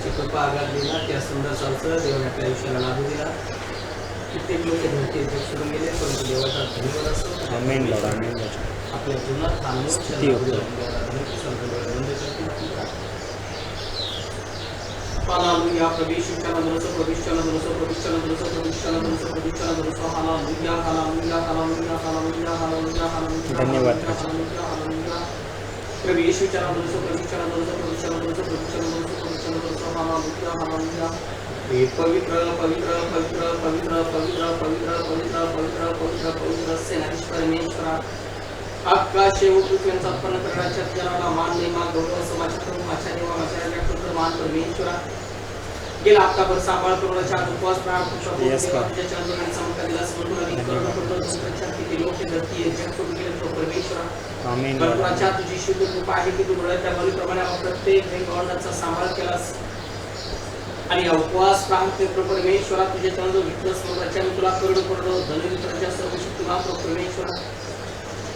देवाची कृपा आघात दिला, त्या सुंदर संसार देवाने आपल्या आयुष्याला लाभू दिला. कित्येक लोक धरती जग सोडून गेले, परंतु देवाचा धन्यवाद असो. आमेन लॉर्ड, आमेन. आपल्या जीवनात हा मोक्ष स्तुती हो. हालेलुया. प्रभूच्या धन्यवाद. प्रभू येशूच्या नावाने हे पवित्र पवित्र पवित्र पवित्र पवित्र पवित्र पवित्र पवित्र पवित्र पवित्र सेनाधीश परमेश्वरा, आकाश व पृथ्वीचा उत्पन्न करण्याच्या जनाला मान महिमा गौरव समाचार प्रभू माझ्या देवा माझ्या राजा मान परमेश्वरा, गेला हप्ताभर सांभाळ करूनच्या उपवास प्रार्थना तुझ्या चंद्राने समका दिला समोर आणि करून करतो तुमच्या किती लोक धरती जग सोडून गेले तो परमेश्वरा. आमेन. परमेश्वराच्या तुझी शुद्ध कृपा आहे की तू डोळ्याच्या बलीप्रमाणे प्रत्येक गौरवाचा सांभाळ केलास आणि उपवास प्रार्थना परमेश्वरा तुझे चंद्र विठ्ठल समोरच्या तुला करोड करोड धनवित्राच्या सर्व शक्तिमान परमेश्वरा,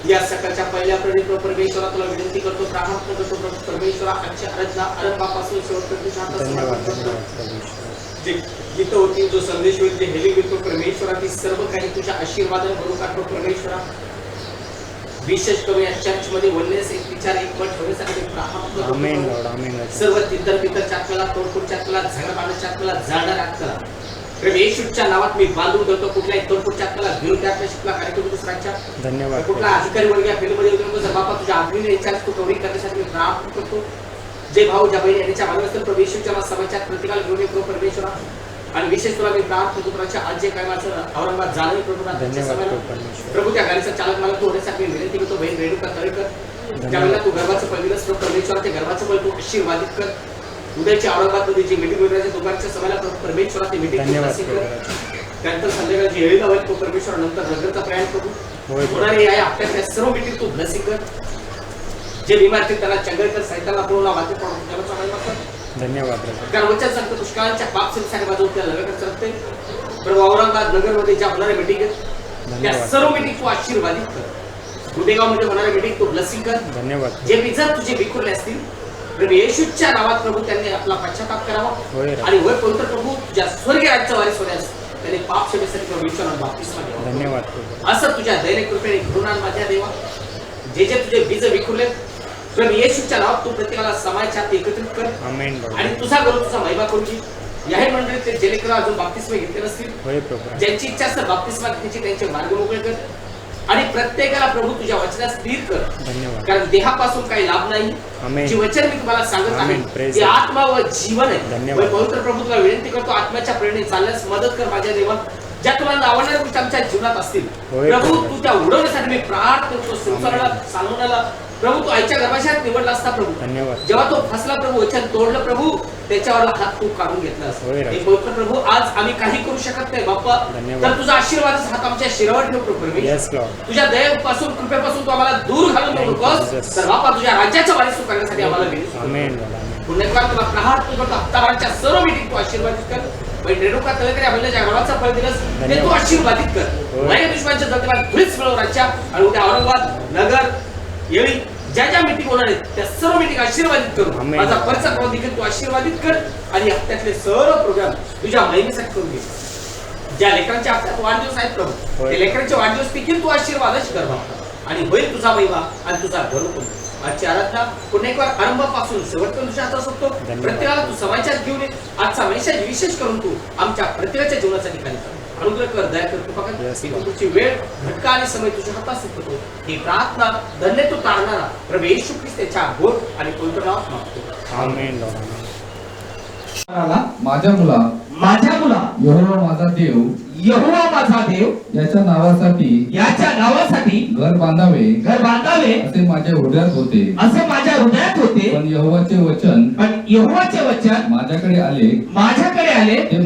या सकाळच्या पहिल्या प्रणित परमेश्वरा तुला विनंती करतो, प्रार्थना करतो परमेश्वरा, आजच्या आरंभापासून शेवटपर्यंत जे गीत होती, जो संदेश होईल, जे हेलिंग होईल परमेश्वरा, ती सर्व काही तुझ्या आशीर्वादाने भरून काढतो परमेश्वरा. विशेष करून या चर्च मध्ये वननेस एक विचार एक मत ठेवण्यासाठी प्रार्थना करतो. सर्व तितर पितरच्या आत्म्याला, तोडफोडच्या आत्म्याला, झगडा आत्म्याला, जाणार आत्म्याला प्रभू येशूच्या नावात मी बांधून धरतो. कुठल्याही तोडफोडच्या आत्म्याला, विरोधी आत्म्याला, शिकला कार्यक्रम दुसऱ्याच्या धन्यवाद. कुठला अधिकारी वर्ग या फील्डमध्ये उतरून जर बापा तुझ्या आत्मीने याच्या तू कवरी करण्यासाठी मी प्रार्थना करतो. जे भाऊ ज्या बहिणी यांच्या मानवस्तर प्रभू येशूच्या समाजात प्रतिकाल घेऊन येतो परमेश्वरा, आणि विशेष तुला मी प्रार्थना करतो आज जे काय माझं औरंगाबाद जाणं प्रभू प्रभू त्या गाडीचा चालक मला तू होण्यासाठी मी विनंती करतो. बहीण रेणुका तळेकर, ज्यावेळेला तू गर्भाचं पहिलीच परमेश्वरा ते गर्भाचं पळ तू आशीर्वादित कर. उद्याच्या औरंगाबादमध्ये जी मीटिंग होईल दुपारच्या समयाला परमेश्वरा ती मीटिंग त्यानंतर संध्याकाळची येळीला होईल तो परमेश्वरा, नंतर नगरचा प्रयाण करू होणारे या आपल्या सर्व मीटिंग तू ब्लेसिंग कर. जे बिमार आहेत त्यांना चंगळकर साहित्याला पूर्ण वाचून धन्यवाद. कारण वचन सांगतो पुष्कळांच्या पाप संसारी बाजू त्याला लगेच चालते. प्रभू औरंगाबाद नगरमध्ये ज्या होणाऱ्या मीटिंग आहेत त्या सर्व मीटिंग तू आशीर्वादित कर. गुडेगावमध्ये होणाऱ्या मीटिंग तू ब्लेसिंग कर. धन्यवाद. जे विचार तुझे विखुरले असतील प्रभू येशूच्या नावात प्रभू त्यांनी आपला पश्चाताप करावा आणि वय पवित्र प्रभू तुझ्या स्वर्गीय राज्याचा वारीस होण्यास त्यांनी पाप क्षमेसाठी परमेश्वराला बाप्तिस्मा द्यावा. धन्यवाद. असं तुझ्या दैनिक कृपेने घडून आण माझ्या देवा. जे जे तुझे बीज विखुरले प्रभू येशूच्या नावात तू प्रत्येकाला समाजात एकत्रित कर. आमेन. आणि तुझा करून तुझा महिमा करू की याही मंडळीतले जे लेकरं अजून बाप्तिस्मा घेतले नसतील, ज्यांची इच्छा असेल बाप्तिस्मा घेण्याची त्यांचे मार्ग मोकळे कर आणि प्रत्येकाला प्रभू तुझ्या वचनात स्थिर कर. धन्यवाद. कारण देहापासून काही लाभ नाही. जी वचन मी तुम्हाला सांगत आहे ते आत्मा व जीवन आहे. पवित्र प्रभू तुला विनंती करतो आत्म्याच्या प्रेरणेने चालण्यास मदत कर माझ्या देवा. ज्या तुला आवडणाऱ्या गोष्टी आमच्या जीवनात असतील प्रभू तू त्या उडवण्यासाठी मी प्रार्थना करतो. संसाराला सांगण्याला प्रभू तू आईच्या गर्भाशयात निवडला असता प्रभू, जेव्हा तो फसला प्रभू वचन तोडलं प्रभू त्याच्यावर हात तू काढून घेतलास. हे पवित्र प्रभू आज आम्ही काही करू शकत नाही बाप्पा, तर तुझा आशीर्वादाचा हात आमच्या शिरावर ठेव प्रभू. तुझ्या दयेपासून कृपेपासून तू आम्हाला दूर घालून नकोस, तर बाप्पा तुझ्या राज्याच्या वारीस तू करण्यासाठी आम्हाला विनंती. पुण्यकार तुला प्रार्थना करतो हप्ताभराच्या सर्व मीटिंग तू आशीर्वादित कर. रेणुका तळेकर या महिलेच्या गर्भाचा फळ दिलंस ते तू आशीर्वादित कर. माझ्या दुश्मनाच्या दंतकात धुळीच मिळव राज्या आणि उद्या औरंगाबाद नगर येळी ज्या ज्या मीटिंग होणार आहेत त्या सर्व मीटिंग आशीर्वादित करू. माझा परचा प्रवाह देखील तू आशीर्वादित कर आणि हप्त्यातले सर्व प्रोग्राम तुझ्या महिमेसाठी करून घे. ज्या लेकरांच्या हप्त्यात वाढदिवस आहेत प्रभू त्या लेकरांचे वाढदिवस देखील तू आशीर्वादच कर बाबा आणि होईल तुझा महिमा आणि तुझा गौरव. आजची आराधना पुन्हा एकवार आरंभापासून शेवटपर्यंत तुझ्या हातात असतो. प्रत्येकाला तू समाजात घेऊन ये. आजचा मेसेज विशेष करून तू आमच्या प्रत्येकाच्या जीवनासाठी खाली अनुग्रह कर, दया कर, कृपा कर. तुझी वेळ घटका आणि समय तुझ्या हातात सुटतो. ही प्रार्थना धन्य तू तारणारा प्रभू येशू ख्रिस्ताच्या गोड आणि पवित्र नावात मागतो. आमेन. माझ्या मुला यहोवा माझा देव याच्या नावासाठी घर बांधावे असे माझ्या हृदयात होते. पण यहोवाचे वचन माझ्याकडे आले. ते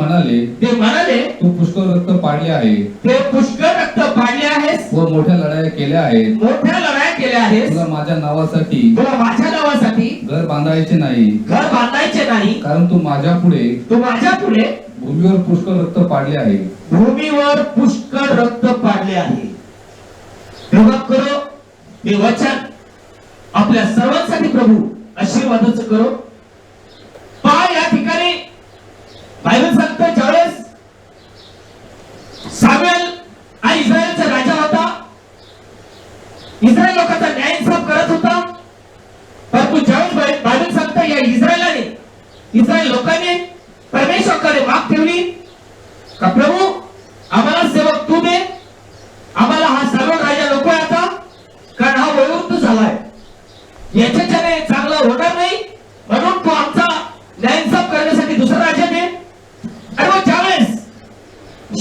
म्हणाले तू पुष्कळ रक्त पाडले आहे व मोठ्या लढाया केल्या आहेत. तुला माझ्या नावासाठी घर बांधायचे नाही कारण तू माझ्या पुढे भूमीवर पुष्कळ रक्त पाडले आहे. कृपा करो हे वचन आपल्या सर्वांसाठी प्रभू आशीर्वादाचं करो. पहा या ठिकाणी इस्रायल लोकांनी परमेश्वराकडे माग ठेवली का प्रभू आम्हाला सेवक तू दे, आम्हाला हा सर्व राजा नको आहे आता, कारण हा वयोवृद्ध झालाय, याच्याने चांगलं होणार नाही, म्हणून तू आमचा न्यायसाफ करण्यासाठी दुसरा राजा दे. आणि मग ज्यावेळेस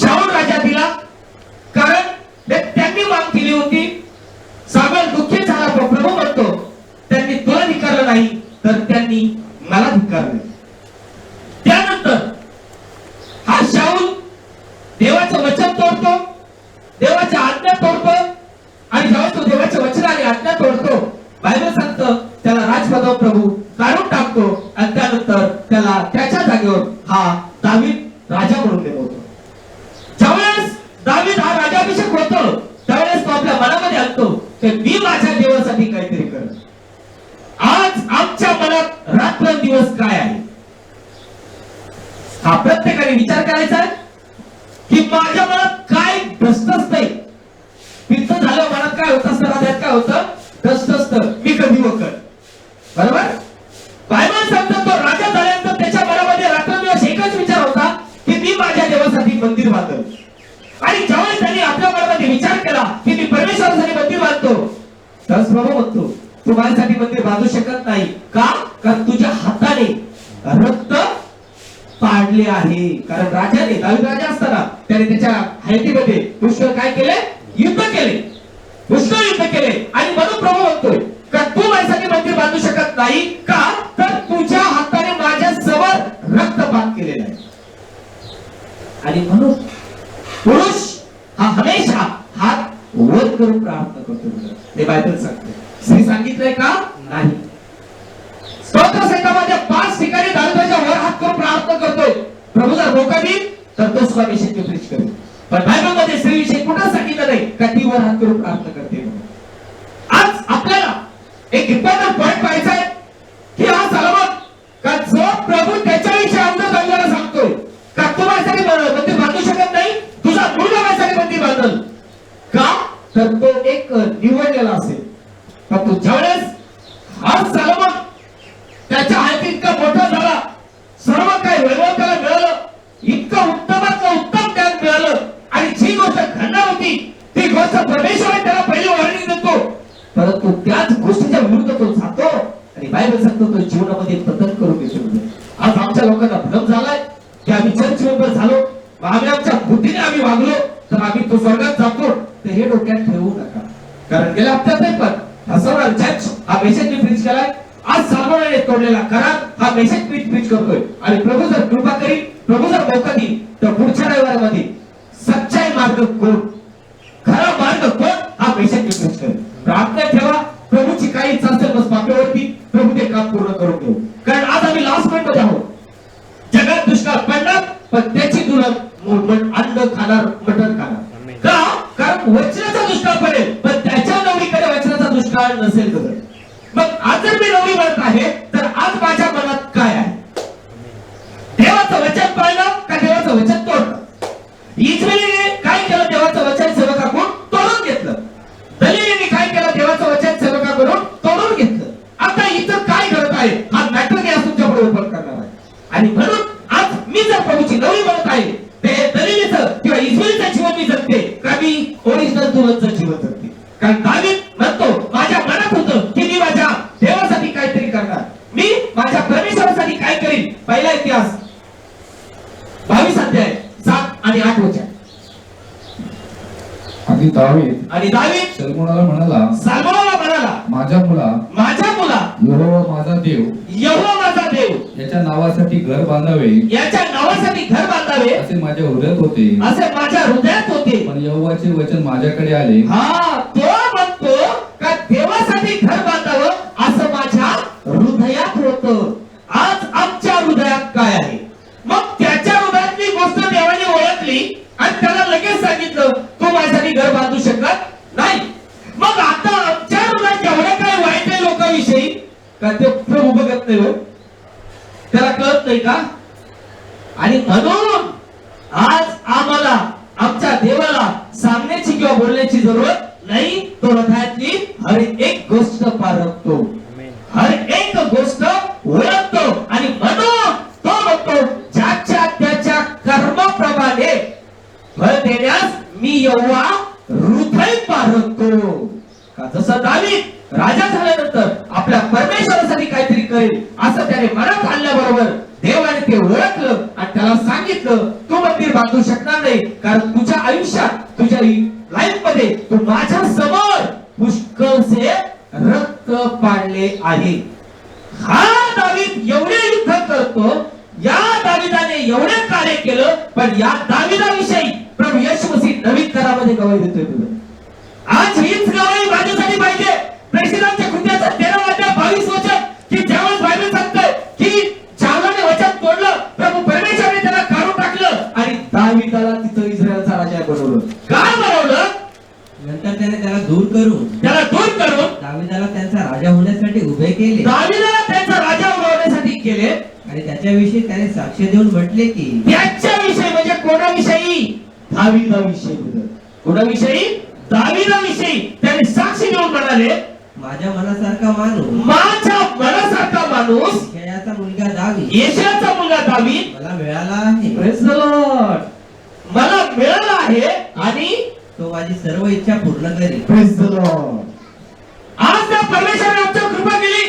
शाऊल राजा दिला, कारण त्यांनी माग केली होती, सामुएल दुःखी झाला, प्रभू म्हणतो त्यांनी तुला धिक्कारलं नाही तर त्यांनी मला धिक्कारलं. त्यानंतर हा शाऊल देवाचं वचन तोडतो, देवाच्या आज्ञा तोडतो, आणि जेव्हा तो देवाच्या वचन आणि आज्ञा तोडतो, बायबल सांगतं त्याला राजपदावर प्रभू काढून टाकतो, आणि त्यानंतर त्याला त्याच्या जागेवर हा दावीद राजा म्हणून नेमवतो. ज्यावेळेस दावीद हा राज्याभिषेक होतो, त्यावेळेस तो आपल्या मनामध्ये आणतो की मी माझ्या देवासाठी काहीतरी कर. आज आमच्या मनात रात्रंदिवस काय आहे हा प्रत्येकाने विचार करायचा आहे की माझ्या मनात काय डसतच नाही. पित्त झालं मनात काय होत असतं, हृदयात काय होतं, डसत मी कधी वकर. बरोबर, बायबल सांगतो तो राजा झाल्यानंतर त्याच्या मनामध्ये रात्रंदिवस एकच विचार होता की मी माझ्या देवासाठी मंदिर बांधल. आणि ज्यावेळेस त्यांनी आपल्या मनामध्ये विचार केला की मी परमेश्वरासाठी मंदिर बांधतो, तर प्रभू म्हणतो तू माझ्यासाठी मंदिर बांधू शकत नाही. का? कारण तुझ्या हाताने रक्त पाडले आहे. कारण राजाने, दावीद राजा असताना त्याने त्याच्या हयातीमध्ये पुष्कळ काय केले, युद्ध केले, पुष्कळ युद्ध केले. आणि म्हणून प्रभू म्हणतोय का तू माझ्यासाठी मंदिर बांधू शकत नाही. का? तर तुझ्या हाताने माझ्या समोर रक्तपात केलेला आहे. आणि म्हणून पुरुष हा हमेशा हात वर करून प्रार्थना करतो. हे बायबल सांगते. स्त्री सांगितलंय का? नाही. स्तोत्र संहितामध्ये 5 ठिकाणी दावीदाच्या वर हात करून प्रार्थना करतोय. प्रभू जर मोका देईल तर तो स्वाभिषेक प्रीच करेल. पण बायबल मध्ये स्त्रीविषयी कुठं सांगितलं नाही का ती वर हात करून प्रार्थना करते म्हणून. आज आपल्याला एक इम्पॉर्टंट पॉइंट पाहायचा आहे की हा सलमान का जो प्रभू त्याच्याविषयी अंदाज अंगाला सांगतोय का तू माझ्यासाठी मंदिर बांधू शकत नाही, तुझा मुलगा माझ्यासाठी मंदिर बांधल. का? तर तो एक निवडलेला असेल. परंतु ज्यावेळेस हा सलमान त्याच्या हाती इतका मोठा झाला, सर्व काही वैभव त्याला मिळालं, इतकं उत्तमातलं उत्तम ज्ञान मिळालं, आणि जी गोष्ट घडणार होती ती गोष्ट परमेश्वर त्याला पहिली वॉर्निंग देतो, परंतु त्याच गोष्टीच्या विरुद्ध तो जातो आणि बायबल सांगतो तो जीवनामध्ये बदल करून घेतो. आज आमच्या लोकांना भ्रम झालाय की आम्ही चर्च मेंबर झालो, आम्ही आमच्या बुद्धीने आम्ही वागलो तर आम्ही तो स्वर्गात जातो. तर हे डोक्यात ठेवू नका. कारण गेल्या हप्त्यात नाही पण हसवणार चर्च हा मेसेज मी प्रीच केलाय. आज सालमोनाने तोडलेला करार हा मेसेज प्रीच करतोय. आणि प्रभू जर कृपा करी, प्रभू जर मौका देईल तर पुढच्या रविवारामध्ये सच्चाई मार्ग कोण, खरा मार्ग कोण हा मेसेज मी प्रीच करेल. प्रार्थना ठेवा, प्रभूची काही इच्छा असेल बस पाठीवरती प्रभू ते काम पूर्ण करून देऊ. कारण आज आम्ही लास्ट मिनिट मध्ये आहोत. जगात दुष्काळ पडणार पण त्याची तुलना अन्न खाणार, मटण खाणार. का? कारण वचनाचा दुष्काळ पडेल पण त्याच्या नवरीकडे वचनाचा दुष्काळ नसेल. मग आज जर मी नवरी म्हणत आहे तर आज माझ्या मनात काय आहे? देवाचं वचन पाळणं का देवाचं वचन तोडणं? इस्रायलीने काय केलं? देवाचं वचन सेवकाकडून तोडून घेतलं. दलिलाने काय केलं? देवाचं वचन सेवकाकडून तोडून घेतलं. आता इथं काय घडत आहे हा मॅटर मी आज तुमच्या पुढे ओपन करणार आहे. आणि म्हणून आज मी जर प्रभूची नवरी म्हणत आहे ते दलिलीचं किंवा इस्रायलीचं जीवन मी जगते का मी ओरिजिनल तुलनचं जीवन जगते? कारण दावीद म्हणतो माझ्या मनात होतं की मी माझ्या देवासाठी काहीतरी करणार, मी माझ्या परमेश्वरासाठी काय करीन. पहिला इतिहास 22 अध्याय 7 आणि 8 वचन. आणि दावीद सलमोनाला म्हणाला माझ्या मुला यहोवा माझा देव याच्या नावासाठी घर बांधावे असे माझ्या हृदयात होते. पण यहोवाचे वचन माझ्याकडे आले. तो म्हणतो का देवासाठी घर बांधावं असं माझ्या हृदयात होतं. आज आमच्या हृदयात काय आहे? मग त्याच्या हृदयातली गोष्ट देवाने ओळखली आणि त्याला लगेच सांगितलं तू माझ्यासाठी घर बांधू शकत नाही. मग आता आमच्या हृदयात एवढं काय वाईट आहे लोकांविषयी का ते प्रभू बघत नाही, त्याला कळत नाही का? आणि म्हणून आज आम्हाला आमच्या देवाला सांगण्याची किंवा बोलण्याची जरूरत नाही. तो हृदयातली हर एक गोष्ट पारखतो, हर एक गोष्ट ओळखतो. आणि म्हणून बरोबर देवाने ते ओळखलं आणि त्याला सांगितलं तू मंदिर बांधू शकणार नाही, कारण तुझ्या आयुष्यात तुझ्या लाईफ मध्ये तू माझ्या समोर पुष्कळसे रक्त पाडले आहे. हा दावीद एवढे युद्ध करतो, या दाविदाने एवढे कार्य केलं, पण या दाविदाविषयी प्रभू येशू मसीह नवीन करारामध्ये गवाही देतोय. आज हीच गवाही माझ्यासाठी पाहिजे. प्रेषितांच्या कृत्याचा 13 अध्याय 22 वचन, की ज्यावेळेस बायबल सांगतंय की शाऊलाने वचन तोडलं, प्रभू परमेश्वराने त्याला काढून टाकलं आणि दाविदाला तिथं इस्रायलचा राजा बनवलं. काय बनवलं? नंतर त्याला दूर करून दाविदाला त्यांचा राजा होण्यासाठी उभे केले. दाविदाला त्यांचा राजा बनवण्यासाठी केले आणि त्याच्याविषयी त्याने साक्ष देऊन म्हटले की त्याच्याविषयी म्हणजे कोणाविषयी? दाविदाविषयी. कोणाविषयी? दाविदाविषयी त्याने साक्षी देऊन म्हणाले, माझ्या मनासारखा माणूस यशायाचा मुलगा दावीद मला मिळाला आहे. Praise the Lord. मला मिळाला आहे आणि तो माझी सर्व इच्छा पूर्ण करेल. Praise the Lord. आज त्या परमेश्वराने आमच्यावर कृपा केली.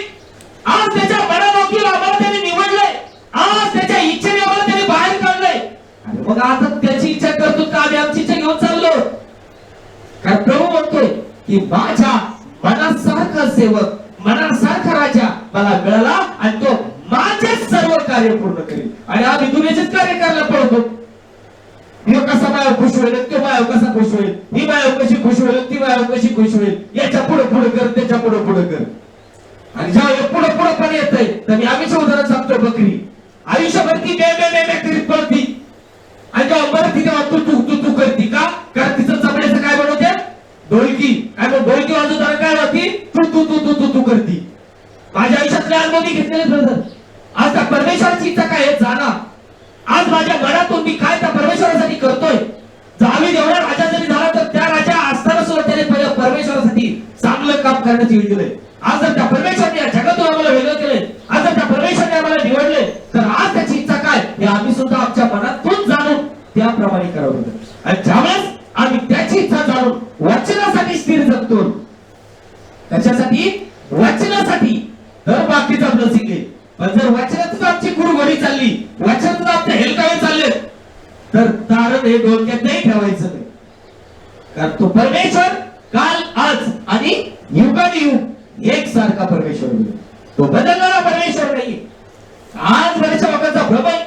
आज त्याच्या मनानोखीला आम्हाला त्याने निवडलंय. आज त्याच्या इच्छेने आम्हाला त्याने बाहेर काढलंय. आणि मग आता त्याची इच्छा करतो का आम्ही आमची इच्छा घेऊन चाललो? कारण प्रभू म्हणतोय की माझ्या मनासारखा सेवक, मनासारखा राजा मला मिळाला आणि तो माझे सर्व कार्य पूर्ण करेल. आणि आम्ही दुनियाचेच कार्य करायला पळतो. हे कसा मायाव खुश होईल, तो मायाव कसा खुश होईल, ही मायाव कशी खुश होईल, ती मायाव कशी खुश होईल, याच्या पुढे पुढे कर, त्याच्या पुढे पुढे कर. आणि जेव्हा पुढे पुढे पण येतंय तर मी आम्ही उदाहरण सांगतो. बकरी आयुष्यभर ती मे करीत पळती आणि जेव्हा मरती तेव्हा तू तू तू तू करती का? कारण तिचं चमड्याचं काय बनवते? ढोलकी. आणि मग ढोलकी वाजवताना काय होती? तू तू तू तू तू तू करती. माझ्या आयुष्यातले अनुभव घेतलेले ब्रदर. आज त्या परमेश्वराची इच्छा काय आहे जाणा. आज माझ्या मनातून मी काय त्या परमेश्वरासाठी करतोय. दावीद एवढा राजा जरी झाला तर त्या राजा असताना सुद्धा त्याने पहिल्या परमेश्वरासाठी चांगलं काम करण्याची योजना आहे. आज जर त्या परमेश्वराने या जगातून आम्हाला वेगळं केलंय, आज जर त्या परमेश्वराने आम्हाला निवडले, तर आज त्याची इच्छा काय हे आम्ही सुद्धा आमच्या मनातून जाणून त्याप्रमाणे करावं. आणि ज्यावेळेस आम्ही त्याची इच्छा जाणून वचनासाठी स्थिर जगतो, त्याच्यासाठी वचनासाठी तर बाकीचा ब्लेसिंग आहे. पण जर वचनातच आमची गुरुघोडी चालली, वचनातच आमचे हेलकावे चालले, तर तारण हे डोक्यात नाही ठेवायचं नाही. कारण तो परमेश्वर काल आज आणि युगानुयुग एक सारखा परमेश्वर आहे. तो बदलणारा परमेश्वर नाही. आज बऱ्याचशा लोकांचा भ्रम आहे,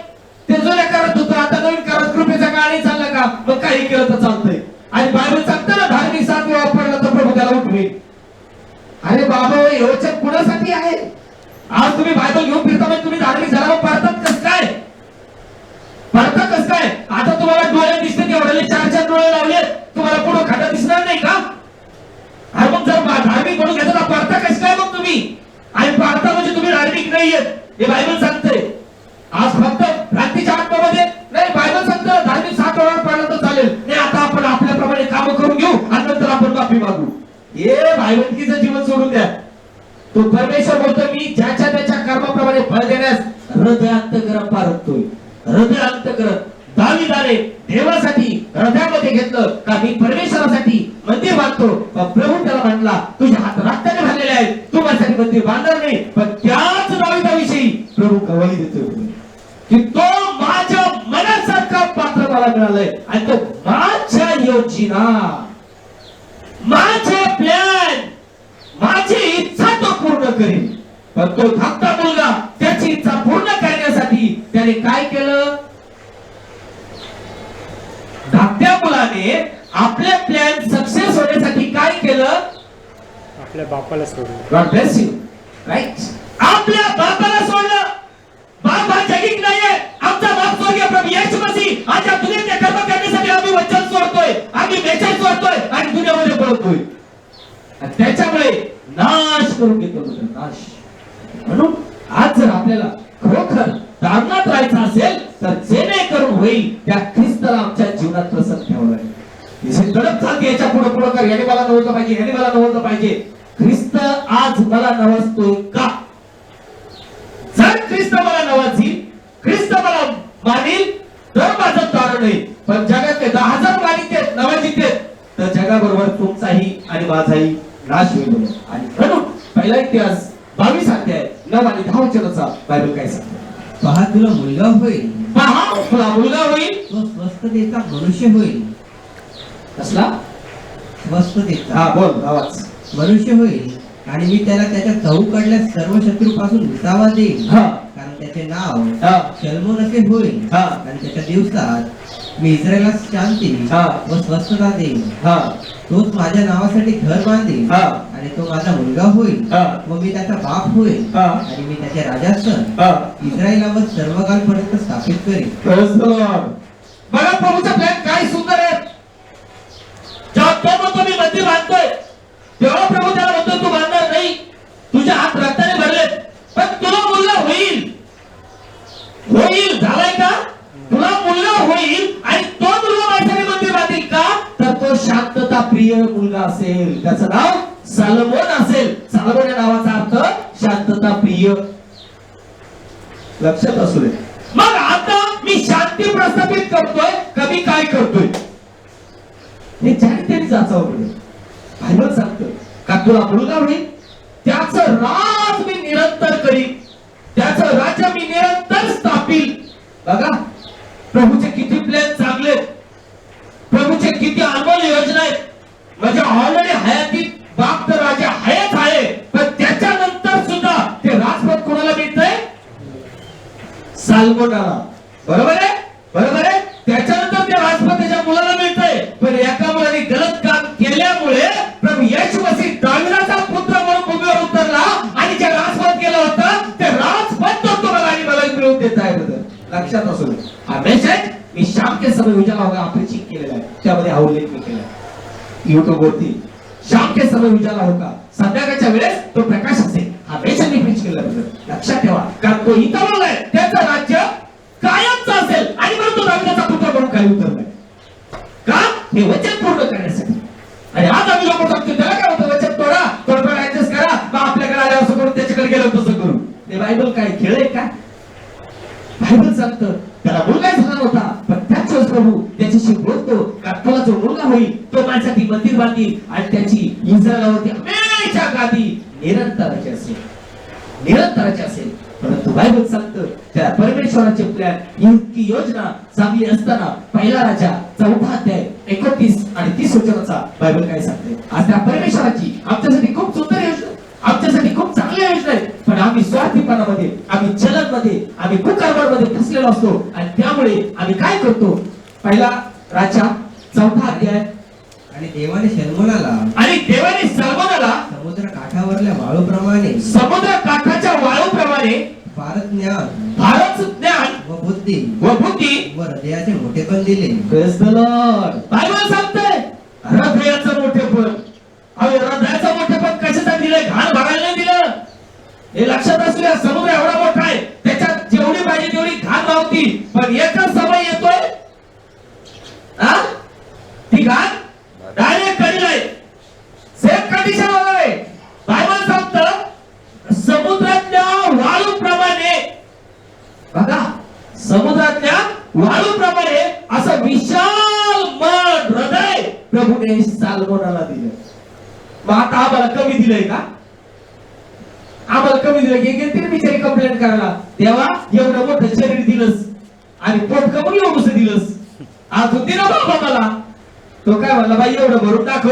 ते जुन्या करत होतं, आता नवीन करत कृपेचा काळ नाही चालला का, मग काही केलं तर चालतंय. आणि बायबल सांगतं ना धार्मिक साथ वापरला तर प्रभू त्याला उठवेल. अरे बाबा हे वचन कुणासाठी आहे? आज तुम्ही बायबल घेऊन फिरता म्हणजे तुम्ही धार्मिक झाला, मग पडतात कसं काय? पडतात कसं काय? आता तुम्हाला डोळे दिसते एवढे 4 डोळे लावले, तुम्हाला पुढे खाटा दिसणार नाही का? अरे मग जर धार्मिक म्हणून घेता पडता कसं काय मग तुम्ही? आणि पडता म्हणजे तुम्ही धार्मिक नाहीयेत हे बायबल सांगतंय. आज फक्त रात्रीच्या आत्म्यामध्ये नाही, बायबल सांगतं धार्मिक 7 वेळा पडलं तर चालेल नाही, आता आपण आपल्याप्रमाणे काम करून घेऊ आणि नंतर आपण माफी मागू. हे भाईबंदकीचं जीवन सोडून द्या. तो परमेश्वर बोलतो मी ज्याच्या त्याच्या कर्माप्रमाणे फळ देण्यास हृदयांतकरण पारखतोय. हृदयांतकरण दाविदाने देवासाठी हृदयामध्ये घेतलं का मी परमेश्वरासाठी मंदिर बांधतो. प्रभू त्याला म्हटला तुझ्या हात रक्ताने भरलेले आहेत, तू माझ्यासाठी मंदिर बांधणार नाही. पण त्याच दाविदाविषयी प्रभू गवाही देतोय की तो माझ्या मनासारखा पात्र मला मिळालंय आणि तो माझ्या योजना, माझे प्लॅन, माझी इच्छा तो पूर्ण करेल. पण तो धाकटा मुलगा त्याची इच्छा पूर्ण करण्यासाठी त्याने काय केलं? धाकट्या मुलाने आपले प्लॅन सक्सेस होण्यासाठी काय केलं? आपल्या बापाला सोडलं. God bless you. राईट. आपल्या बापाला सोडलं. बाप हा जगिक नाहीये. आमचा बाप स्वर्गीय प्रभू येशू मसीह आज या दुनियेत कर्म करण्यासाठी आम्ही वचन सोडतोय, आम्ही मेसेज सोडतोय आणि दुनियेमध्ये पळतोय. आणि त्याच्यामुळे नाश करून घेतो नाश. म्हणून आज जर आपल्याला खरोखर तारणात राहायचं असेल तर जेणेकरून होईल त्या ख्रिस्ताला आमच्या जीवनात प्रसन्न ठेवावं लागेल. इथे तडप चालते याच्या पुढे पुढे कर, याने मला नव्हतं पाहिजे, याने मला नव्हतं पाहिजे. ख्रिस्त आज मला नवसतोय का? जर ख्रिस्त मला नवाजील, ख्रिस्त मला मानील तर माझं तारण आहे. पण जगातले 10,000 मानितेत नवाजितेत तर जगाबरोबर तुमचाही आणि माझाही नाश होईल. आणि म्हणून पहिला इतिहास 22 अध्याय 9 आणि 10 वचनाचा बायबल काय सांगतो? पहा तुला मुलगा होईल, पहा तुला मुलगा होईल. तो स्वस्थतेचा मनुष्य होईल. कसला? स्वस्थतेचा हा बोल आवाज. मनुष्य होईल आणि मी त्याला त्याच्या चहूकडल्या सर्व शत्रूपासून विसावा देईल. हा कारण त्याचे नाव हा शल्मोन असे होईल. हा आणि त्याच्या दिवसात मी इस्रायला शांती हा. व स्वस्थता देईल. हा तोच माझ्या नावासाठी घर बांधेल हा. आणि तो माझा मुलगा होईल हा. व मी त्याचा बाप होईल हा. आणि मी त्याचे राजासन हा. इस्रायलावर सर्वकालपर्यंत स्थापित करेन. Praise the Lord. बघा प्रभूचा प्लॅन काय सुंदर आहे. जेव्हा तो म्हणतो मी मंदिर बांधतोय, तेव्हा प्रभू त्याला म्हणतो तू बांधणार नाही, तुझ्या हात रक्ताने भरलेत, पण तुला मुलगा होईल. होईल झालाय का? तुला मुलगा होईल आणि तो मुलगा माझ्यासाठी मंदिर बांधेल का? तर तो शांतता प्रिय मुलगा असेल. त्याचं नाव सॉलोमन असेल. सॉलोमन या नावाचा अर्थ शांतता प्रिय. लक्षात असू दे. मग आता मी शांती प्रस्थापित करतोय का मी काय करतोय हे ज्याने त्यांनी जाचावं. बायबल सांगतं का तुला मुलगा होईल, त्याचं राज मी निरंतर करीन, त्याचं राज्य मी निरंतर स्थापिल. बघा प्रभूचे किती प्लॅन चांगले, प्रभूचे किती अनमोल योजना आहेत. म्हणजे ऑलरेडी हयातीत बाप तर राजा हयात आहे, पण त्याच्यानंतर सुद्धा ते राजपद कोणाला मिळतंय? साल्मोनाला. बरोबर आहे, बरोबर आहे. त्याच्यानंतर ते राजपद त्याच्या मुलाला मिळतंय, पण एका मुलाने गलत काम केल्यामुळे प्रभू येशू मसीह दाविदाचा पुत्र म्हणून भूमीवर उतरला आणि जे राजपद केलं होतं ते राजपद तो तुम्हाला आणि मला मिळवून देत आहे. बद्दल लक्षात असू दे. हा मेसेज मी शाम के समय उजाला होगा अपेक्षित केलेला आहे, त्यामध्ये हा उल्लेख मी केला युट्यूब वरती. शाम के समय उजाला होगा, संध्याकाळच्या वेळेस तो प्रकाश असेल. हा मेसेज मी प्रीच केला. लक्षात ठेवा, कारण तो इथं बोललाय त्याचं राज्य कायमचं असेल आणि म्हणून तो दाविदाचा पुत्र म्हणून खाली उतरलाय. का? हे वचन पूर्ण करण्यासाठी. आणि आज आम्ही लोक सांगतो त्याला काय होतं, वचन तोडा, थोडंफार ऍडजस्ट करा, मग आपल्याकडे आले असं करून त्याच्याकडे गेलो तसं करू. ते बायबल काय खेळ आहे का? बायबल सांगतं त्याला मुलगा झाला नव्हता, पण त्याच वेळेस प्रभू त्याच्याशी बोलतो का तुला जो मुलगा होईल तो माझ्यासाठी मंदिर बांधील आणि त्याची इस्रायलावरती हमेशा गादी निरंतराची असेल, निरंतराची असेल. परंतु बायबल सांगतं त्या परमेश्वराचे प्लॅन इतकी योजना चांगली असताना पहिला राजा 4 अध्याय 29 आणि 30 वचनाचा बायबल काय सांगते? आज त्या परमेश्वराची आमच्यासाठी खूप सुंदर योजना, आमच्यासाठी खूप चांगल्या योजना आहेत, पण आम्ही स्वार्थीपणामध्ये, आम्ही चलनमध्ये, आम्ही कुकर्मामध्ये फसलेलो असतो आणि त्यामुळे आम्ही काय करतो? पहिला राजा 4 अध्याय आणि देवाने शल्मोनाला समुद्र काठावरल्या वाळूप्रमाणे, समुद्र काठाच्या वाळूप्रमाणे फारच ज्ञान व बुद्धी व व हृदयाचे मोठेपण दिले. Praise the Lord. बायबल सांगते हृदयाचं मोठेपण. अरे हृदयाचं मोठेपण कशासाठी दिलंय? घाण भरायला नाही दिलं. हे लक्षात असू द्या. समुद्र एवढा मोठा आहे, त्याच्यात जेवढी पाहिजे तेवढी घाण नव्हती, पण एकच समय येतोय ती घाण डायरेक्ट करीला आहे. सेम कंडिशन आहे. बायबल सांगतं समुद्रातल्या वाळूप्रमाणे, बघा समुद्रातल्या वाळूप्रमाणे असं विशाल मन हृदय प्रभूने साल्मोनाला दिलं. मग आता आम्हाला कमी दिलंय का? आम्हाला कमी दिलं की गेली बिचारी कंप्लेंट करायला, तेव्हा एवढं मोठं शरीर दिलंस आणि पोट कमी एवढंच दिलंस, अजून दिलं बाबा मला. तो काय म्हणला, बाई एवढं भरून दाखव,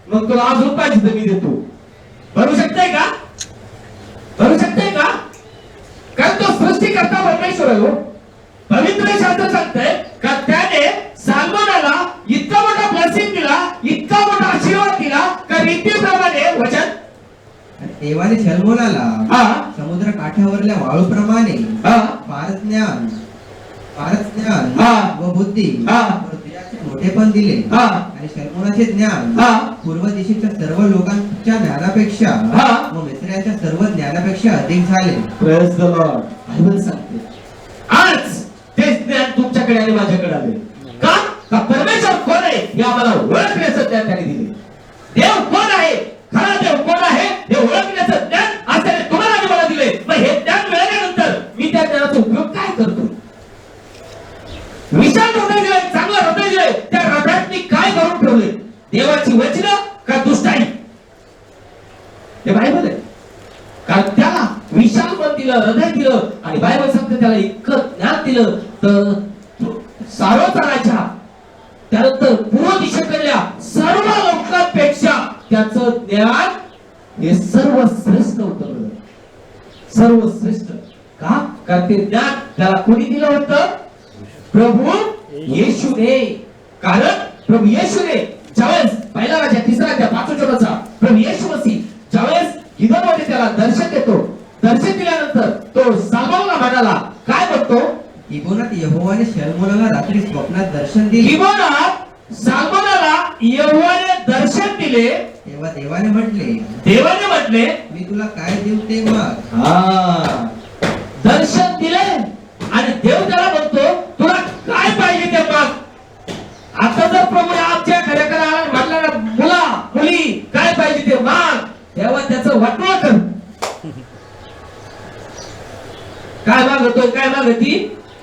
मग तुला अजून पाहिजे तर मी देतो. भरू शकताय का? भरू शकताय का? कारण तो सृष्टीकर्ता परमेश्वर आहे. पवित्र शास्त्र सांगतंय का त्याने साल्मोनाला इतका मोठा ब्लेसिंग दिला, इतका मोठा आशीर्वाद दिला का रीतीप्रमाणे वचन देवाने शल्मोनाला समुद्र काठावरल्या वाळूप्रमाणे फारच ज्ञान व बुद्धी हृदयाचे मोठेपण दिले. आणि शल्मोनाचे ज्ञान पूर्व दिशेच्या सर्व लोकांच्या ज्ञानापेक्षा व मिस्राच्या सर्व ज्ञानापेक्षा अधिक झाले. Praise the Lord. बायबल सांगते आज ते ज्ञान तुमच्याकडे आणि माझ्याकडे आले. का? का परमेश्वर कोण आहे हे आम्हाला ओळखण्याचं ज्ञान त्याने दिले. देव कोण आहे, खरा देव कोण आहे हे ओळखण्याचं ज्ञान आज त्याने तुम्हाला आणि मला दिले. मग हे ज्ञान मिळाल्यानंतर मी त्या ज्ञानाचा उपयोग काय करतो? विशाल हृदय दिलंय, चांगलं हृदय दिलंय, त्या हृदयात मी काय करून ठेवले? देवाची वचनं का दुष्टाई? हे बायबल आहे. कारण त्याला विशाल मन दिलं, हृदय दिलं आणि बायबल सांगते त्याला इतकं ज्ञान दिलं तर सारोचा राजा त्यानंतर पूर्व दिशेकडल्या सर्व लोकांपेक्षा त्याचं ज्ञान हे सर्वश्रेष्ठ होतं बरं. सर्वश्रेष्ठ का? कारण ते ज्ञान त्याला कोणी दिलं होतं? प्रभू येशूने. कारण प्रभू येशूने ज्यावेळेस पहिला राजा तिसरा राजा पाचव्या वचनाचा प्रभू येशू मसीह ज्यावेळेस गिदोनमध्ये त्याला दर्शन देतो, दर्शन दिल्यानंतर तो साल्मोनला म्हणाला, काय म्हणतो? गिबोनात यहोवाने शल्मोनाला रात्री स्वप्नात दर्शन दिले. गिबोनात साल्मोनाला यहोवाने दर्शन दिले. तेव्हा देवाने म्हटले मी तुला काय देऊ ते माग. हा, दर्शन दिले आणि देव त्याला म्हणतो तुला काय पाहिजे ते माग. आता जर प्रभू आमच्या घराकडे आला आणि म्हटला ना, मुला मुली काय पाहिजे ते माग, तेव्हा त्याचं वाटोळं कर. काय मागतोय, काय मागती,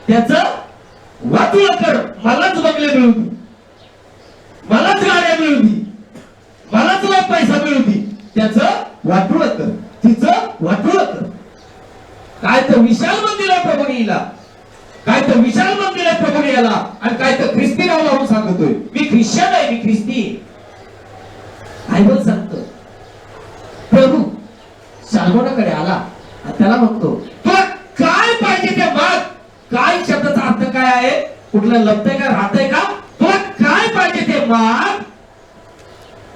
त्याचं वाटोळं कर. मलाच बंगले मिळू दे, मलाच गाड्या मिळू दे, मलाच पैसा मिळू दे, त्याचं वाटोळं कर, तिचं वाटोळं कर. काय तर विशाल मंदिर आहे प्रभूनीला, काय तर विशाल मंदिर आहे प्रभूने याला, आणि काय तर ख्रिस्ती नाव लावून सांगतोय मी ख्रिश्चन आहे, मी ख्रिस्ती. बायबल सांगतो प्रभू शाल्मोनाकडे आला आणि त्याला म्हणतो तुला काय पाहिजे ते माग. काय शब्दाचा अर्थ काय आहे? कुठलं लपतंय का, राहतंय का? तुला काय पाहिजे ते माग.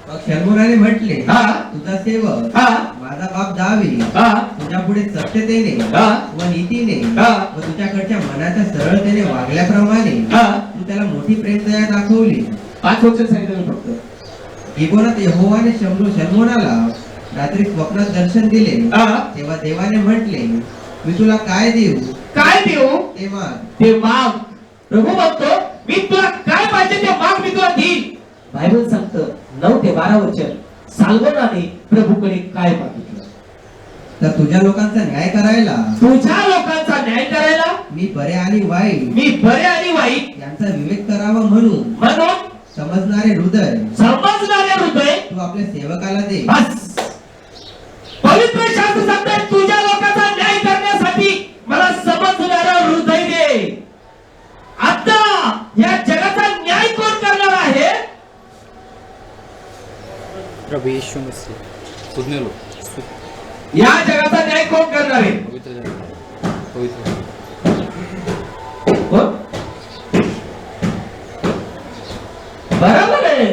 मग शल्मोनाने म्हटले, हा. तुझा सेवक हा. माझा बाप दावी हा. तुझ्या पुढे सत्यतेने हा. व नीतीने हा. व तुझ्याकडच्या मनाच्या सरळतेने वागल्याप्रमाणे हा. तू त्याला मोठी प्रेमदया दाखवली. 5 वचन सांगितलं फक्त. गिबोनात यहोवाने शल्मोनाला रात्री स्वप्नात दर्शन दिले. हा. तेव्हा देवाने म्हटले मी तुला काय देऊ काय देऊ ते माग. ते माग. प्रभू म्हणतो मी तुला काय पाहिजे ते माग, मी तुला देईन. बायबल सांगतं 9 ते 12 वचन साल्मोनाने प्रभूकडे काय मागितलं? तर तुझ्या लोकांचा न्याय करायला, तुझ्या लोकांचा न्याय करायला, मी बरे आणि वाईट मी बरे आणि वाईट यांचा विवेक करावा म्हणून म्हणून समजणारे हृदय समजणारे हृदय तू आपल्या सेवकाला दे. बस. पवित्र शास्त्र सांगतंय तुझ्या लोकांचा न्याय करण्यासाठी मला समजणारं हृदय दे. आता या जगाचा न्याय कोण करणार आहे? प्रभू येशू मसीह. सुज्ञ लोक, या जगाचा न्याय कोण करणार आहे? पवित्र जन, पवित्र कोण? बरोबर आहे,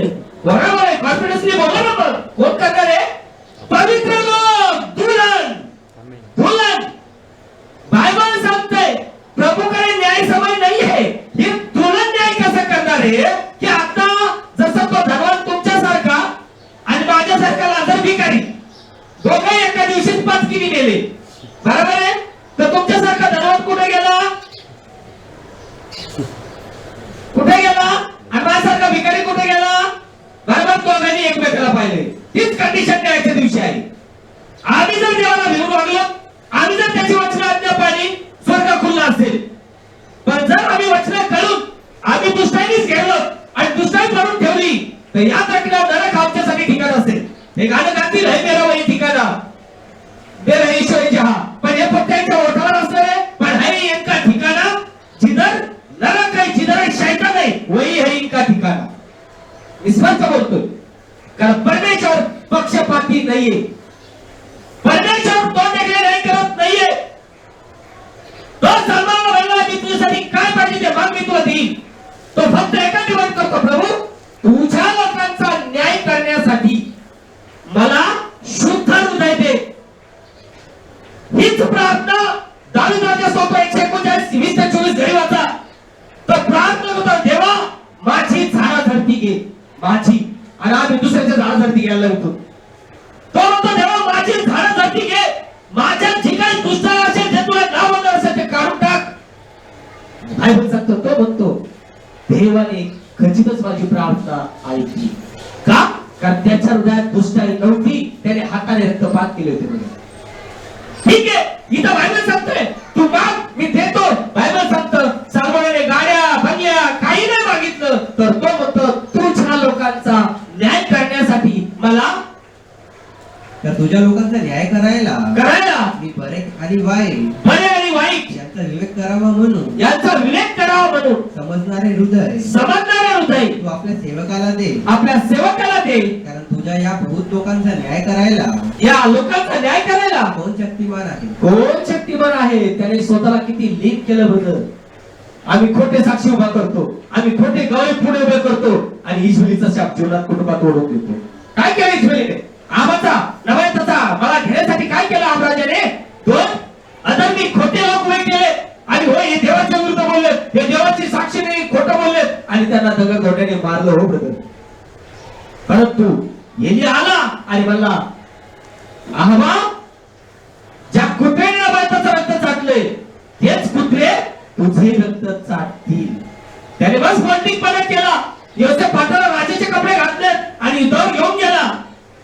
बरोबर आहे. कॉन्फिडन्सली बोला ना. मग कोण करणार आहे? पवित्र लोक, दुल्हन. दुल्हन. बायबल सांगते प्रभूकडे न्याय समय नाही आहे. हे दुल्हन न्याय कसं करणार आहे की आता जसं तो धनवान तुमच्यासारखा आणि माझ्यासारखा लाजर भिकारी दोघे एका दिवशीच 5 किमी नेले, बरोबर आहे? तर तुमच्यासारखा धनवान कुठे गेला? कुठे गेला? आणि माझ्यासारखा भिकारी कुठे गेला? बरोबर, दोघांनी एकमेकाला पाहिले. तीच कंडिशन न्यायाच्या दिवशी आहे. आम्ही जर देवाला भिवून वागलो, आम्ही जर त्याची वचनं आज्ञा पाळली, स्वर्ग खुल्ला असेल. पण जर आम्ही वचनं कळून आम्ही दुष्टाईनीच घेतलो आणि दुष्टाई करून ठेवली तर या ठिकाणी नरक आमच्यासाठी ठिकाण असेल. हे गाणं गातील है मेरा वही ठिकाणा, मेरा ईश्वर जहा. पण हे फक्त यांच्या ओठावर असणार आहे, पण है इनका ठिकाणा जिधर नरक है, जिधर शैतान है, वही है इनका ठिकाणा. निस्वार्थ बोलतोय, कारण परमेश्वर पक्षपाती नाहीये. परमेश्वर तोंड देखील नाही करत नाहीये. तो सन्मान म्हणला मी तुझ्यासाठी काय पाहिजे ते माग, मी तुला देईन. तो फक्त एका निवड करतो, प्रभू तुझ्या लोकांचा न्याय करण्यासाठी मला शुद्ध हृदय दे. हीच प्रार्थना दावीद राजा स्तोत्र 139 20 ते 24 घडी वाचा. तो प्रार्थना करतो, देवा माझी झाडाझडती घे, माझी. आणि आम्ही दुसऱ्याच्या झाडाझडती घ्यायला लागतो. तो म्हणतो देवा माझी झाडाझडती घे, माझ्या जी काही दुष्टाळ असेल जे तुला नाव वगैरे असेल ते काढून टाक. बायबल सांगतो तो म्हणतो देवाने खचितच माझी प्रार्थना ऐकली. का? कारण त्याच्या हृदयात दुष्टाई नव्हती, त्याने हाताने रक्तपात केले होते. ठीक आहे, इथं बायबल सांगतोय तू माग मी देतो. बायबल सांगतं साल्मोनाने गाड्या बंगल्या काही नाही मागितलं, तर तो म्हणतो तुझ्या लोकांचा न्याय करण्यासाठी मला, तर तुझ्या लोकांचा न्याय करायला करायला मी बरे आणि वाईट बरे आणि वाईट यांचा विवेक म्हणून यांचा विवेक करावा म्हणून समजणारे हृदय तू आपल्या सेवकाला दे कारण तुझ्या या बहुत लोकांचा न्याय करायला कोण शक्तिमान आहे त्याने स्वतःला किती लीन केलं बरं. आम्ही खोटे साक्षी उभा करतो, आम्ही खोटे गवळी पुढे उभे करतो आणि इस्रायलीचा शाप जीवनात कुटुंबात ओढून देतो. काय केलं इस्रायलीने? आमाचा नवयाचा मला घेण्यासाठी काय केलं आमराजाने? 2 अधर्मी खोटे लोक उभे केले आणि होय हे देवाच्या विरुद्ध बोलले, हे देवाची साक्षी नाही खोटं बोलले आणि त्यांना दगड मारलं. हो ब्रदर, परंतु एली आला आणि म्हणला आहा ज्या कुत्र्याने नबाताचं रक्त चाटलंय तेच कुत्रे तुझे रक्त चाटतील. त्याने बस पॉलिटिकपणा केला. योसेफ पाटाला राजाचे कपडे घातले आणि दौड घेऊन गेला.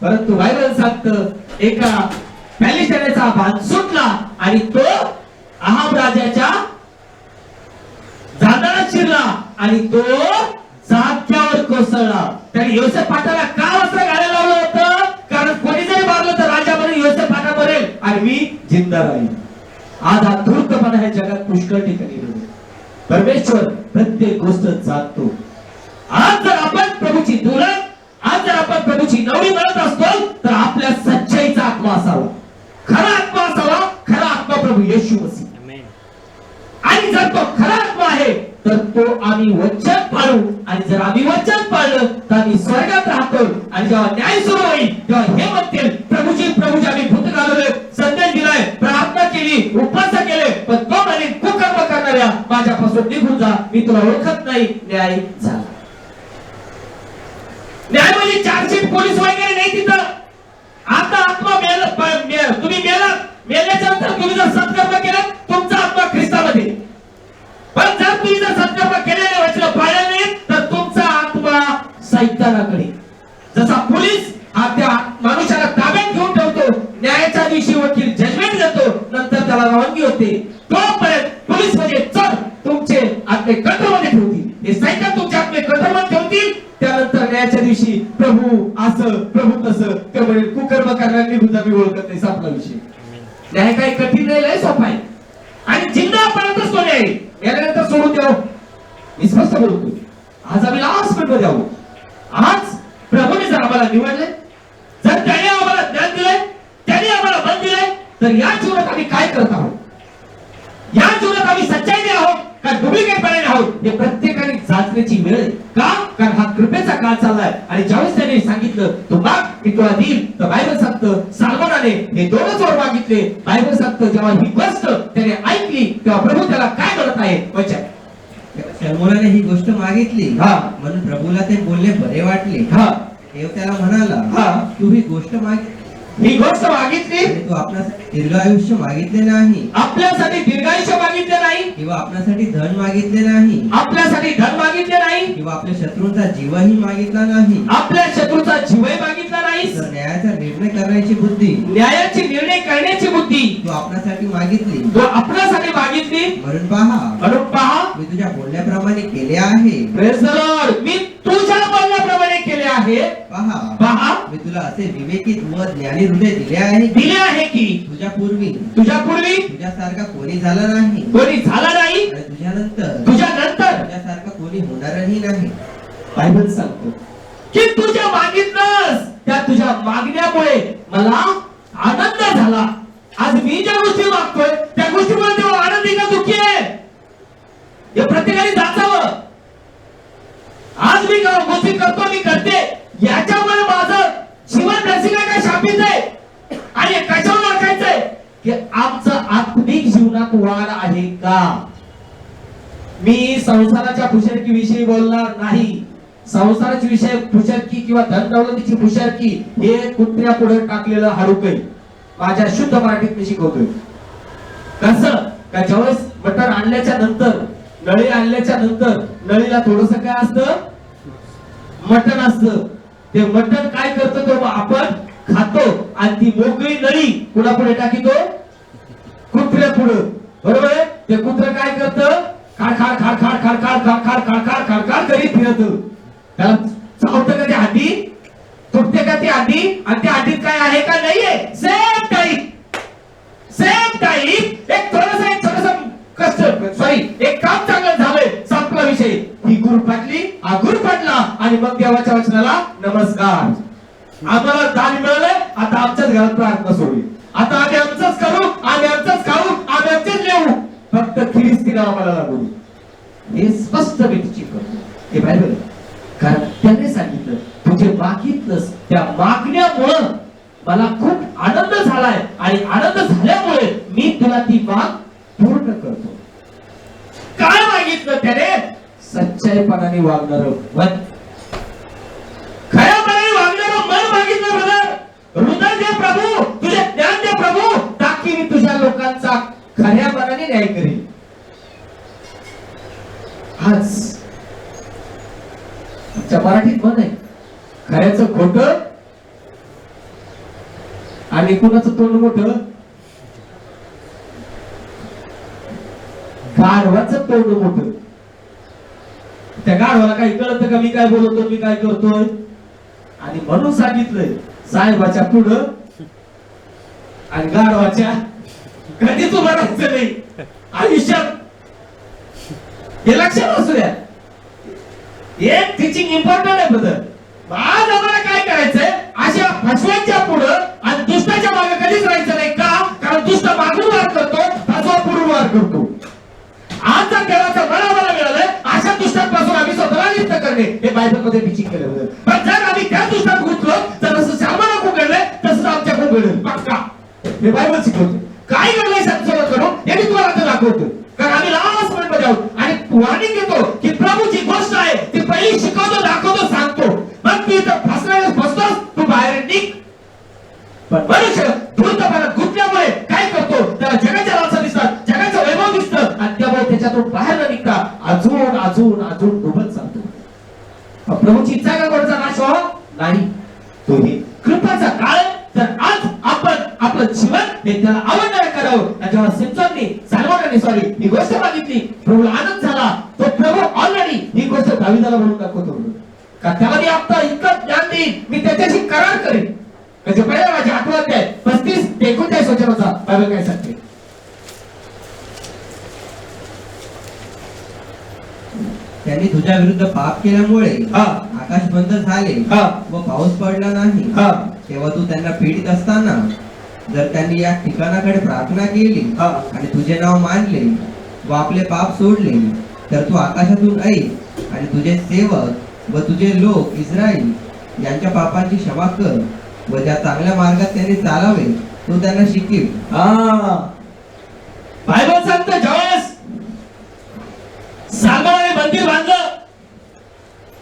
परंतु बायबल सांगतं एका पॅलेस्टाईनचा बांध सुटला आणि तो अहाब राजाच्या जांघात शिरला आणि तो जाग्यावर कोसळला. त्याने योसेफ पाटाला का वस्त्र घालायला लावलं होतं? कारण कोणी जरी मारलं तर राजा म्हणेल योसेफ पाटा मरेल आणि मी जिंदा राहील. आज हा धूर्तपणा ह्या जगात पुष्कळ ठिकाणी होतो. परमेश्वर प्रत्येक गोष्ट जाणतो. आज जर आपण प्रभूची दुलत, आज जर आपण प्रभूची नवरी म्हणत असतो तर आपल्या सच्चाईचा आत्मा असावा, खरा आत्मा असावा, खरा आत्मा प्रभू येशू मसीह. आणि जर तो खरा आत्मा आहे तर तो आम्ही वचन पाळू आणि जर आम्ही वचन पाळलं तर आम्ही स्वर्गात राहतो. आणि जेव्हा न्याय सुरू होईल तेव्हा हे म्हणतील प्रभूजी आम्ही भूत घालवले, संदेश दिलाय, प्रार्थना केली, उपवास केले, पण तो म्हणे कुकर्म करणाऱ्या माझ्यापासून निघून जा, मी तुला ओळखत नाही. न्याय झाला. न्याय म्हणजे चार्जशीट पोलीस वगैरे नाही तिथं. आता आत्मा तुम्ही मेल्याच्या नंतर तुम्ही जर सत्कर्म केलं तुमचा आत्मा ख्रिस्तामध्ये, पण जर तुम्ही जर सत्कर्म केलेले वचन पाळले नाही तर तुमचा आत्मा सैतानाकडे. जसा पोलीस हा त्या मनुष्याला ताब्यात घेऊन ठेवतो, न्यायाच्या दिवशी वकील जजमेंट देतो, नंतर त्याला रवानगी होते, तोपर्यंत पोलीस म्हणजे चल तुमचे आत्मे कंट्रोलमध्ये ठेवतील, हे सैतान तुमचे आत्मे कंट्रोलमध्ये ठेवतील. त्यानंतर न्यायाच्या दिवशी प्रभू असं प्रभू तसं ते म्हणेल कुकर्म करणाऱ्यांनी गुजामी ओळखत नाही. संपला विषय. न्याय काही कठीण नाही, लय सोपा आहे. आणि जिंदापर्यंतच तो न्याय यानंतर सोडून द्यावं. मी स्पष्ट बोलतो. आज आम्ही लास्ट मिनिट द्यावं. आज प्रभूने जर आम्हाला निवडले, जर त्याने आम्हाला ज्ञान दिलंय, त्याने आम्हाला बल दिलंय, तर या जीवनात आम्ही काय करत आहोत? या जीवनात आम्ही सच्चाईने आहोत का डुप्लिकेटपणाने आहोत? हे प्रत्येकाने जाचण्याची वेळ आहे. का? कारण हा कृपेचा काळ चाललाय. आणि ज्यावेळेस त्याने सांगितलं तू माग मी तुला देईल, तर बायबल सांगतं सालमोनाने हे 2च वर मागितले. बायबल सांगतं जेव्हा ही गोष्ट त्याने ऐकली तेव्हा प्रभू त्याला काय म्हणत आहे? वचन सलमोनाने ही गोष्ट मागितली म्हणून प्रभूला ते बोलले बरे वाटले. देव त्याला म्हणाला तू ही गोष्ट मागितली तू आपल्यासाठी दीर्घ आयुष्य मागितले नाही, आपल्यासाठी दीर्घायुष्य मागितले नाही, किंवा आपल्यासाठी धन मागितले नाही, आपल्यासाठी धन मागितले नाही, किंवा आपल्या शत्रूंचा जीवही मागितला नाही, आपल्या शत्रूचा जीवही मागितला नाही, तर न्यायाचा निर्णय करण्याची बुद्धी, न्यायाची निर्णय करण्याची बुद्धी तू आपल्यासाठी मागितली, म्हणून पहा मी तुझ्या बोलण्याप्रमाणे केले आहे. Praise the Lord. मी तुझ्या बोलण्याप्रमाणे केले आहे. पहा मी तुला असे विवेकित व ज्ञानी हृदय दिले आहे की तुझ्या पूर्वी तुझ्यासारखा कोणी झाला नाही, आणि तुझ्यानंतर तुझ्यासारखा कोणी होणारही नाही. बायबल सांगतो की तुझ्या मागितलंस त्या तुझ्या मागण्यामुळे मला आनंद झाला. आज मी ज्या गोष्टी मागतोय त्या गोष्टीमुळे देव आनंदी का दुःखी आहे हे प्रत्येकाने जाचावं. आज मी गोष्टी करतो, मी करते, याच्यामुळे माझं जीवन नरसिंह काय शापित आहे आणि कशावर ओळखायचंय की आमचं आत्मिक जीवनात वाढ आहे का? मी संसाराच्या फुशरकी विषयी बोलणार नाही. संसाराची विषय फुशरकी किंवा धन दौलतीची फुशरकी हे कुत्र्या पुढे टाकलेलं हाडूक आहे. माझ्या शुद्ध मराठीत मी शिकवतोय. कसं का ज्यावेळेस मटण आणल्याच्या नंतर, नळी आणल्याच्या नंतर नळीला थोडस काय असतं? मटण असतं. ते मटण काय करतो तो आपण खातो आणि ती मोकळी नळी कुणापुढे टाकीतो? कुत्र्या पुढे. बरोबर आहे? ते कुत्र काय करतं? खाड खाड खाड खाड खाड खाड खाड खाड खाड खाड खाड खाड करीत फिरत. त्याला चावतं का ते हाती? तुटते का ती हाती? आणि त्या हातीत काय आहे का नाहीये? सेम टाईप एक थोडस छोटस कष्ट गोष्ट सॉरी एक काम चांगलं झालंय, संपला विषय. ही गुरु फाटली, हा गुरु फाटला आणि मग देवाच्या वचनाला नमस्कार. आम्हाला दान मिळालंय, आता आमच्याच घरात प्रार्थना सोडली. आता आम्ही आमचंच करू, आम्ही आमचंच खाऊ, आम्ही आमचंच लिहू, फक्त ख्रिस्ती आम्हाला लागू. हे स्पष्ट व्यक्ती करतो हे बायबल. कारण त्याने सांगितलं तुझे मागितलंस, त्या मागण्यामुळं मला खूप आनंद झालाय आणि आनंद झाल्यामुळे मी तुला ती माग पूर्ण करतो. काय मागितलं त्याने? सच्चाईपणाने वागणारं मन, खऱ्यापणाने वागणारं मन मागितलं. ब्रदर, हृदय दे प्रभू, तुझे ज्ञान दे प्रभू, ताकी मी तुझ्या लोकांचा खऱ्या मनाने न्याय करेन. आज आमच्या मराठीत म्हण आहे, खऱ्याचं खोटं आणि कुणाचं तोंड मोठं, गाढवाचं तोंड मोठं. त्या गाढवाला काही कळतं का मी काय बोलतो, मी काय करतोय? आणि म्हणून सांगितलंय साहेबाच्या पुढं आणि गाढवाच्या कधीच उभं राहायचं नाही आयुष्यात. हे लक्षात असू द्या. एक टीचिंग इम्पॉर्टंट आहे ब्रदर. आज आम्हाला काय करायचंय, अशा फसव्यांच्या पुढं आणि दुष्टाच्या मागे कधीच राहायचं नाही. का? कारण दुष्ट मागून वार करतो, फसवा पुढून वार करतो. आज जर देवाचं बळ आम्हाला मिळालंय, अशा दुष्टांपासून आम्ही स्वतःला लिप्त करणे, हे बायबल मध्ये टीचिंग केलं होतं. पण जर आम्ही त्या दुष्टात घुसलो तर जसं श्यामाला खूप घडलंय तसंच आमच्याकडून घडेल पक्का. हे बायबल शिकवतो. काय घडलंय संशोधन करून हे मी तुम्हाला आता दाखवतो. कारण आम्ही लास्ट पॉइंट मध्ये आहोत आणि वॉर्निंग देतो की प्रभूची गोष्ट आहे ती पहिली शिकवतो, दाखवतो, सांगतो. मग तू इथं फसतोस, तू बाहेर निघ. पण मनुष्य धूर्तपणात गुंतल्यामुळे काय करतो, त्याला जगाच्या लालसा दिसतात, जगाचं वैभव दिसतं आणि त्यामुळे त्याच्यातून बाहेर न निघता अजून अजून अजून डुबत चालतो. प्रभूची इच्छा का कोणाचा नाश व्हावा नाही. तो हे कृपाचा काळ. तर आज आपण आपलं जीवन हे त्याला आवडणारं करावं. जेव्हा सिम्सनने साल्मोनाने सॉरी ही गोष्ट मागितली, प्रभूला आनंद झाला. तो प्रभू ऑलरेडी ही गोष्ट दाविदाला म्हणून दाखवतो का त्याला मी आता इतकं ज्ञान देईन, मी त्याच्याशी करार करेन. म्हणजे पहिला माझी आठवण आहे 35 ते 39 वचनाचा बायबल काय सांगते. त्यांनी तुझ्या विरुद्ध पाप केल्यामुळे आकाश बंद झाले व पाऊस पडला नाही. तेव्हा तू त्यांना पीडित असताना जर त्यांनी या ठिकाणाकडे प्रार्थना केली आणि तुझे नाव मानले व आपले पाप सोडले, तर तू आकाशातून ऐक आणि तुझे सेवक व तुझे लोक इस्राईल यांच्या पापांची क्षमा कर व ज्या चांगल्या मार्गात त्यांनी चालावे तो त्यांना शिकव. बायबल सांगतं ज्यावेळेस साल्मोनाने मंदिर बांधलं,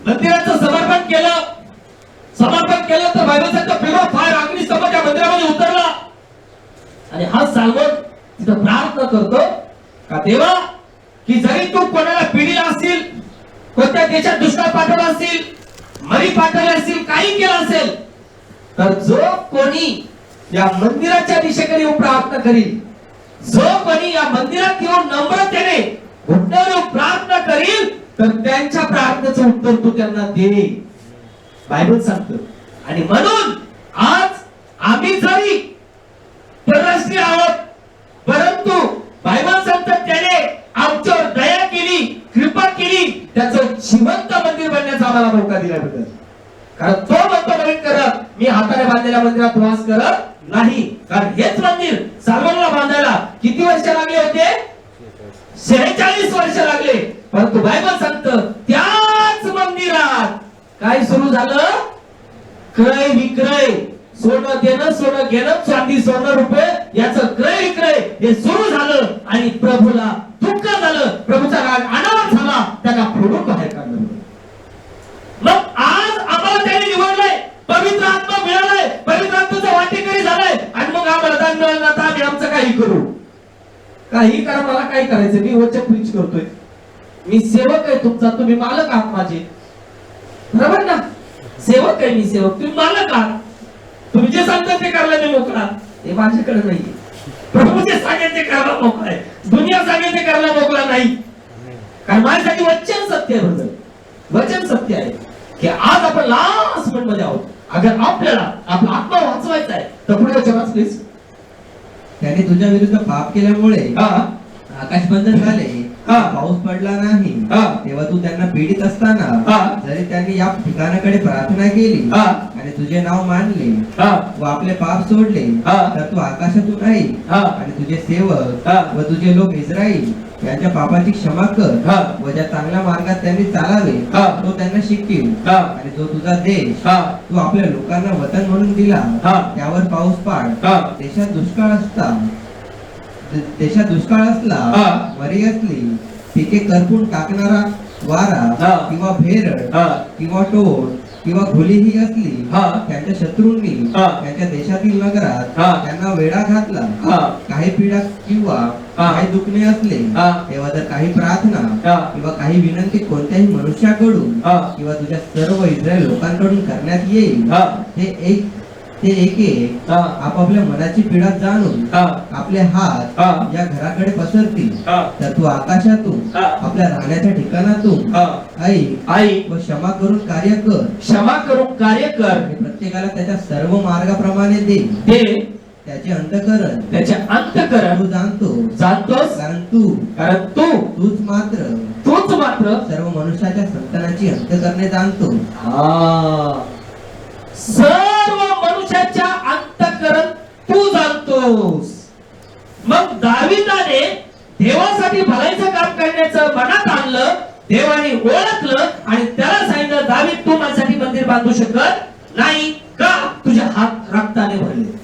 मंदिराचं समर्पण केलं तर बायबल सांगतं पिलो फायर अग्निस्तंभ त्या मंदिरामध्ये उतरला आणि हा साल्मोन तिथं प्रार्थना करतो का देवा की जरी तू कोणाला पिढीला असतील, कोणत्या देशात दुष्काळ पाठवला असेल, मरी पाठवले असतील, काही केलं असेल, तर जो कोणी या मंदिराच्या दिशेकडे येऊन प्रार्थना करील, जो कोणी या मंदिरात येऊन नम्रतेने घुटण्यावर प्रार्थना करील, तर त्यांच्या प्रार्थनेचं उत्तर तू त्यांना दे. बायबल सांगतं. आणि म्हणून आज आम्ही जरी परराष्ट्रीय आहोत, परंतु बायबल सांगतं त्याने आमच्यावर दया केली, कृपा केली, त्याचं जिवंत मंदिर बनण्याचा आम्हाला मौका दिला बद्दल. कारण तो म्हणतो नवीन करत मी हाताने बांधलेल्या मंदिरात वास करत नाही. कारण हेच मंदिर साल्मोनला बांधायला किती वर्ष लागले होते? 46 वर्ष लागले. परंतु बायबल सांगतं त्याच मंदिरात काय सुरू झालं? क्रय विक्रय, सोनं देणं, सोनं घेणं, चांदी सोनं रुपये याचं क्रय विक्रय हे सुरू झालं आणि प्रभूला दुःख झालं, प्रभूचा राग अनावर झाला, त्यांना फोडून बाहेर काढलं. मग आज आम्हाला त्याने निवडलंय, पवित्र आत्मा मिळालाय, पवित्र आत्म्याचा वाटेकरी झालाय आणि मग आम्हाला दान मिळालं ना, आम्ही आमचं काही करू, काही करा, मला काय करायचं, मी वचन प्रीच करतोय, मी सेवक आहे तुमचा, तुम्ही मालक आहात माझे. बरोबर ना? सेवक आहे मी, सेवक, तुम्ही मालक आहात, तुम्ही जे सांगता ते करायला मी मोकळा. हे माझ्याकडे नाहीये. प्रभू जे सांगेल ते करायला मोकळा आहे, दुनिया सांगेल ते करायला मोकळा नाही. कारण माझ्यासाठी वचन सत्य आहे. वचन सत्य आहे की आज आपण लास्ट मिनिट मध्ये आहोत. अगर आपल्याला आपला आत्मा वाचवायचा आहे तर पुढे वचन वाच प्लीज. त्याने तुझ्या विरुद्ध पाप केल्यामुळे आकाश बंद झाले, हा. पाऊस पडला नाही, हा. तेव्हा तू त्यांना पीडित असताना हा. जरी त्यांनी या ठिकाणाकडे प्रार्थना केली हा. आणि तुझे नाव मानले हा. व आपले पाप सोडले, हा. तर तू आकाशातून ऐक हा. आणि तुझे सेवक हा. व तुझे लोक इस्राईल यांच्या पापाची क्षमा कर हा. व ज्या चांगल्या मार्गात त्यांनी चालावे हा. तो त्यांना शिकवील. हा. आणि जो तुझा देश हा. तू आपल्या लोकांना वतन म्हणून दिला, हा. त्यावर पाऊस पाड. हा. देशात दुष्काळ असला, हा. मरी असली, पिके करपून टाकणारा वारा हा. किंवा भेरड हा. किंवा टोळ किंवा घोलीही असली, हा. त्यांच्या शत्रूंनी हा. त्यांच्या देशातील नगरात हा. त्यांना वेढा घातला. हा. काही पीडा किंवा हा. काही दुखणे असले, हा. तेव्हा जर काही प्रार्थना हा. किंवा काही विनंती कोणत्याही मनुष्याकडून हा. किंवा तुझ्या सर्व इस्रायल लोकांकडून करण्यात येईल, हा. ते एक हा. आपापल्या मनाची पीडा जाणून हा. आपले हात हा. या घराकडे पसरतील, हा. तर तू आकाशातून हा. आपल्या राहण्याच्या ठिकाणातून हा. आई व क्षमा करून कार्य कर क्षमा करून कार्य कर. आणि प्रत्येकाला त्याच्या सर्व मार्गाप्रमाणे दे. त्याचे अंतकरण त्याचे अंतःकरण तू जाणतोस, कारण तूच मात्र सर्व मनुष्याच्या संतानाची अंतकरणे जाणतो. सर्व मनुष्याच्या अंतःकरण तू जाणतोस. मग दाविदाने देवासाठी भलाईचं काम करण्याचं मनात आणलं, देवाने ओळखलं आणि त्याला सांगितलं, दावीद तू माझ्यासाठी मंदिर बांधू शकत नाही का? तुझे हात रक्ताने भरले.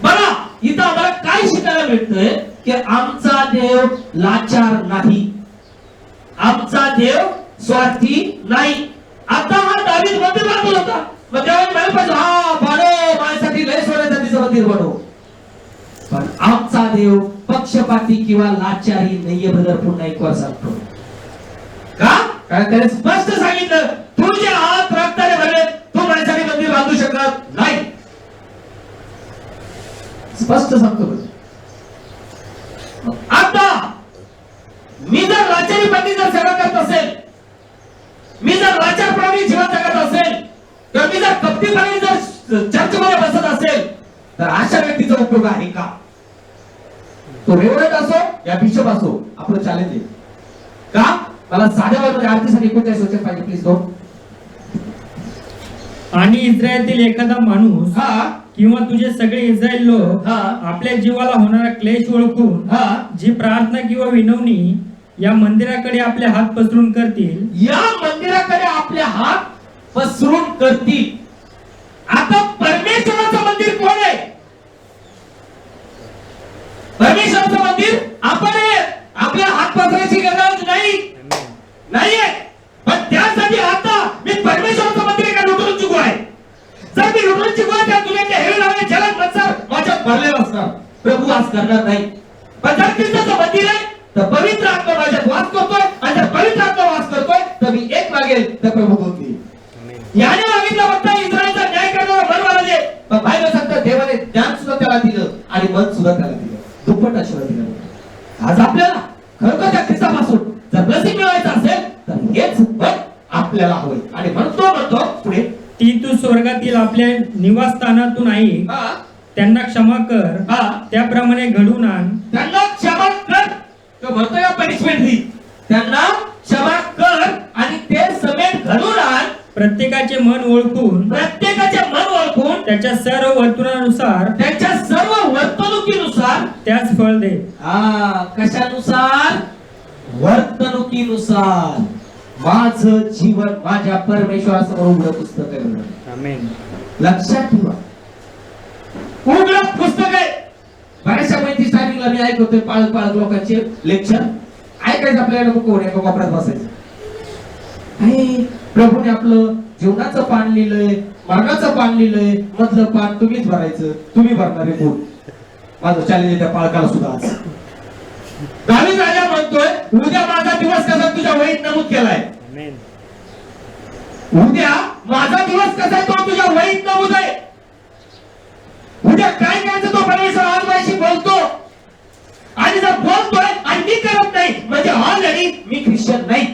बघा इथं आम्हाला काय शिकायला मिळतंय की आमचा देव लाचार नाही, आमचा देव स्वार्थी नाही. आता हा दावीद मंदिर बांधत होता, मग देवाने म्हणायला पाहिजे, हा बनव माझ्यासाठी, लय सोन्याचं मंदिर बनव. पण आमचा देव पक्षपाती किंवा लाचारी नाहीये. ब्रदर पुन्हा एक वर सांगतो का? कारण त्याने स्पष्ट सांगितलं, तुझे हात रक्ताने भरले, तू माझ्यासाठी मंदिर बांधू शकत नाही. स्पष्ट सांगतो. आता मी जर लाचारीपती जर सेवा करत असेल, मी जर लाचारपणाने जीवन जगत असेल, किंवा मी जर कपटीपणाने जर चर्चमध्ये बसत असेल, तर अशा व्यक्तीचा उपयोग आहे का? तो रेव्हरंड असो या बिशप असो, आपलं चॅलेंज आहे का? मला साध्या वेळेमध्ये आरतीसाठी 49 वचन पाहिजे प्लीज. दोन. आणि इस्रायलतील एखादा माणूस हा. किंवा तुझे सगळे इस्रायल लोक हा. आपल्या जीवाला होणारा क्लेश ओळखून हा. जी प्रार्थना किंवा विनवणी या मंदिराकडे आपले हात पसरून करतील, या मंदिराकडे आपले हात पसरून करतील. आता परमेश्वराचं मंदिर कोण आहे? परमेश्वराचं मंदिर आपण आहे. आपल्या हात पसरायची गरज नाहीये. पण त्यासाठी आता मी परमेश्वराचं मंदिर एका लुटून चुकू आहे. जर मी लुटून चुकू आहे, तर तुम्ही हे लावले जलद मत्सर माझ्यात भरलेलं असणार. प्रभू वास करणार नाही. पण जर ख्रिस्ताचं मंदिर आहे, तर पवित्र आत्मा माझ्यात वास करतोय, आणि जर पवित्र आत्मा वास करतोय, तर मी एक मागेल तर प्रभू दोन देईल. याने मागितलं बघता इस्रायलचा न्याय करणारा बनवायला दे. पण बायबल सांगतं देवाने ज्ञान सुद्धा त्याला दिलं आणि मन सुद्धा त्याला दिलं. दुप्पट आशीर्वाद दिला. आज आपल्याला खरोखर त्या ख्रिस्तापासून जर ब्लेसिंग मिळवायचं असेल, तर हेच मन आपल्याला हवंय. आणि म्हणतो पुढे, ती तू स्वर्गातील आपल्या निवासस्थानातून ऐक, त्यांना क्षमा कर, त्याप्रमाणे घडून आण. त्यांना क्षमा कर. तो म्हणतो या पनिशमेंट दी. त्यांना क्षमा कर आणि ते समेत घडून आण. प्रत्येकाचे मन ओळखून त्याच्या सर्व वर्तणुकीनुसार त्याच फळ दे. कशानुसार? वर्तणुकीनुसार. माझं जीवन माझ्या परमेश्वरासमोर उघडं पुस्तक आहे. आमेन. लक्षात ठेवा, उघडं पुस्तक आहे. बऱ्याचशा माहिती स्टार्टिंगला मी ऐकतोय पाळत लोकांचे लेक्चर ऐकायचं, आपल्याला कोण एका कोपऱ्यात बसायचं. प्रभूने आपलं जीवनाचं पान लिहिलंय, मार्गाचं पान लिहिलंय, मधलं पान तुम्हीच भरायचं, तुम्ही भरणारे कोण? माझं चॅलेंज त्या पालकाला सुद्धा आज. दावीद राजा म्हणतोय, उद्या माझा दिवस कसा तुझ्या वहीत नमूद केलाय. उद्या माझा दिवस कसा आहे तो तुझ्या वहीत नमूद आहे. उद्या काय करायचं तो परमेश्वर आज माझ्याशी बोलतो. आणि जर बोलतोय आणि मी करत नाही, म्हणजे ऑलरेडी मी ख्रिश्चन नाही.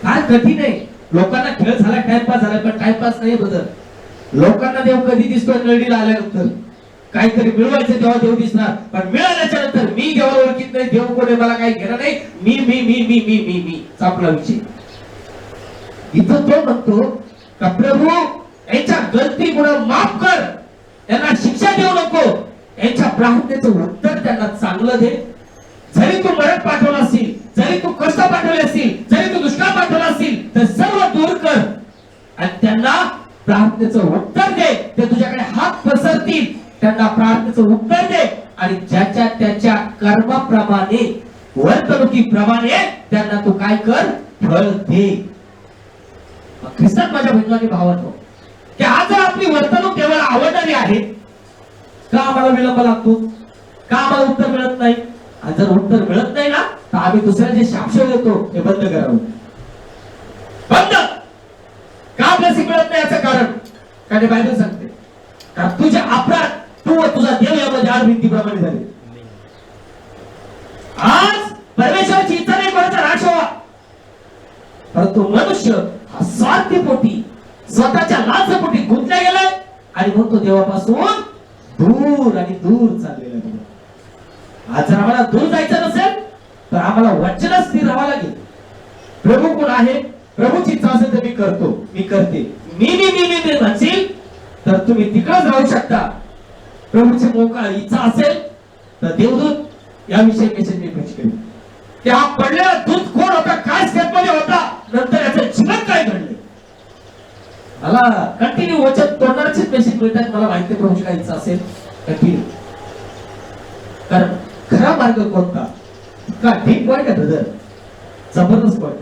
काय कठीण आहे. लोकांना खेळ झाला, टाइमपास झाला, पण टाइमपास नाही बदल. लोकांना देव कधी दिसतोय? नळडीला आल्यानंतर. काहीतरी मिळवायचं तेव्हा देव दिसणार, पण मिळाल्याच्या नंतर मी देवाला ओळखीत नाही, देव कोणी मला काही घेणं नाही, मी मी मी मी मी मी मी आपला विषय. इथं तो म्हणतो का प्रभू यांच्या गलती गुन्हा माफ कर, यांना शिक्षा देऊ नको, यांच्या प्रार्थनेचं उत्तर त्यांना चांगलं दे. जरी तू मरण पाठवला असेल, जरी तू कष्ट पाठवले असतील, जरी तू दुष्काळ पाठवला असेल, तर सर्व दूर कर आणि त्यांना प्रार्थनेचं उत्तर दे. ते तुझ्याकडे हात पसरतील, त्यांना प्रार्थनेचं उत्तर दे आणि ज्याच्या त्याच्या कर्माप्रमाणे, वर्तणुकीप्रमाणे त्यांना तू काय कर, फळ दे. ख्रिस्तात माझ्या बहिणी भावांनो, की आज जर आपली वर्तणूक केवळ आवडणारी आहे, का आम्हाला विलंब लागतो, का आम्हाला उत्तर मिळत नाही? आणि जर उत्तर मिळत नाही ना, तर आम्ही दुसऱ्या जे शापशेव देतो हे बंद करावं. बंद का ब्लेसिंग मिळत नाही याचं कारण काय बायबल सांगते, कारण तुझे अपराध तू व तुझा देव यामध्ये आड भिंतीप्रमाणे झाले. आज परमेश्वराची इच्छा नाही कोणाचा नाश व्हावा, परंतु मनुष्य हा स्वार्थीपोटी, स्वतःच्या लालसेपोटी गुंतला गेलाय आणि म्हणतो देवापासून दूर आणि दूर चाललेला आहे. आज जर आम्हाला दूर जायचं नसेल तर आम्हाला वचनात स्थिर राहावं लागेल. प्रभू कोण आहे, प्रभूची इच्छा असेल तर मी करतो, मी करते, मी मी मी मी मी म्हणशील तर तुम्ही तिकडेच राहू शकता. प्रभूची मोकळा इच्छा असेल तर देवदूत याविषयी मेसेज मी प्रेच करेन की हा पडलेला दूत कोण होता, काय स्टेप मध्ये होता, नंतर याचं जीवन काय घडले. मला कंटिन्यू वचन तोडणारच मेसेज मिळतात. मला माहिती प्रभूची काय इच्छा असेल कंटिन्यू, कारण खरा मार्ग कोणता, का डीप पॉइंट आहे ब्रदर, जबरदस्त पॉइंट.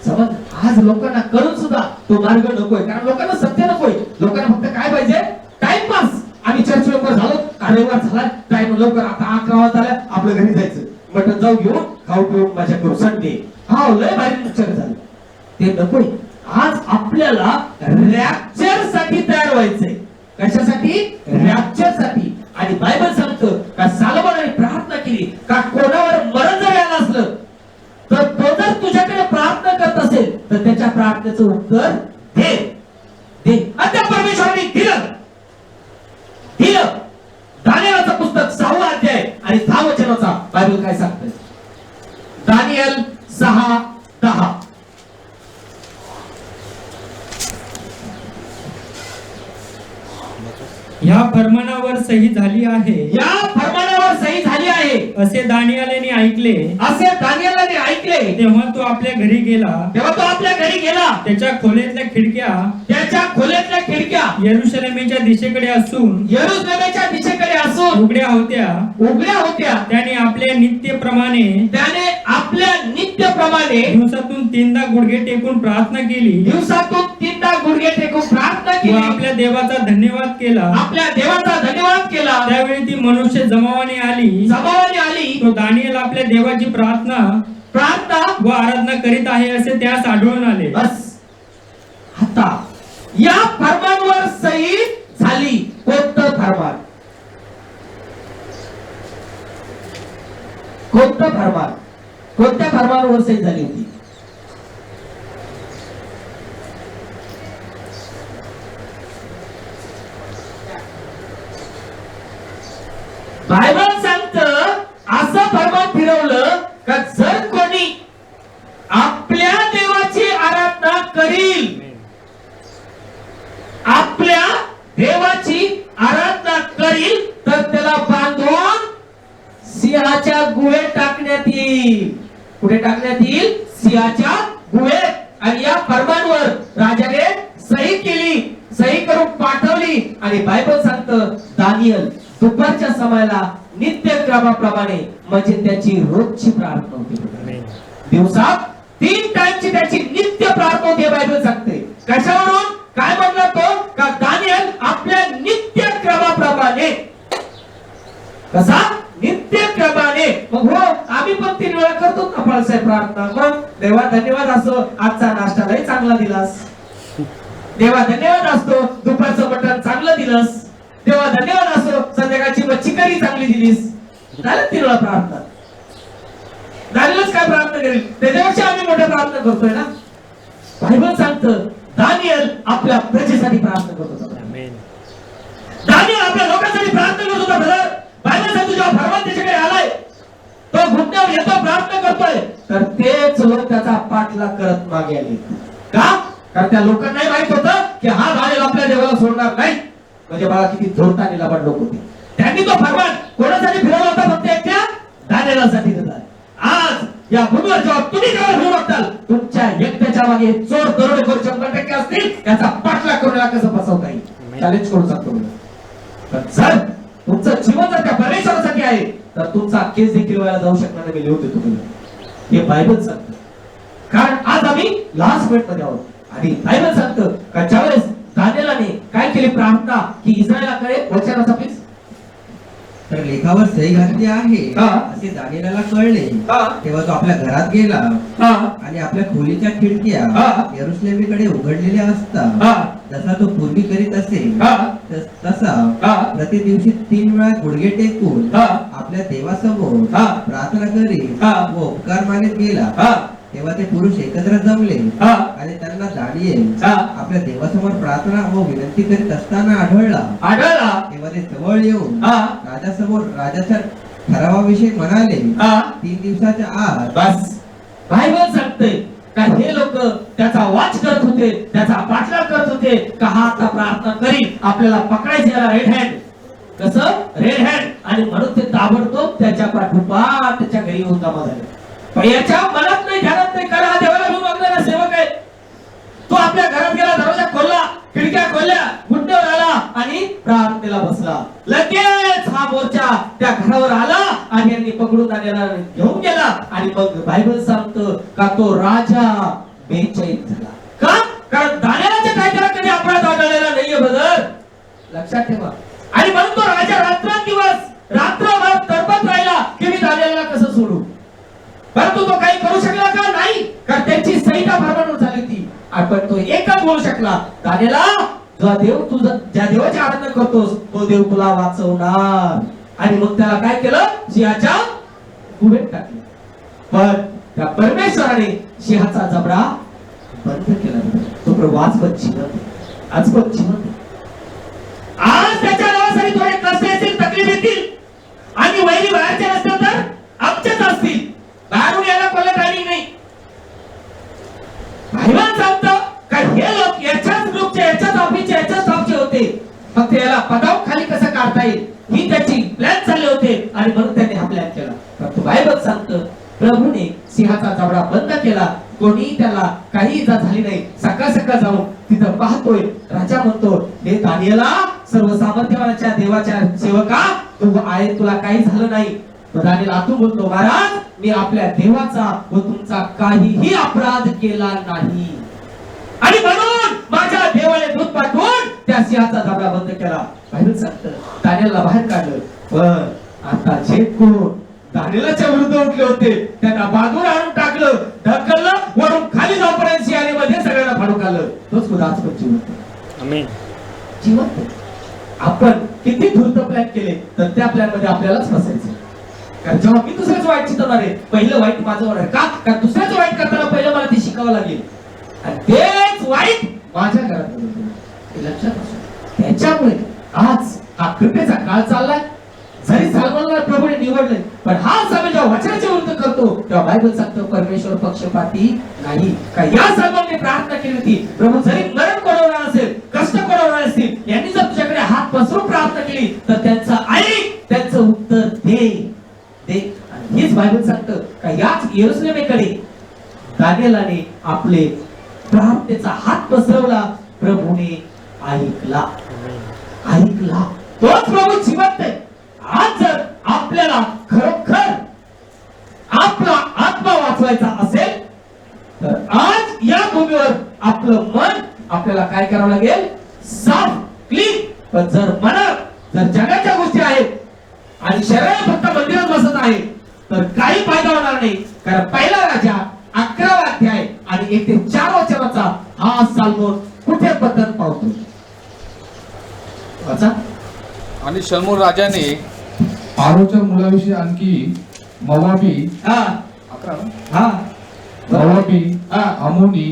समज आज लोकांना करून सुद्धा तो मार्ग नकोय, कारण लोकांना सत्य नकोय. लोकांना फक्त काय पाहिजे, टाइमपास. आम्ही चर्च लवकर झालो, रविवार झाला, टाइम लवकर, आता 11 वाजता झाला, आपल्या घरी जायचं, मटण जाऊ घेऊन खाऊ पिऊन मजा करू, संडे हा लय भारी चर्च झालं, ते नकोय. आज आपल्याला रॅप्चर साठी तयार व्हायचंय. कशासाठी? रॅप्चर साठी. आणि बायबल सांगतं का सालोमोनाने प्रार्थना केली का कोणावर मरण जर आलं असलं तर तो जर तुझ्याकडे प्रार्थना करत असेल तर त्याच्या प्रार्थनेचं उत्तर दे दे. आणि त्या परमेश्वराने दिलं दिलं. दानिएलचं पुस्तक 6वा अध्याय आणि 6 वचनाचा बायबल काय सांगतंय? दानिएल 6:10. या फरमानावर सही झाली आहे, या फरमानावर सही झाली आहे असे दानिएलने ऐकले. असे दानिएलने ऐकले. तेव्हा तो आपल्या घरी गेला. तेव्हा तो आपल्या घरी गेला. त्याच्या खोलीतल्या खिडक्या यरुशलेमेच्या दिशेकडे असून उघड्या होत्या. त्याने आपल्या नित्यप्रमाणे दिवसातून 3दा गुडघे टेकून प्रार्थना केली व आपल्या देवाचा धन्यवाद केला. त्यावेळी ती मनुष्य जमावाने आली. तो दानिएल आपल्या देवाची प्रार्थना व आराधना करीत आहे असे त्यास आढळून आले. बस आता या फरमानवर सही झाली. कोणतं फरमान? कोणत्या फरमानवर सही झाली होती? बायबल सांगतं असं फरमान फिरवलं का जर कोणी आपल्या देवाची आराधना करील, आपल्या देवाची आराधना करील तर त्याला बांधून सिंहाच्या गुहेत टाकण्यात येईल. कुठे टाकण्यात येईल? सिंहाच्या गुहेत. आणि या फरमानवर राजाने सही केली, सही करून पाठवली. आणि बायबल सांगतं दानिएल दुपारच्या समयाला नित्यक्रमाप्रमाणे, म्हणजे त्याची रोजची प्रार्थना होती. दिवसात 3 टाइमची त्याची नित्य प्रार्थना होती. बायबल सांगते कशावरून? काय म्हणला तो? का दानिएल आपल्या नित्यक्रमाप्रमाणे. कसा? नित्यक्रमाने. मग हो, आम्ही पण 3 वेळा करतो ना फळसाहेब प्रार्थना. मग देवा धन्यवाद असो, आजचा नाश्तालाही चांगला दिलास. देवा धन्यवाद असतो, दुपारचं मटण चांगलं दिलंस. देवा धन्यवाद असो, संध्याकाळची मच्छी करी चांगली दिलीस. झालं 3 वेळा प्रार्थना. दानिएलच काय प्रार्थना करेल? त्याच्यापेक्षा आम्ही मोठ्या प्रार्थना करतोय ना. बायबल सांगतं दानिएल आपल्या प्रजेसाठी प्रार्थना करत होता. दानिएल आपल्या लोकांसाठी प्रार्थना वचनावर येतो, प्रार्थना करतोय, तर तेच लोक त्याचा पाठलाग करत मागे आले. का? कारण त्या लोकांनाही माहित होतं की हा दानिएल आपल्या देवाला सोडणार नाही. म्हणजे मला किती जोरदार निलाबाद लोक होते. त्यांनी तो फरमान कोणासाठी फिरवला होता? फक्त एकट्या दानिएलासाठी दिला. आज या भूमीवर जेव्हा तुम्ही देवाला फिरू बघताल, तुमच्या एकट्याच्या मागे चोर दरोडेखोर 100% असतील. याचा पाठलाग करून कसं फसवता येईल चॅलेंज करू शकतो. पण जर तुमचं जीवन जर त्या परमेश्वरासाठी आहे, तर तुमचा केस देखील व्हायला जाऊ शकणार नाही. मी लिहून देतो तुम्हाला, हे बायबल सांगतं. कारण आज आम्ही लास्ट मिनिट मध्ये आहोत आणि बायबल सांगतं का ज्यावेळेस दानिएलाने काय केली प्रार्थना की इस्रायलाकडे वचनाचा पीस, तर लेखावर सही घातली आहे हा. असे दानिएलाला कळले. हा. तेव्हा तो आपल्या घरात गेला हा, आणि आपल्या खोलीच्या खिडक्या हा. यरुशलेमीकडे उघडलेल्या असता हा, जसा तो पूर्वी करीत असे हा, तसा हा. प्रति दिवशी 3 वेळा गुडघे टेकून हा. आपल्या देवासमोर हा. प्रार्थना करीत हा. व उपकार मानित गेला. हा, तेव्हा ते पुरुष एकत्र जमले हा. आणि त्यांना दानिएल हा. आपल्या देवासमोर प्रार्थना व विनंती करीत असताना आढळला. आढळला. तेव्हा ते जवळ येऊन हा. राजासमोर राजाच्या ठरावाविषयी म्हणाले. हा. 3 दिवसाच्या आत बस बायबल सांगते का हे लोक त्याचा वाच करत होते, त्याचा पाठलाग करत होते का हा आता प्रार्थना करीन, आपल्याला पकडायचे याला रेड हँड. कसं रेड हँड? आणि म्हणून ते ताबडतोब त्याच्या पाठोपाठ त्याच्या घरी येऊन जमा झाले. पण याच्या मनात नाही, ध्यानात नाही, कारण हा देवाला घेऊन मागणारा सेवक आहे. तो आपल्या घरात गेला, दरवाजा खोलला, खिडक्या खोलल्या, गुंडावर आला आणि प्रार्थनेला बसला. लगेच हा मोर्चा त्या घरावर आला आणि यांनी पकडून दानिएलला घेऊन गेला. आणि मग बायबल सांगतं का तो राजा बेचैन झाला. का? कारण दानिएलाच्या काय त्याला कधी अपराध आढळलेला नाहीये ब्रदर, लक्षात ठेवा. आणि म्हणून तो राजा रात्रंदिवस रात्रभर तडपत राहिला की मी दानिएलला कसं सोडू. परंतु तो काही करू शकला का? नाही, कारण त्यांची संहिता फरमानूर झाली होती. आपण तो एकच बोलू शकला, दानिएला जो देव तुझा ज्या देवाची आराधना करतोस तो देव तुला वाचवणार. आणि मग त्याला काय केलं? सिंहाच्या गुहेत टाकलं. पण त्या परमेश्वराने सिंहाचा जबडा बंद केला. तो प्रभू आज पण जिवंत आहे, आज पण जिवंत आहे. आज त्याच्या नावासाठी थोडे कष्ट येतील, तकलीफ येतील आणि वैरी बाहेरचे नसतील तर आमचेच असतील. बाहेरून यायला कोणाला टायमिंग नाही. बायबल सांगतं का हे लोक याच्याच ग्रुपचे, याच्याच ऑफिसचे, याच्याच स्टाफचे होते. फक्त याला पदाव खाली कसं काढता येईल ही त्याची प्लॅन चालले होते आणि म्हणून त्यांनी हा प्लॅन केला. फक्त बायबल सांगतं प्रभूने सिंहाचा जबडा बंद केला. कोणी त्याला काही इजा झाली नाही. सकाळ सकाळ जाऊन तिथं पाहतोय, राजा म्हणतो हे दानिएला, सर्व सामर्थ्यवानाच्या देवाच्या सेवका, तू आहे, तुला काही झालं नाही. दानिएल आतून बोलतो, महाराज मी आपल्या देवाचा व तुमचा काहीही अपराध केला नाही आणि म्हणून माझ्या देवाने दूत पाठवून त्या सिंहाचा जबडा बंद केला. बायबल सांगतं दानिएलला बाहेर काढलं. पण आता जे कोण दानिएलाच्या विरुद्ध उठले होते त्यांना बाजूला आणून टाकलं, ढकललं, वरून खाली जाऊपर्यंत सिंहाने सगळ्यांना फाडून काढलं. तोच खुदा आज पण जिवंत आहे. आमेन. जिवंत आहे. आपण किती धूर्त प्लॅन केले तर त्या प्लॅन मध्ये आपल्यालाच फसायचं. कारण जेव्हा मी दुसऱ्याच वाईट चिंतणार आहे, पहिलं वाईट माझं आहे. का? कारण दुसऱ्याच वाईट करताना पहिलं मला ते शिकावं लागेल आणि तेच वाईट माझ्या घरात हे लक्षात असू. त्याच्यामुळे आज हा कृपेचा काळ चाललाय. जरी सलमोनला प्रभूने निवडले, पण हा समय जेव्हा वचनाच्या विरुद्ध करतो तेव्हा बायबल सांगतो परमेश्वर पक्षपाती नाही. का या सलमोनने प्रार्थना केली होती, प्रभू जरी मरण कोडवणार असेल, कष्ट कोडवणार असतील, यांनी जर तुझ्याकडे हात पसरून प्रार्थना केली तर त्यांचं ऐक, त्यांचं उत्तर दे. हीच बायबल सांगतं का याच यरुशलेमेकडे दानिएलाने आपले प्रार्थनेचा हात पसरवला, प्रभूने ऐकला. ऐकला. तोच प्रभू जिवंत आहे. आज जर आपल्याला खरोखर आपला आत्मा वाचवायचा असेल तर आज या भूमीवर आपलं मन आपल्याला काय करावं लागेल? साफ, क्लीन. पण जर मनात जर जगाच्या गोष्टी आहेत आणि शरीरात फक्त मंदिरात बसत आहे तर काही फायदा होणार नाही. कारण पहिला राजा 11वा अध्याय आणि 1 ते 4 वचनाचा हा सलमोन कुठे पद्धत पावतो वाचा. आणि शल्मोन राजाने फारोच्या मुलाविषयी आणखी मोवाबी, हा 11 ना? हा मोवाबी, हा. अमोनी,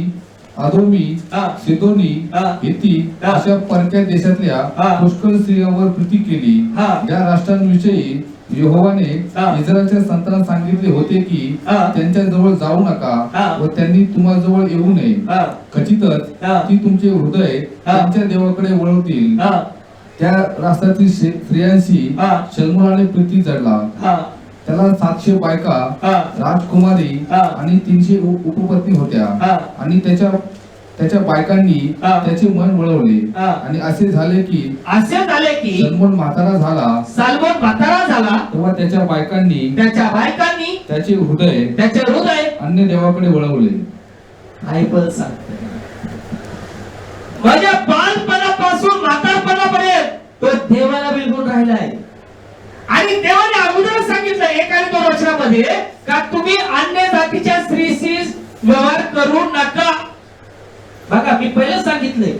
अदोमी, हा. सिदोनी, हा. हिती हा. अशा परक्या देशातल्या हा. पुष्कळ स्त्रियांवर प्रीती केली. हा. या राष्ट्रांविषयी यहोवाने हा. इस्रायलच्या संतांना सांगितले होते की हा. त्यांच्या जवळ जाऊ नका हा. व त्यांनी तुम्हाजवळ येऊ नये. हा. खचितच हा. ती तुमचे हृदय हा. त्यांच्या देवाकडे वळवतील. हा. त्या राष्ट्रातील स्त्रियांशी हा. शल्मोनाने प्रीती जडला. हा. त्याला 700 बायका, हा. राजकुमारी हा. आणि 300 उपपत्नी होत्या. हा. आणि त्याच्या बायकांनी हा. त्याचे मन वळवले. हा. आणि असे झाले की असे झाले की सलमोन म्हातारा झाला सालमोन म्हातारा झाला तेव्हा त्याच्या बायकांनी त्याच्या बायकांनी त्याचे हृदय त्याचे हृदय अन्य देवाकडे वळवले. बायबल सांगते माझ्या बालपणापासून म्हातारपणापर्यंत तो देवाला बिलगून राहिला आहे. आणि देवाने अगोदर सांगितलं 1 आणि 2 वचनामध्ये का तुम्ही अन्य जातीच्या स्त्रीशी व्यवहार करू नका. बघा मी पहिलं सांगितलंय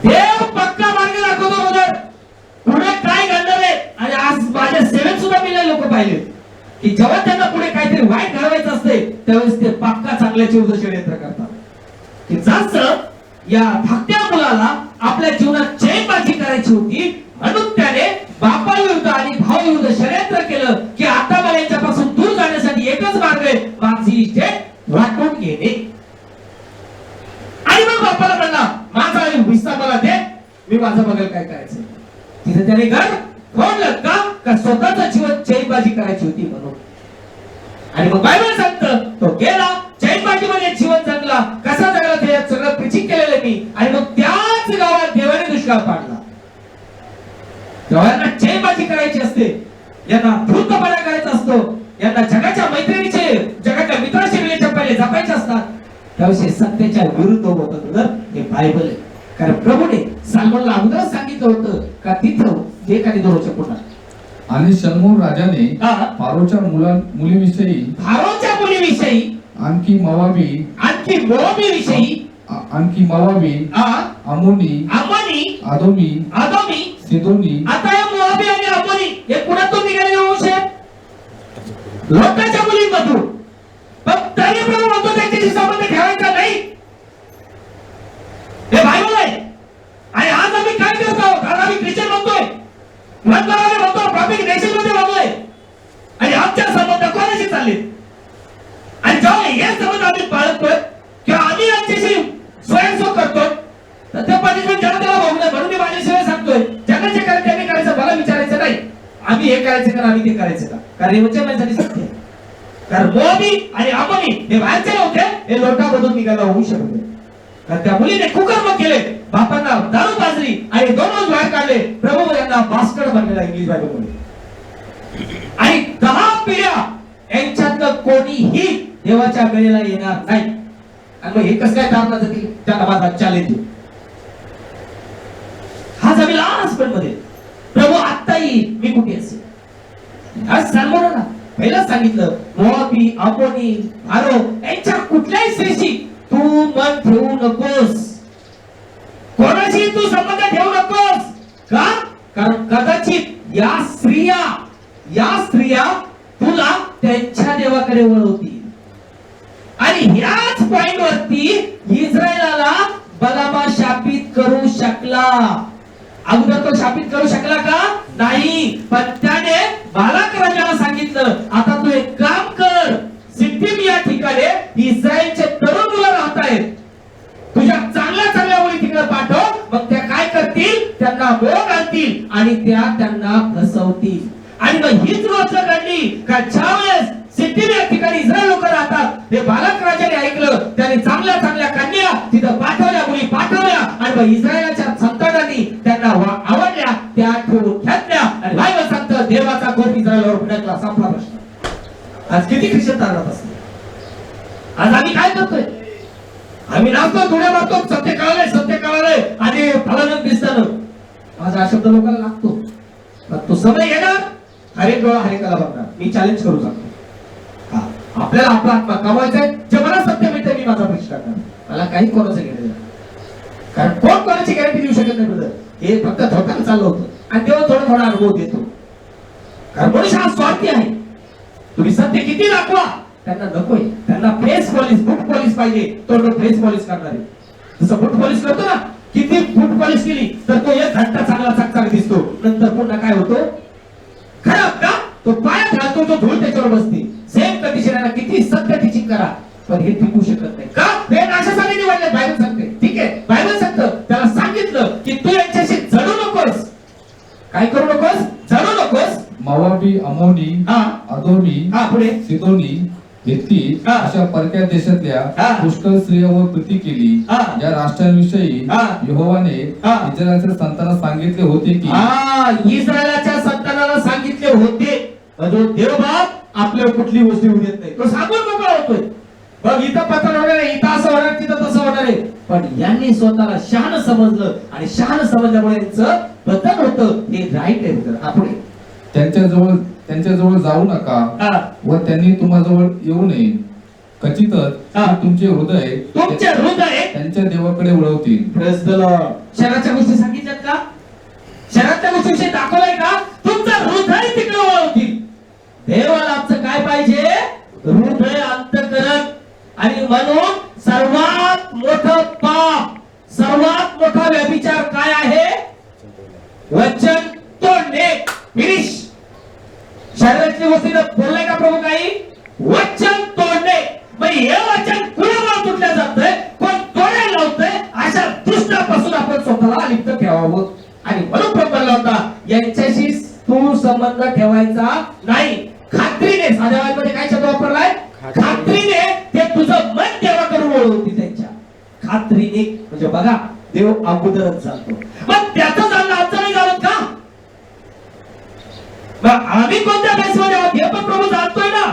देव पक्का मार्ग दाखवतो बरोबर पुढे काय घडणार आहे. आणि आज माझ्या सेवेत सुद्धा मी लोक पाहिले की जेव्हा त्यांना पुढे काहीतरी वाईट घडवायचं असते त्यावेळेस ते पक्का चांगल्याचे षडयंत्र करतात की जसं या धाकट्या मुलाला आपल्या जीवनात चैनबाजी करायची होती म्हणून त्याने बापाविरुद्ध आणि भावाविरुद्ध षडयंत्र केलं की आता मला यांच्यापासून दूर जाण्यासाठी एकच मार्ग आहे माझी इस्टेट वाटून घेणे. आणि मग बापाला म्हणला माझा हिस्सा मला दे मी माझं बघेल काय करायचं. तिथे त्याने घर फोडलं का स्वतःचं जीवन चैनबाजी करायची होती म्हणून. आणि मग बायबल सांगतं तो गेला चैनबाजीमध्ये जीवन जगला. कसा जगला ते सगळं प्रीचिंग केलेलं मी. आणि मग त्याच गावात देवाने दुष्काळ पाडला. जेव्हा चैनबाजी करायची असते यांना धूर्तपणा करायचा असतो यांना जगाच्या मैत्रिणीचे जगाच्या मित्राचे रिलेशन पहिले जपायचे असतात त्यावेळेस सत्याच्या विरुद्ध होतं हे बायबल आहे. कारण प्रभूने सालमोनला अगोदर सांगितलं होतं का तिथं 1 आणि 2 वचन पुन्हा. आणि शल्मोन राजाने हा. फारोच्या मुलीविषयी फारोच्या मुलीविषयी आणखी मोवाबी अमोनी अम्मोनी आदोमी सिदोनी आता या मोआबी आणि अम्मोनी हे कुणातून निघालेले वंश आहेत? लोकांच्या मुलींमधून. पण तरी प्रभू म्हणतो त्यांच्याशी संबंध ठेवायचा नाही. हे बायबल आहे. आणि आज आम्ही काय करत आहोत? आज आम्ही ख्रिश्चन म्हणतोय म्हणतो प्रॉफिट नेशनमध्ये वागलोय आणि आमच्या संबंध कोणाशी चालले. आणि जेव्हा हे संबंध आम्ही पाळतोय किंवा आम्ही यांच्याशी स्वयंसेवक करतोय तर ते पनिशमेंट ज्याला त्याला भाऊ नाही. म्हणून मी माझ्याशिवाय सांगतोय जगाचे कार्य त्यांनी करायचं मला विचारायचं नाही. आम्ही हे करायचं का आम्ही ते करायचं का. कारण हे वचनासाठी सत्य आहे. कारण मोआबी आणि अम्मोनी हे बाहेरचे नव्हते हे लोटामधून निघायला होऊ शकते. कारण त्या मुलीने कुकर्म केले बापांना दारू पाजली आणि 2 रोज बाहेर काढले. प्रभू यांना बास्टर्ड बनलेला इंग्लिश बायबलमध्ये. आणि 10 पिढ्या यांच्यातलं कोणीही देवाच्या वेळेला येणार नाही. आणि मग हे कसं काय कारण जातील त्यांना माझा चॅलेंज. हा जमीन लास्ट मध्ये प्रभू आत्ता येईल मी कुठे असेल. आज सांगू ना पहिलं सांगितलं मोआबी अम्मोनी फारो यांच्या कुठल्याही स्त्रीशी तू मन ठेवू नकोस. कोणाशी तू संबंध ठेवू नकोस. का? कारण कदाचित या स्त्रिया तुला त्यांच्या देवाकडे वळवतील. आणि ह्याच पॉइंट वरती इस्रायलाला बलामा शापित करू शकला. अगोदर तो शापित करू शकला का नाही. पण त्याने बालाक राजाला सांगितलं आता तू एक काम कर सिद्दीम या ठिकाणी इस्रायलचे तरुण मुलं राहत आहेत तुझ्या चांगल्या मुली तिकडे पाठव. मग त्या काय करतील त्यांना बोग आणतील आणि त्या त्यांना फसवतील. आणि मग हीच गोष्ट घडली का ज्यावेळेस सिद्दीम या ठिकाणी इस्रायल लोक राहतात हे बालाक राजाने ऐकलं. त्याने चांगल्या कन्या तिथं पाठवल्या मुली पाठवल्या आणि मग इस्रायलच्या संतानांनी त्यांना आवडल्या त्या ठेवून घेतल्या. आणि बायबल सांगतं देवाचा कोप इस्रायलवर फडकला. संपला प्रश्न. आज किती ख्रिश्चन तारत असते. आज आम्ही काय करतोय आम्ही नाचतो थोड्या मारतो सत्य कळालंय आणि फलानं दिसतं. माझा हा शब्द लोकांना लागतो. तो समय येणार हरेक डोळा हरेकाला बघणार. मी चॅलेंज करू शकतो आपल्याला आपला आत्मा कमवायचा आहे. जे मला सत्य मिळते मी माझा प्रश्न करणार. मला काही कोणाचं घेणं कारण कोण कोणाची गॅरंटी देऊ शकत नाही ब्रदर. हे फक्त धोक्याला चाललं होतं आणि तेव्हा थोडा अनुभव देतो. कारण मनुष्य हा स्वार्थी आहे. तुम्ही सत्य किती दाखवा त्यांना नकोय. त्यांना फेस पॉलिश बूट पॉलिश पाहिजे. तो फेस पॉलिश करणार आहे. जसं बूट पॉलिश करतो ना किती बूट पॉलिश केली तर तो एक घंटा चांगला चकचक दिसतो नंतर पुन्हा काय होतो खराब. का तो पायात घालतो, तो धूळ त्याच्यावर बसते. सेम कंडिशन किती सत्य टीचिंग करा पण हे टिकू शकत नाही. का? हे नाशासाठी निवडले. बायबल सांगते. ठीक आहे, बायबल सांगतं त्याला सांगितलं की तू यांच्याशी जडू नकोस. काय करू नकोस? जडू नकोस. मोवाबी, अमोनी, हा. अदोमी, पुढे सिदोनी, हित्ती हा. अशा परक्या देशातल्या हा. पुष्कळ स्त्रियांवर प्रीती केली. हा. ज्या राष्ट्रांविषयी हा. यहोवाने हा. इस्रायलच्या संतांना सांगितले होते की इस्रायलाच्या संतानाला सांगितले होते. जो देवबाप आपल्यावर कुठली गोष्ट येऊ देत नाही, तो सांगून मोकळा होतोय. बघ इथं पत्र होणार आहे, इथं असं होणार, तिथं तसं होणार आहे. पण यांनी स्वतःला शहाणं समजलं आणि शहाणं समजल्यामुळे यांचं बदल होतं. हे राईट आहे मित्र. आपण त्यांच्याजवळ जाऊ नका व त्यांनी तुम्हाजवळ येऊ नये. खचितच ते तुमचे हृदय त्यांच्या देवाकडे वळवतील. शहराच्या गोष्टी सांगितल्यात का? शहराच्या गोष्टी दाखवलाय का? तुमचं हृदय तिकडे वळवतील. देवाला आमचं काय पाहिजे? हृदय अंतःकरण. आणि म्हणून सर्वात मोठं पाप, सर्वात मोठा व्यभिचार काय आहे? वचन तोडणे. फिनिश. शरीरातली गोष्टी बोललाय का प्रभू काही? वचन तोडणे. मग हे वचन कुणाला तुटल्या जातंय, कोण तोडायला लावतंय, अशा दुष्टापासून आपण स्वतःला अलिप्त ठेवावं. आणि म्हणून प्रभू म्हणला होता यांच्याशी तू संबंध ठेवायचा नाही. खात्रीने, साध्या मध्ये काय शब्द वापरलाय? खात्रीने ते तुझं मन देवाकडे वळवतील. त्यांच्या खात्रीने म्हणजे बघा देव अगोदरच जातो. मग त्याचं जाणं आमचं नाही जाणत का? आम्ही कोणत्या बेसमध्ये आहोत हे पण प्रभू जाणतोय ना.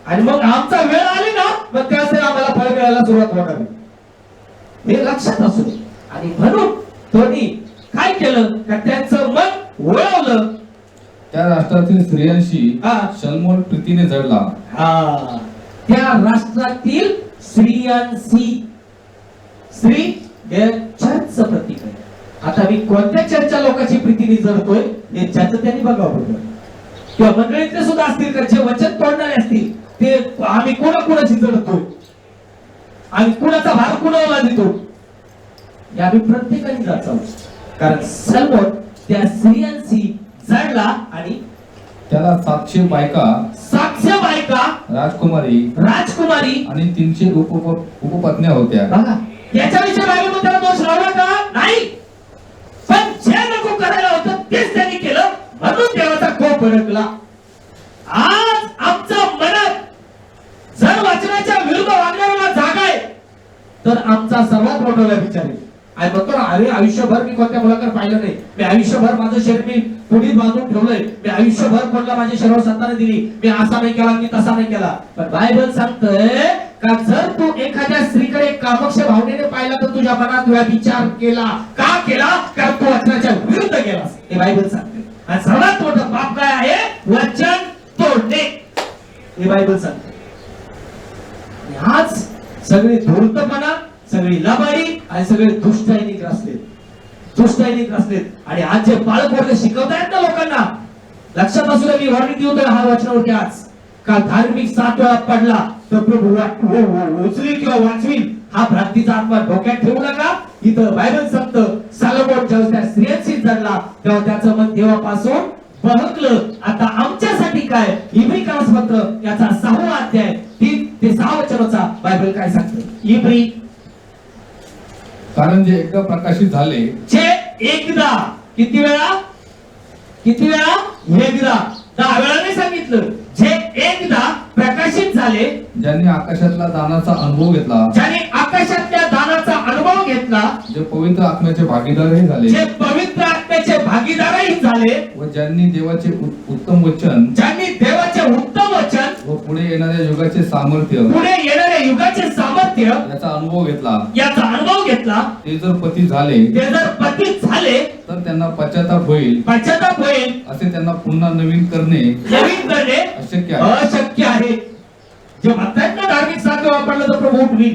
आणि मग आमचा वेळ आली ना, मग त्याचे आम्हाला फळ मिळायला सुरुवात होणार. हे लक्षात असू दे. आणि म्हणून त्यांनी काय केलं का त्यांचं मन वळवलं. त्या राष्ट्रातील स्त्रियांशी शल्मोल प्रीतीने जडला. त्या राष्ट्रातील स्त्रियांशी. स्त्री हे चर्चचं प्रतीक आहे. आता मी कोणत्या चर्चच्या लोकांची प्रीतीने जडतोय हे ज्याचं त्यांनी बघावं बरोबर. किंवा मंडळीतले सुद्धा असतील का जे वचन तोडणारे असतील ते आम्ही कोणाची जडतोय आणि कुणाचा भार कुणाला देतो हे आम्ही प्रत्येकाने जाचावं. कारण सलमोन त्या स्त्रियांशी जडला आणि त्याला 700 बायका राजकुमारी आणि 300 उपपत्न्या होत्या. बघा याच्याविषयी बायबल त्याला दोष लावला का? नाही. पण जे नको करायला होतं तेच त्यांनी केलं म्हणून देवाचा कोप भडकला. आज आमच्या मनात जर वचनाच्या विरुद्ध वागण्याला जागा आहे तर आमचा सर्वात मोठा व्यभिचार आहे. आणि म्हणतो ना अरे आयुष्यभर मी कोणत्या मुलाकडे पाहिलं नाही, मी आयुष्यभर माझं शरीर मी पुढील बांधून ठेवलंय, मी आयुष्यभर कोणाला माझ्या शरीरावर संतान दिली, मी असा नाही केला, मी तसा नाही केला. पण बायबल सांगतंय का जर तू एखाद्या स्त्रीकडे कामक्ष भावनेने पाहिला तर तुझ्या मनात व्यभिचार केला. का केला? कारण तू वचनाच्या विरुद्ध गेलास. हे बायबल सांगते. आणि सर्वात मोठं पाप काय आहे? वचन तोडणे. हे बायबल सांगते. आज सगळे धूर्तपणा, सगळी लबाडी आणि सगळे दुष्टाईने ग्रासलेत. आणि आज जे बाळक शिकवतायत ना लोकांना, लक्षात असू दे मी वॉर्निंग देऊ हा वचनावरती. आज का धार्मिक 7 वेळा पडला तर प्रभू उचली किंवा वाचवील हा भ्रांतीचा आत्मा डोक्यात ठेवू नका. इथं बायबल सांगतं सलोमोन जेव्हा त्या स्त्रियांशी जडला तेव्हा त्याचं मन देवापासून बहकलं. आता आमच्यासाठी काय? इब्री कालसपत्र याचा 6वा अध्याय 3 ते 6 वचनाचा बायबल काय सांगतं? इब्री कारण जे एकदा प्रकाशित झाले, जे एकदा किती वेळा? एकदा 10 वेळा नाही सांगितलं. जे एकदा प्रकाशित झाले, ज्यांनी आकाशातला दानाचा अनुभव घेतला, जे पवित्र आत्म्याचे भागीदारही झाले, व ज्यांनी देवाचे उत्तम वचन व पुढे येणाऱ्या युगाचे सामर्थ्य याचा अनुभव घेतला, ते जर पती झाले तर त्यांना पश्चाताप होईल असे त्यांना पुन्हा नवीन करणे अशक्य आहे. जे म्हणतात ना धार्मिक साध्य वापरलं तर प्रभू उठवील.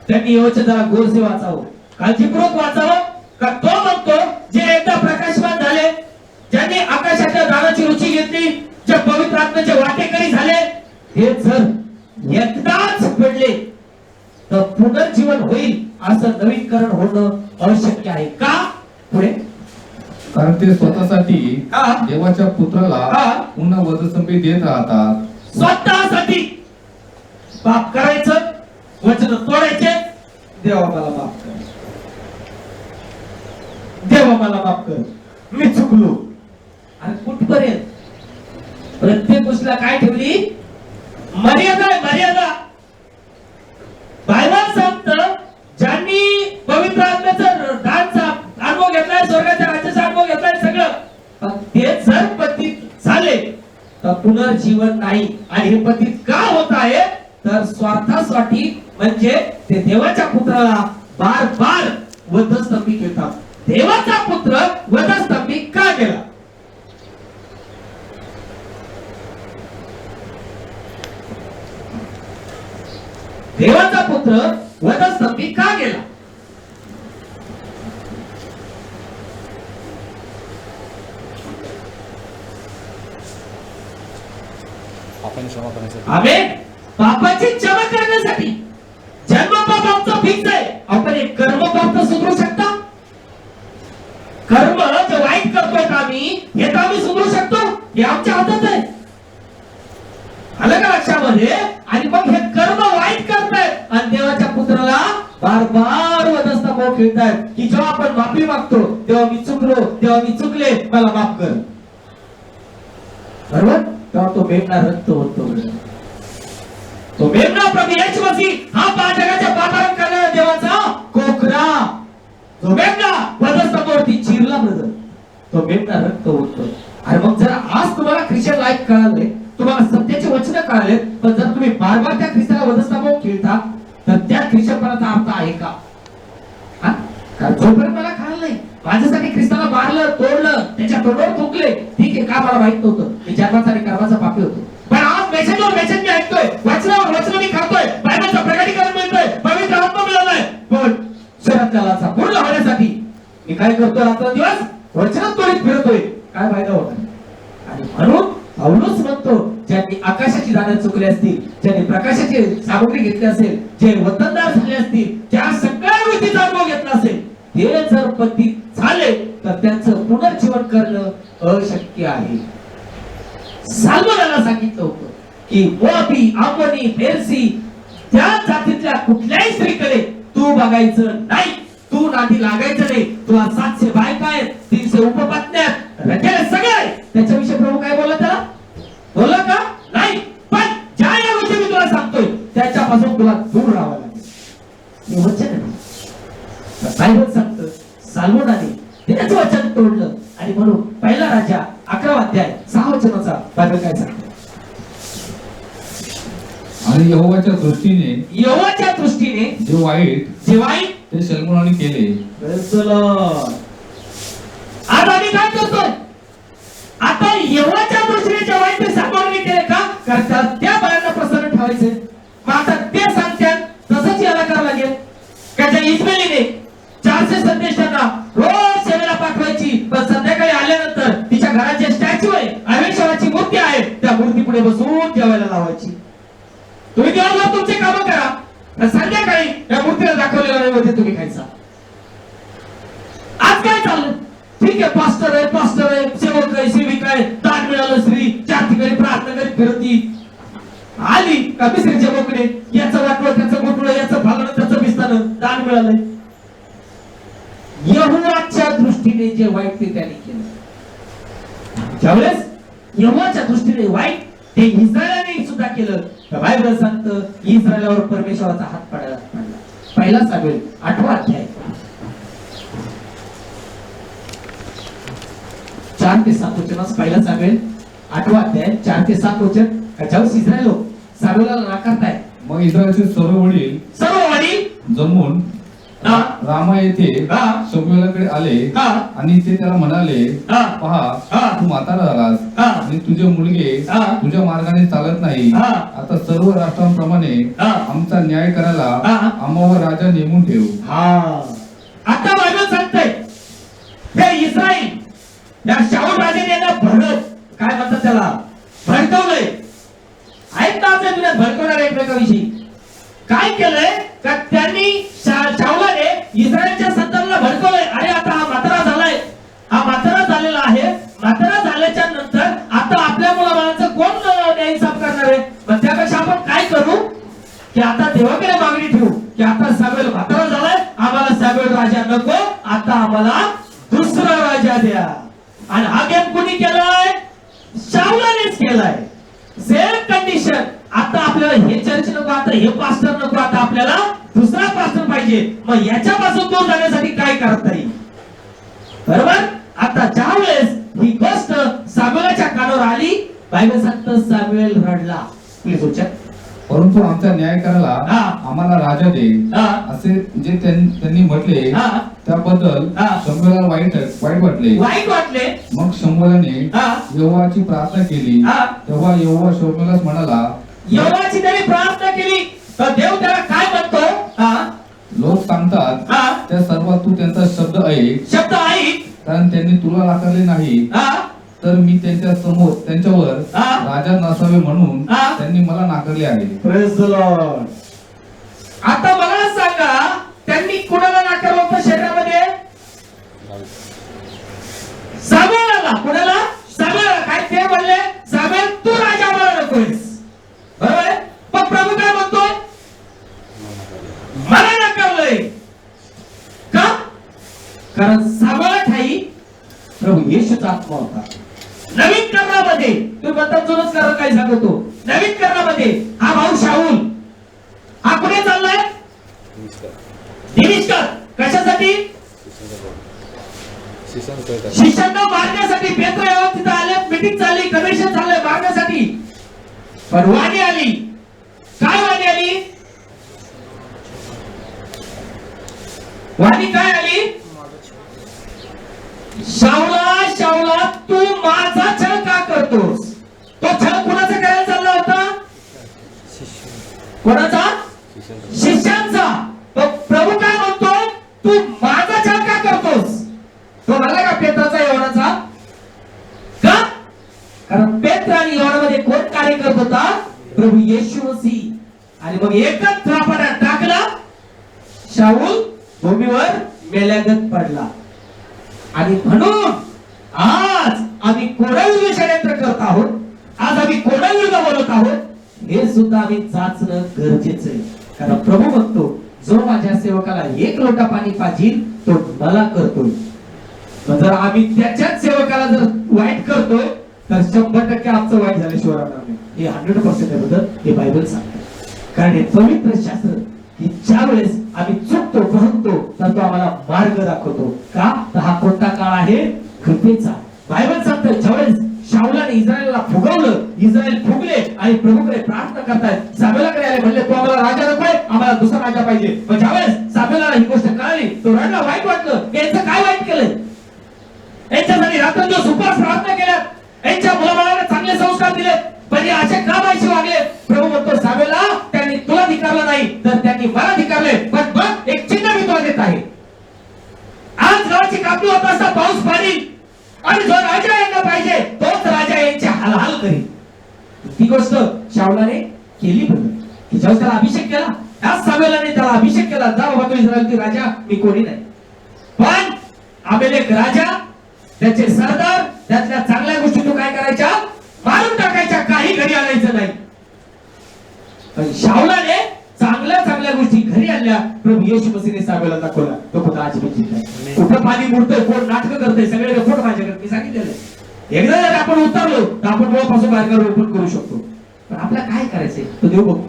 त्यांनी हे वचन जरा गोरसे वाचावं, काळजीपूर्वक वाचावं. का तो म्हणतो जे एकदा प्रकाशमान झाले, ज्यांनी आकाशाच्या दानाची रुची घेतली, जे पवित्र आत्म्याचे वाटेकरी झाले, हे जर एकदाच पडले तर पुनर्जीवन होईल असं नवीनकरण होणं अशक्य आहे. का? पुढे कारण ते स्वतःसाठी हा. देवाच्या पुत्राला हा. पुन्हा वधस्तंभी देत राहतात. स्वतःसाठी पाप करायचं, वचन तोडायचे, देवा मला माफ कर, देवा मला माफ कर, मी चुकलो. आणि कुठपर्यंत प्रत्येक गोष्टीला काय ठेवली? मर्यादा आहे, मर्यादा. बायबल सांगतं, ज्यांनी पवित्र आत्म्याचा दानचा अनुभव घेतलाय, स्वर्गाच्या राज्याचा अनुभव घेतलाय सगळं, पण ते जर पतित झाले तर पुनर्जीवन नाही. आणि हे पतित का होत आहे? तर स्वार्थासाठी, म्हणजे ते देवाच्या पुत्राला बार बार वधस्तंभी केला. देवाचा पुत्र वधस्तंभी का गेला? देवाचा पुत्र वधस्तंभी का गेला? आमेन. पापाची क्षमा करण्यासाठी. जन्मपाप आमचं फिक्स आहे. आपण एक कर्मपाप तर सुधरू शकता? कर्म जे वाईट करतोय आम्ही, हे तर आम्ही सुधरू शकतो? हे आमच्या हातात आहे. आलं का लक्षामध्ये? आणि मग हे कर्म वाईट करतायत आणि देवाच्या पुत्राला बार बार वधस्तंभ खेळतायत, की जेव्हा आपण माफी मागतो, तेव्हा मी चुकलो, तेव्हा मी चुकले, मला माफ कर. बरोबर? तेव्हा तो मेमना रक्त होतो. तो मेमना प्रभू येशू मसीह हा जगाच्या पाताळात करणारा देवाचा कोकरा. तो मेमना वधस्तंभावरती चिरला ब्रदर. तो मेमना रक्त होतो. आणि मग जर आज तुम्हाला ख्रिश्चन लाईफ कळाले, तुम्हाला सत्याचे वचन कळाले, पण जर तुम्ही बार बार त्या ख्रिस्ताला वधस्तंभावर खेळता, तर त्या ख्रिश्चनपणाचा अर्थ आहे का? कारण जोपर्यंत मला कळलं नाही, माझ्यासाठी ख्रिस्ताला मारलं, तोडलं, त्याच्या तोंडावर थुंकले, ठीक आहे, का मला माहित नव्हतं, मी जन्माचा आणि कर्माचा पापी होतो. पण आज मेसेजवर मेसेज मी ऐकतोय, वचनावर वचन मी खातोय, बायबलचं प्रकटीकरण मिळतोय, पवित्र आत्मा मिळालाय, पण शरणाचा पूर्ण होण्यासाठी मी काय करतो? रात्रंदिवस वचनात तोडीत फिरतोय. काय फायदा होता? आणि म्हणून पौलुस म्हणतो, ज्यांनी आकाशाची दानं चुकले असतील, ज्यांनी प्रकाशाची सामग्री घेतली असेल, जे वतनदार झाले असतील, ज्या सगळ्या गोष्टीचा अनुभव घेतला असेल, ते जर पतित झाले तर त्यांचं पुनर्जीवन करणं अशक्य आहे. साल्मोनाला सांगितलं होतं की मोआबी, अम्मोनी, फेरसी त्या जातीतल्या कुठल्याही स्त्रीकडे तू बघायचं नाही, तू नादी लागायचं नाही. तुला 700 बायका आहेत, 300 उपपत्न्या, रखेल सगळे. त्याच्याविषयी प्रभू काय बोलला? त्याला बोलला का? नाही. पण ज्या या गोष्टी मी तुला सांगतोय, त्याच्यापासून तुला दूर राहावं लागेल. हे वचन आहे. बायबल सांगतं, साल्मोनाने त्याचं वचन तोडलं. आणि म्हणून पहिला राजा 11 अध्याय 6 वचनाचा बायबल काय सांगतो? आणि यहोवाच्या दृष्टीने जे वाईट ते सल्मोनाने केले. आज आम्ही काय करतोय? आता यहोवाच्या दृष्टीने जे वाईट ते सल्मोनाने केले का? कारण त्या बायांना प्रसन्न ठेवायचे. मग आता ते सांगतात तसंच याला करावं लागेल. त्याच्या इस्माईलीने 400 संदेशांना रोज सेवेला पाठवायची, पण संध्याकाळी आल्यानंतर तिच्या घराचे स्टॅच्यू आहे, अमेश्वराची मूर्ती आहे, त्या मूर्ती पुढे बसून जेवायला लावायची. तुम्ही दिवसभर तुमचे काम करा, संध्याकाळी त्या मूर्तीला दाखवलेला नैवेद्य तुम्ही खायचा. आज काय चाललं? ठीक आहे, पास्टर आहे, सेवक आहे, सेविका आहे, दान मिळालं, स्त्री 4 ठिकाणी प्रार्थना करीत फिरती. आली का मिसरीचे बोकडे, याचं वाटलं, त्याचं गोठलं, याचं फालणं, त्याचं बिस्तानं, दान मिळालंय. यहोवाच्या दृष्टीने जे वाईट ते त्यांनी केलं. ज्यावेळेस यहोवाच्या दृष्टीने वाईट ते इस्रायलाने सुद्धा केलं, तर बायबल सांगतं इस्रायलावर परमेश्वराचा हात पडला. पहिला सामुएल 8 अध्याय 4 ते 7 वचन. पहिला सामुएल 8 अध्याय 4 ते 7 वचन. ज्यावेळेस इस्रायल लोक सामुएलला नाकारताय, मग इस्रायलचे सर्व वडील जमून रामा येथे शमूएलाकडे आले आणि ते त्याला म्हणाले, पहा, तू म्हातारा झालास आणि तुझे मुलगे तुझ्या मार्गाने चालत नाही. आता सर्व राष्ट्रांप्रमाणे आमचा न्याय करायला आम्हावर राजा नेमून ठेव. आता बायबल सांगतंय हे इस्रायल या शाऊल राजाने यांना काय म्हणतात त्याला, भडकवलंय. आहेत ना आपल्या दुनियात भडकवणारे एकमेकाविषयी. काय केलंय का त्यांनी शाऊलाने इस्रायलच्या संतानाला भडकवलंय. अरे आता हा म्हातारा झालाय की आता देवाकडे मागणी ठेवू की आता सामुएल म्हातारा झालाय, आम्हाला सामुएल राजा नको, आता आम्हाला दुसरा राजा द्या. आणि हा गेम कोणी केलाय? शाऊलानेच केलाय. Same condition. आता आपल्याला हे चर्च नको, आता हे पास्टर नको, आता आपल्याला दुसरा पास्टर पाहिजे. मग याच्यापासून दूर जाण्यासाठी काय करता येईल? बरोबर. आता ज्या वेळेस ही गोष्ट सामुएलच्या कानावर आली, बायबल सांगतं सामुएल रडला. प्लीज उच्चार. परंतु आमचा न्याय करायला हा. आम्हाला राजा दे हा. असे जे त्यांनी म्हटले हा. त्याबद्दल हा. शमूएलाला वाईट वाटले. वाईट वाटले. मग शमूएलाने हा. यहोवाची प्रार्थना केली. हा. तेव्हा यहोवा शमूएलास म्हणाला, यहोवाची त्याने प्रार्थना केली तर देव त्याला काय म्हणतो? हा. लोक सांगतात हा. त्या सर्वात तू त्यांचा शब्द ऐक, शब्द ऐक. कारण त्यांनी तुला नाकारले नाही, हा. तर मी त्यांच्यावर हा. राजा नसावे म्हणून हा. त्यांनी मला नाकारले आहे. Praise the Lord. आता मला सांगा, त्यांनी कुणाला नाकारलं होतं शरीरामध्ये? सामुएलला. कुणाला? सामुएलला. काय ते म्हणले? सामुएल तू राजा मला नकोयस. बरोबर आहे? पण प्रभू काय म्हणतोय? मला नाकारलंय. का? कारण सामुएल ठाई प्रभू येशूचा आत्मा होता. नवीन करारामध्ये तुम्ही म्हणता जुनच करार काय सांगतो, नवीन करारामध्ये हा भाऊ शाऊल हा कुठे चाललाय? दमिश्कात. कशासाठी? शिष्यांना मारण्यासाठी. पेत्र येऊन तिथं आले, मीटिंग झाली, कमिशन झालं मारण्यासाठी. पण वाणी आली. काय वाणी आली? वाणी काय आली? शाऊला, शाऊला तू माझा छळ का करतोस? तो छळ कुणाचा करायला चालला होता? कोणाचा? शिष्यांचा. तो प्रभू काय म्हणतोय? तू माझा छळ का करतोस? तो म्हणला का पेत्राचा, योहानाचा? का? कारण पेत्र आणि योहानामध्ये कोण कार्य करत होता? प्रभू येशू मसीह. आणि मग एकच थापाड्यात टाकला, शाऊल भूमीवर मेल्यागत पडला. आणि म्हणून आज आम्ही कोणाविरुद्ध षड्यंत्र करत आहोत, आज आम्ही कोणाविरुद्ध बोलत आहोत, हे सुद्धा आम्ही जाचणं गरजेचं आहे. कारण प्रभू म्हणतो, जो माझ्या सेवकाला एक लोटा पाणी पाजील तो मला करतोय. जर आम्ही त्याच्याच सेवकाला जर वाईट करतोय तर 100% आमचं वाईट झाल्याशिवाय राहणार नाही. हे 100% आहे बद्दल हे बायबल सांगते. कारण हे पवित्र शास्त्र की ज्या वेळेस आम्ही चुकतो, भटकतो, तर तो आम्हाला मार्ग दाखवतो. का? तर हा कोणता काळ आहे? कृपेचा. बायबल सांगतं ज्यावेळेस शाऊलाने इस्रायलला फुगवलं, इस्रायल फुगले आणि प्रभूकडे प्रार्थना करतायत, सामुएलाकडे आले, म्हणले तू आम्हाला राजा नकोय, आम्हाला दुसरा राजा पाहिजे. पण ज्यावेळेस सामुएलाला ही गोष्ट कळाली, तो रडला, वाईट वाटलं. यांचं काय वाईट केलंय? यांच्यासाठी रात्रंदिवस उपवास प्रार्थना केल्या, यांच्या मुलाबाळांना चांगले संस्कार दिले, पण हे असे का माहिती वागले? प्रभू म्हणतो सामुएला, त्यांनी तुला धिक्कारलं नाही तर त्यांनी मला धिक्कारले. पण बघ, एक चिन्ह मी तुला देत आहे. आज गावाची कापणी होत असता पाऊस पाणी, आणि जो राजा यांना पाहिजे तोच राजा यांचे हालहाल करेल. ती गोष्ट शाऊलाने केली. बरोबर की ज्यावेळेस त्याला अभिषेक केला, त्याच सामुएलाने त्याला अभिषेक केला, जा बाबा तू इस्रायलचा राजा, मी कोणी नाही. पण अमेलेक राजा, त्याचे सरदार, त्यातल्या चांगल्या गोष्टी तू काय करायच्या? मारून टाकायच्या, काही घरी आणायचं नाही. पण शाऊलाने चांगल्या चांगल्या गोष्टी घरी आणल्या. प्रभू येशू मसीहने सामुएलला दाखवला, तो कुठं आजीबात जिंकला. कुठं पाणी मुरतंय, कोण नाटक करतंय, सगळे रिपोर्ट माझ्याकडे. मी सांगितलेलं एकदा जर आपण उतरलो तर आपण मुळापासून बाहेर रोपण करू शकतो. पण आपल्याला काय करायचंय तो देव बघू.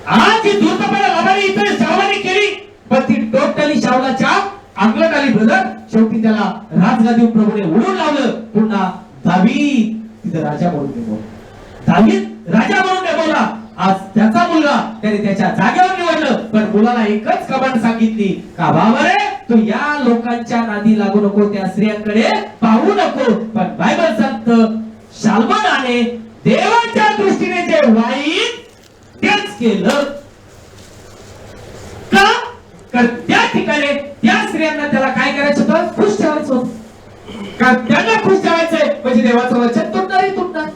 आज जी धूर्तपणा लबाडी इथे शाऊलाने केली, पण ती टोटली शाऊलाच्या अंगलट आली. ब्रदर, शेवटी त्याला राजगादीवर प्रभूने उडून लावलं. पुन्हा दावीद तिथे राजा म्हणून नेमवला. दावीद राजा म्हणून नेमवला. आज त्याचा मुलगा त्याने त्याच्या जागेवर निवडलं. पण मुलाला एकच कमांड सांगितली का बाबा रे, तू या लोकांच्या नादी लागू नको, त्या स्त्रियांकडे पाहू नको. पण बायबल सांगतं शाल्मोनाने देवाच्या दृष्टीने जे वाईट तेच केलं. का? कारण त्या ठिकाणी त्या स्त्रियांना त्याला काय करायचं होतं? खुश ठेवायचं होतं. कारण त्यांना खुश ठेवायचंय म्हणजे देवाचं वचन तुटणार.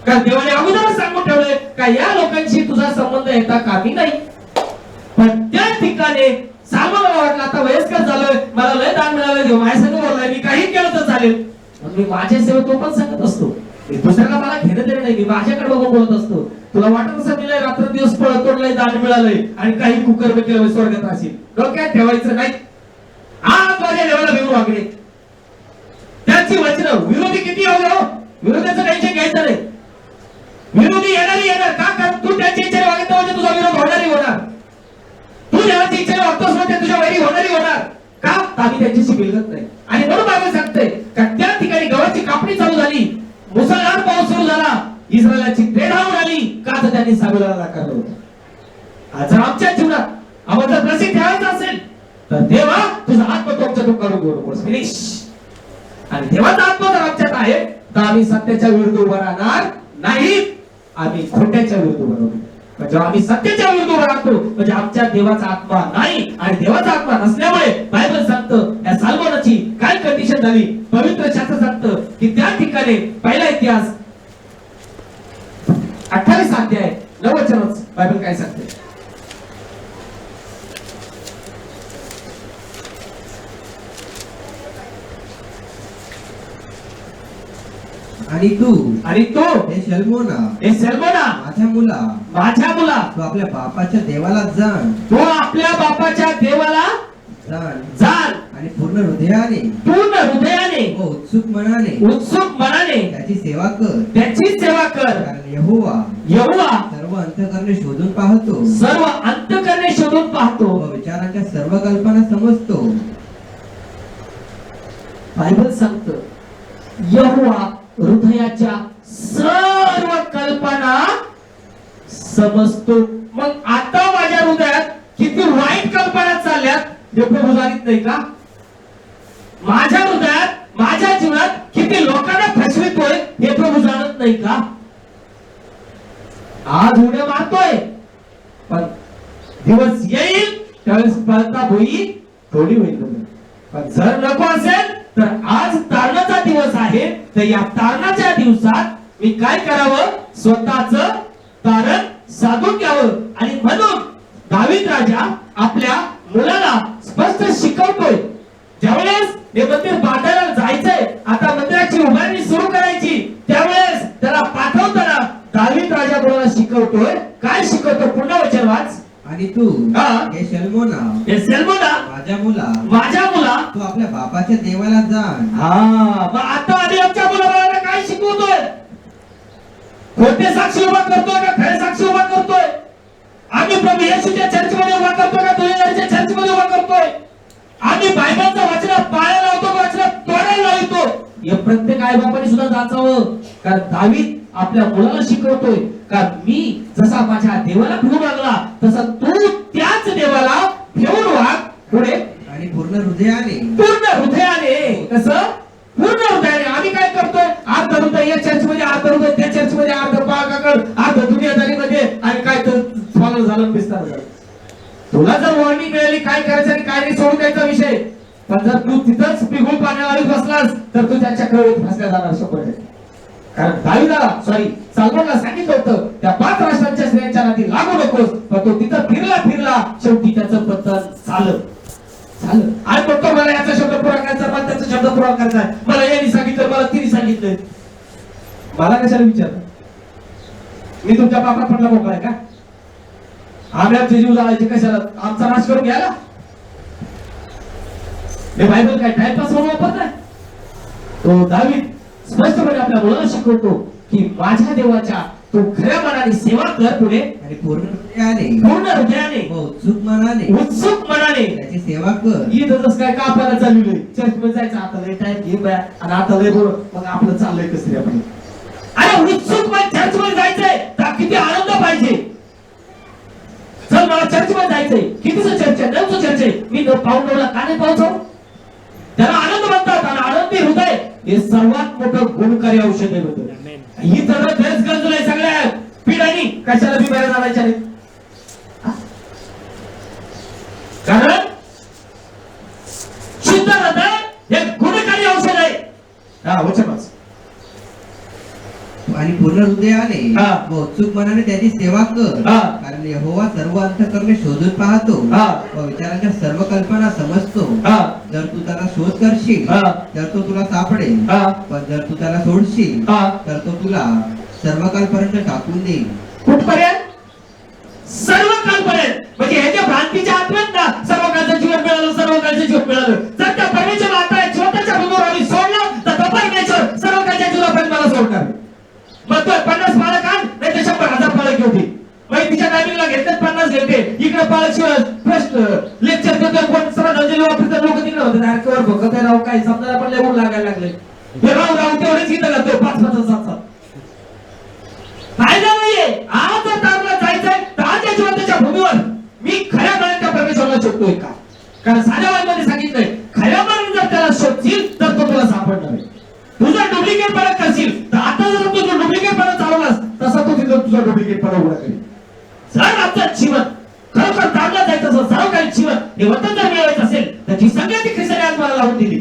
कारण देवाने अगोदरच सांगून ठेवलंय का या लोकांशी तुझा संबंध येता कामी नाही. पण त्या ठिकाणी साल्मोनाला वाटलं आता वयस्कर झालोय, मला लय दान मिळालं, देव माझ्या संग बोललाय, मी काही केलं तर चालेल. मी माझ्या सेवेत तो पण सांगत असतो, दुसऱ्याला मला घेणं देणं नाही, मी माझ्याकडे बघून बोलत असतो. तुला वाटत असं मी रात्र दिवस तोडलंय दान मिळालंय आणि काही कुकर केलं स्वर्गात असेल डोक्यात ठेवायचं नाही. आज माझ्या देवाला भिवून वागणे त्याची वचनं विरोधी किती हो विरोधाचं टेन्शन घ्यायचं नाही. विरोधी येणार का कारण तू त्याची इच्छेने वागत म्हणजे तुझा विरोध होणारही होणार. तू देवाची इच्छेने वागतोस म्हणजे तुझ्या वैरी होणारही होणार. का आम्ही त्यांच्याशी बिलगत नाही. आणि म्हणून बाबा सांगते का त्या ठिकाणी गव्हाची कापणी चालू झाली, मुसळधार पाऊस सुरू झाला, इस्रायलाची तेढावून आली का तर त्यांनी साबेलाला नाकारलं होतं. जर आमच्या जीवनात आम्हाला प्रसिद्ध ठेवायचं असेल तर देवा तुझा आत्मा तुमच्या दुःखावर घेऊ नकोस. फिनिश. आणि देवाचा आत्मा जर आमच्यात आहे तर आम्ही सत्याच्या विरुद्ध उभं राहणार नाही, आम्ही खोट्याच्या विरुद्ध उभं राहू. म्हणजे आम्ही सत्याच्या विरुद्ध उभं राहतो म्हणजे आमच्या देवाचा आत्मा नाही. आणि देवाचा आत्मा नसल्यामुळे बायबल सांगतं या सालमोनाची काय कंडिशन झाली. पवित्र शास्त्र सांगतं की त्या ठिकाणी पहिला इतिहास 28 अध्याय 9 वचनच बायबल काय सांगते. आणि तू हे शल्मोना माझ्या मुला तू आपल्या बापाच्या देवाला जाण तू आपल्या बापाच्या देवाला जाण आणि पूर्ण हृदयाने व उत्सुक मनाने त्याची सेवा कर. कारण यहोवा सर्व अंतःकरणे शोधून पाहतो व विचारांच्या सर्व कल्पना समजतो. बायबल सांगतं यहोवा हृदयाच्या सर्व कल्पना समजतो. मग आता माझ्या हृदयात किती वाईट कल्पना चालल्यात हे प्रभू जाणीत नाही का. माझ्या हृदयात माझ्या जीवनात किती लोकांना फसवितोय हे प्रभू जाणत नाही का. आज उड्या मारतोय पण दिवस येईल त्यावेळेस पळता होई थोडी होईल. पण जर नको असेल तर आज तारणाचा दिवस आहे तर या तारणाच्या दिवसात मी काय करावं स्वतःच तारण साधून घ्यावं. आणि म्हणून दावीद राजा आपल्या मुलाला स्पष्ट शिकवतोय ज्यावेळेस हे मंदिर बांधायला जायचंय आता मंदिराची उभारणी सुरू करायची त्यावेळेस त्याला पाठवताना दावीद राजा मुलाला शिकवतोय काय शिकवतो पुन्हा वचन वाच. आणि तू हे शल्मोना माझ्या मुला तू आपल्या बापाच्या देवाला जाण. मग आता आधी आमच्या मुलाबाळांना काय शिकवतोय. खोटे साक्षी उभा करतोय का खरे साक्षी उभा करतोय. आम्ही प्रभू येशूच्या चर्चमध्ये उभा करतोय का दुनियाच्या चर्चमध्ये उभा करतोय. आम्ही बायबलचं वचन पाळायला लावतो वचन तोडायला लावतो. हे प्रत्येक आई बापाने सुद्धा जाचावं. कारण दावीद आपल्या मुलाला शिकवतोय का मी जसा माझ्या देवाला भिवून लागला तसा तू त्याच देवाला भिवून वाग. पुढे आणि पूर्ण हृदयाने कसं पूर्ण हृदयाने. आम्ही काय करतोय अर्ध हृदय या चर्च मध्ये अर्ध हृदय त्या चर्च मध्ये अर्ध पाकाकड अर्ध दुनियादारीमध्ये आणि काय तर फॉलो झालं विस्तार झाला. तुला जर वॉर्निंग मिळाली काय करायचं आणि काय नाही सोडून द्यायचा विषय. पण जर तू तिथंच पिघून पाण्याला बसलास तर तू त्याच्या कळवत फसल्या जाणार 100%. कारण दावीदाला सालमोनला सांगितलं होतं त्या 5 राष्ट्रांच्या स्त्रियांच्या नादी लागू नकोस. पण तो तिथं फिरला शेवटी त्याचं पतन झालं. आणि म्हणतो मला याचा शब्द पुरा करायचा मला त्याचा शब्द पुरा करायचा मला यांनी सांगितलं मला तिने सांगितलं. मला कशाला विचारलं. मी तुमच्या बापा पडला मोकळा का. आम्ही आमचे जीव जाळायचे कशाला आमचा नाश करून घ्यायला. हे बायबल काय टाइमपास म्हणून वापरत नाही. तो दावीद स्पष्टपणे आपल्या मुलाला शिकवतो की माझ्या देवाच्या तू खऱ्या मनाने सेवा कर. पुढे आणि पूर्ण हृदयाने उत्सुक मनाने त्याची सेवा कर. इथंच काय का आपल्याला चाललोय चर्च मध्ये जायचं आता लय टाइम घे बाया आणि आता लय बोल मग आपलं चाललंय कसं आपण. अरे उत्सुक चर्च मध्ये जायचंय तर किती आनंद पाहिजे. चल मला चर्च मध्ये जायचंय कितीच चर्च आहे 9चं चर्च आहे मी पाहून ठेवला का नाही पाहतो. त्याला आनंद म्हणतात आणि आनंदी हृदय हे सर्वात मोठं गुणकारी औषध आहे. ही तर ड्रेस गंजलंय सगळ्या पिढ्यांनी कशाला बिमाऱ्या झाडायच्या नाही. कारण शुद्ध हृदय हे गुणकारी औषध आहे. वचनच आणि पूर्ण हृदयाने व उत्सुक मनाने त्याची सेवा कर. कारण यहोवा सर्व अंतःकरणे शोधून पाहतो व विचारांच्या सर्व कल्पना समजतो. जर तू त्याला शोध करशील तर तो तुला सापडेल. पण जर तू त्याला सोडशील तर तो तुला सर्व कालपर्यंत टाकून देईल. कुठपर्यंत? सर्व कालपर्यंत. म्हणजे ह्याच्या भ्रांतीच्या आत्म्यात ना सर्व कालचं जीवन मिळालं, सर्व कालचं जीवन मिळालं. जर त्या परमेश्वर आता स्वतःच्या भूमीवर आम्ही सोडलं तर तो परमेश्वर सर्व कालच्या जीवनापर्यंत मला सोडणार. मग तो 50 पाळक आण, नाही तर 100,000 पाळक घेते. मग तिच्या टायमिंगला घेतले 50 घेते. इकडे पाळक शिवाय प्रश्न लेक्चर देतो कोण सरळ ऑफिसर लोक तिकडे होते. आरकेवर बघत राव काय समजायला पण लेवून लागायला लागले. हे राव राव तेवढेच गीत गातो 5-5 7-7. फायदा नाहीये. आज जर आपल्याला जायचंय तर आज या जिवंतच्या भूमीवर मी खऱ्या मनाने त्या परमेश्वराला शोधतोय का? कारण साध्या वाक्यामध्ये सांगितलंय खऱ्या मनाने जर त्याला शोधशील तर तो तुला सापडणार आहे. तुझा डुप्लिकेट पणा करशील तर आता जर तू डुप्लिकेट पणा चालवलास तसा तो तिथं तुझा डुप्लिकेट पणा उघडा करेल. जर आमचं जीवन खरोखर चांगलं जायचं असेल, सर्व काही जीवन हे वतन जर मिळवायचं असेल तर जी संगती ख्रिस्ताने आज मला लावून दिली.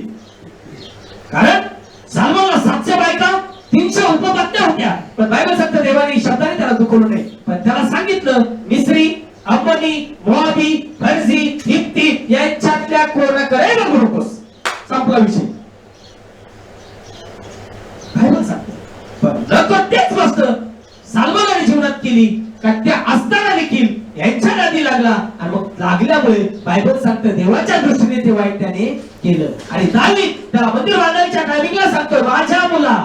कारण सालमोनला 700 बायका 300 उपपत्न्या होत्या. पण बायबल सांगतं देवाने शब्दाने त्याला दुखवलं नाही. पण त्याला सांगितलं मिस्री, अम्मोनी, मोआबी, फर्जी, हित्ती यांच्यातल्या कोणाकडे नको नकोस. संपला विषय. बायबल सांगतं. पण नको तेच गोष्ट सालमोनाने जीवनात केली का त्या असताना देखील यांच्या नादी लागला. आणि मग लागल्यामुळे बायबल सांगतं देवाच्या दृष्टीने ते वाईट त्याने केलं. आणि दावीद त्या मंदिर बांधायच्या टायमिंगला सांगतो माझ्या मुला.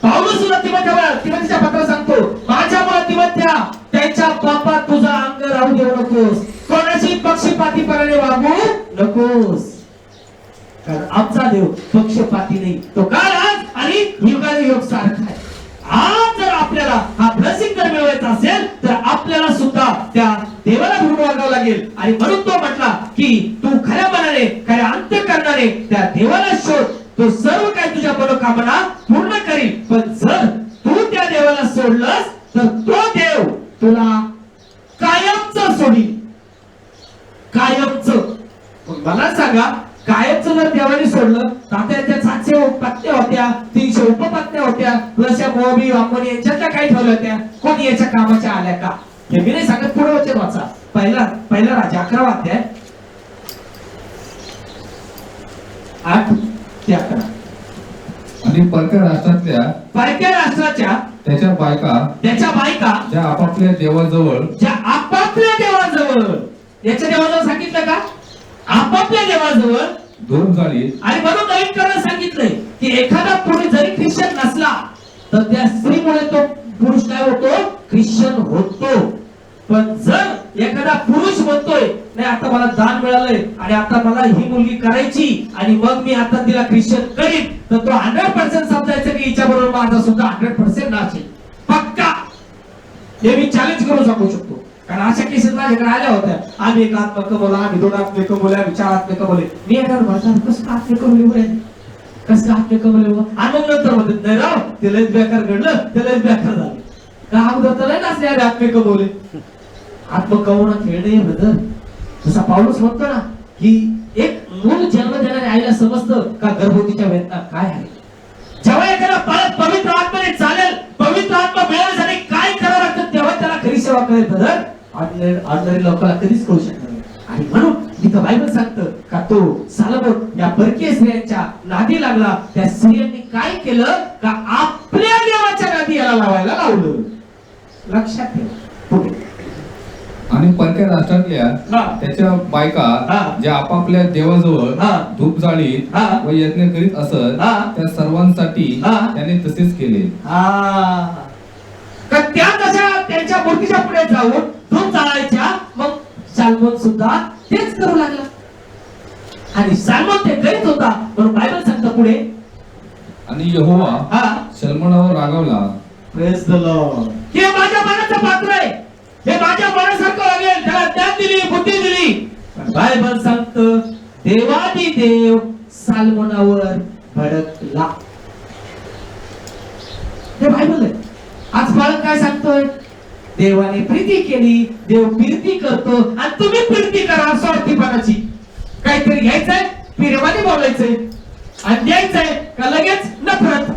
पाऊलच सुद्धा तिमोथीच्या पत्रात सांगतो माझ्या मुला तिमोथ्या त्यांच्या पापात तुझा अंग राहू देऊ नकोस, कोणाशी पक्षपातीपणाने वागू नकोस. कारण आमचा देव पक्षपाती नाही, तो काल आज आणि युगानुयुग सारखा आहे. आज जर आपल्याला हा ब्लेसिंग जर मिळवायचा असेल तर आपल्याला सुद्धा त्या देवाला भरून वागावं लागेल. आणि म्हणून तो म्हटला की तू खऱ्या मनाने खऱ्या अंतःकरणाने त्या देवाला शोध, तो सर्व काही तुझ्या मनोकामना पूर्ण करील. पण जर तू त्या देवाला सोडलंस तर तो देव तुला कायमच सोडील. कायमच. मला सांगा कायमच जर देवाने सोडलं तर त्या 700 पत्न्या होत्या, 300 उपपत्न्या होत्या, प्लस या मोआबी अम्मोनी यांच्यातल्या काही ठेवल्या होत्या, कोणी याच्या कामाच्या आल्या का? हे मी नाही सांगत. पुढे वचन वाचा. पहिला राजा 11 अध्याय 8 ते 11. आणि परक्या राष्ट्राच्या त्याच्या बायका ज्या आपापल्या देवाजवळ याच्या देवाजवळ सांगितलं का? आपापल्या देवाजवळ धूप जाळीत. आणि म्हणून नवीन करायला सांगितलंय की एखादा पुरुष जरी ख्रिश्चन नसला तर त्या स्त्रीमुळे तो पुरुष काय होतो? ख्रिश्चन होतो. पण जर एखादा पुरुष म्हणतोय नाही आता मला दान मिळालंय आणि आता मला ही मुलगी करायची आणि मग मी आता तिला ख्रिश्चन करीन, तर तो 100% समजायचं की हिच्या बरोबर माझा सुद्धा 100% नाच आहे. पक्का. हे मी चॅलेंज करू शकतो. कारण अशा केसेस माझ्याकडे आल्या होत्या. आम्ही 1 आत्मा कमवला, आम्ही 2 आत्मे कमवले, आम्ही 4 आत्मे कमवले. मी एका कसं आत्मे कमवले, कसं आत्मे कमवले आणि मग नंतर म्हणतात नाही राव ते लयच बेकार घडलं, ते लयच बेकार झालं का? अगोदर तर नसले आम्ही आत्मे कमवले. आत्म कमवणं खेळ नाही ब्रदर. जसा पाऊलच म्हणतो ना की एक मूल जन्म देणाऱ्या आईला समजतं का गर्भवतीच्या वेदना काय आहे. जेव्हा एखादा पालक पवित्र आत्म्याने चालेल, पवित्र आत्मा मिळवण्यासाठी काय करावं लागतं तेव्हा त्याला खरी सेवा करेल ब्रदर. ऑर्डिनरी लोकांना कधीच करू शकणार नाही. आणि म्हणून इथं बायबल सांगतं का तो सालोमोन या परकीय स्त्रियांच्या नादी लागला. त्या स्त्रियांनी काय केलं का आपल्या देवाच्या नादी याला लावायला लावलं. लक्षात ठेवा. पुढे. आणि परक्या राष्ट्रातल्या त्याच्या बायका ज्या आपापल्या देवाजवळ धूप जाळीत व यज्ञ करीत असत त्या सर्वांसाठी त्याने तसेच केले. त्या तशा त्यांच्या मूर्तीच्या पुढे जाऊन धूप जाळायच्या. मग सालमोन सुद्धा तेच करू लागला. आणि सालमोन ते करीत होता म्हणून बायबल सांगतं पुढे. आणि यहोवा सलमोनावर रागावला. Praise the Lord. हे माझ्या मनाचं पात्र आहे, हे माझ्या मनासारखं वागेल, त्याला ज्ञान दिली, बुद्धी दिली. बायबल सांगतं देवादी देव सालमोनावर भडकला. हे बायबल आहे. आज बाळक काय सांगतोय? देवाने प्रीती केली, देव प्रीती करतो आणि तुम्ही प्रीती करा स्वार्थीपणाची. काहीतरी घ्यायचंय प्रेमाने बोलायचंय आणि द्यायचंय का लगेच नफरत.